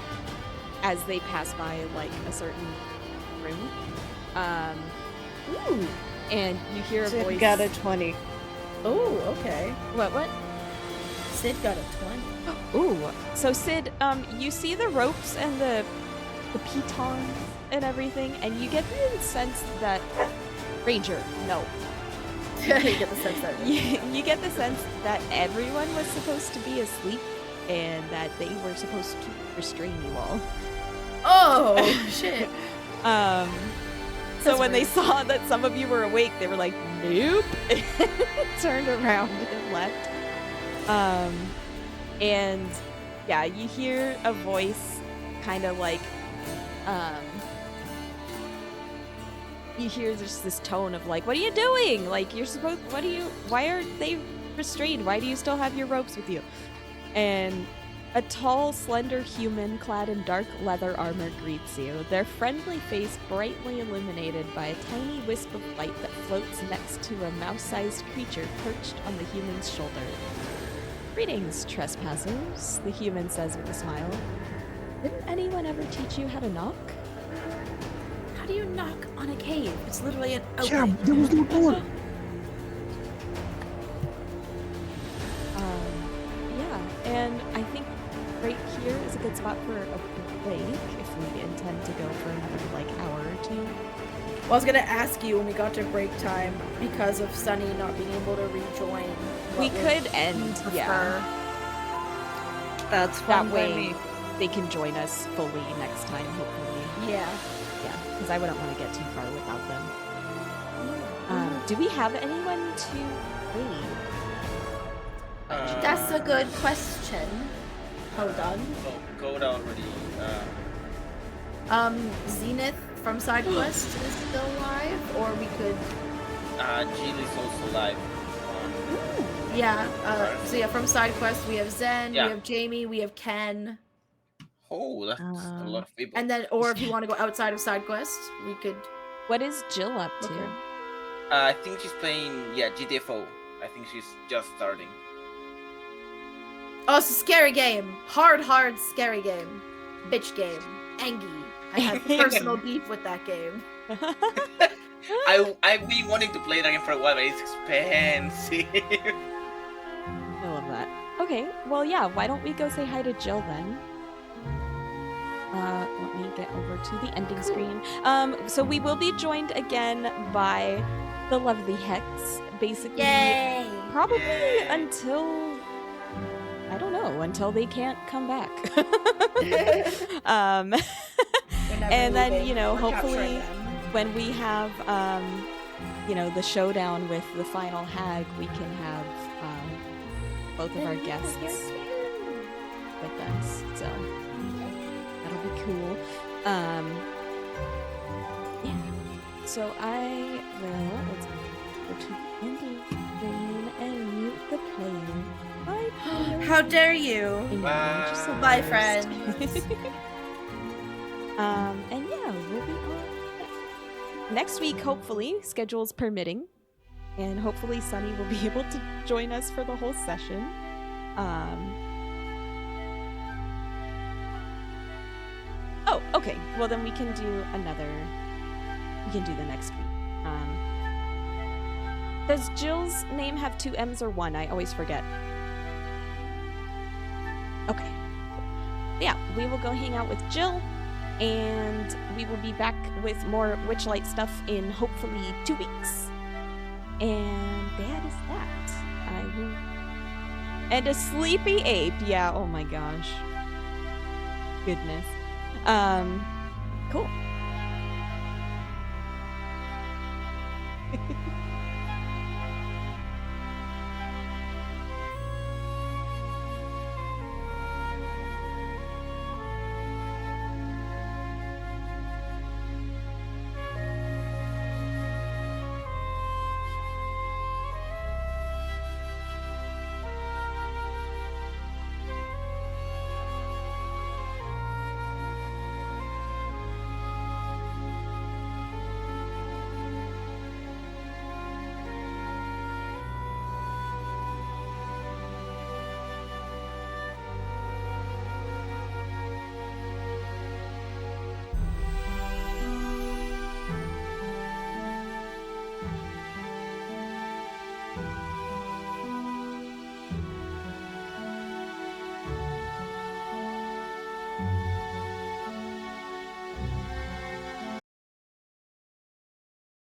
Speaker 1: as they pass by like a certain room. Ooh. And you hear a
Speaker 3: Sid
Speaker 1: voice.
Speaker 3: got a 20.
Speaker 2: Oh, okay.
Speaker 1: What?
Speaker 2: Sid got a 20.
Speaker 1: Ooh. So Sid, you see the ropes and the pitons and everything, and you get the sense that Ranger, no.
Speaker 2: You get the sense that
Speaker 1: You get the sense that everyone was supposed to be asleep and that they were supposed to restrain you all.
Speaker 2: Oh shit.
Speaker 1: So when they saw that some of you were awake, they were like, nope, turned around and left. And yeah, you hear a voice kind of like, you hear just this tone of like, what are you doing? Like, why aren't they restrained? Why do you still have your ropes with you? And a tall, slender human clad in dark leather armor greets you, their friendly face brightly illuminated by a tiny wisp of light that floats next to a mouse-sized creature perched on the human's shoulder. Greetings, trespassers, the human says with a smile. Didn't anyone ever teach you how to knock?
Speaker 2: How do you knock on a cave? It's literally an
Speaker 4: Yeah,
Speaker 2: opening.
Speaker 4: there was no door.
Speaker 1: Yeah, and I think right here is a good spot for a break if we intend to go for another like hour or two.
Speaker 2: Well, I was gonna ask you when we got to break time because of Sunny not being able to rejoin.
Speaker 1: We
Speaker 2: what
Speaker 1: could
Speaker 2: would
Speaker 1: end,
Speaker 2: you prefer?
Speaker 1: yeah.
Speaker 3: That's
Speaker 1: That
Speaker 3: fine by
Speaker 1: way
Speaker 3: me.
Speaker 1: they can join us fully next time, hopefully.
Speaker 2: Yeah.
Speaker 1: Yeah, because I wouldn't want to get too far without them. Do we have anyone to aid?
Speaker 2: That's a good question. Hold on.
Speaker 5: Oh, Goda already.
Speaker 2: Zenith from SideQuest is still alive, or we could.
Speaker 5: Jill is also live.
Speaker 2: Yeah. So yeah, from SideQuest we have Zen,
Speaker 5: Yeah.
Speaker 2: we have Jamie, we have Ken,
Speaker 5: Oh, that's a lot of people.
Speaker 2: and then, or if you want to go outside of SideQuest, we could.
Speaker 1: What is Jill up to?
Speaker 2: Okay.
Speaker 5: I think she's playing, GTA 4. I think she's just starting.
Speaker 2: Oh, it's a scary game. Hard, scary game. Bitch game. Angie. I have personal beef with that game.
Speaker 5: I've been wanting to play that game for a while, but it's expensive.
Speaker 1: I love that. Okay, well, yeah, why don't we go say hi to Jill then? Let me get over to the ending screen. So we will be joined again by the lovely Hex, basically.
Speaker 2: Yay!
Speaker 1: Probably
Speaker 5: Yay.
Speaker 1: until, I don't know, until they can't come back. And then, you know, hopefully when we have, you know, the showdown with the final hag, we can have both of our guests with us. So that'll be cool. Yeah. So I will, let's go to the ending screen and mute the player. Bye, player.
Speaker 2: how dare you?
Speaker 1: I know, I'm just the
Speaker 2: Bye,
Speaker 1: worst.
Speaker 2: friends.
Speaker 1: And yeah, we'll be on next week, hopefully, schedules permitting. And hopefully Sunny will be able to join us for the whole session. Oh, okay. Well, then we can do the next week. Does Jill's name have 2 M's or 1? I always forget. Okay. Yeah, we will go hang out with Jill, and we will be back with more Witchlight stuff in hopefully 2 weeks. And that is that. And a sleepy ape. Yeah, oh my gosh. Goodness. Cool.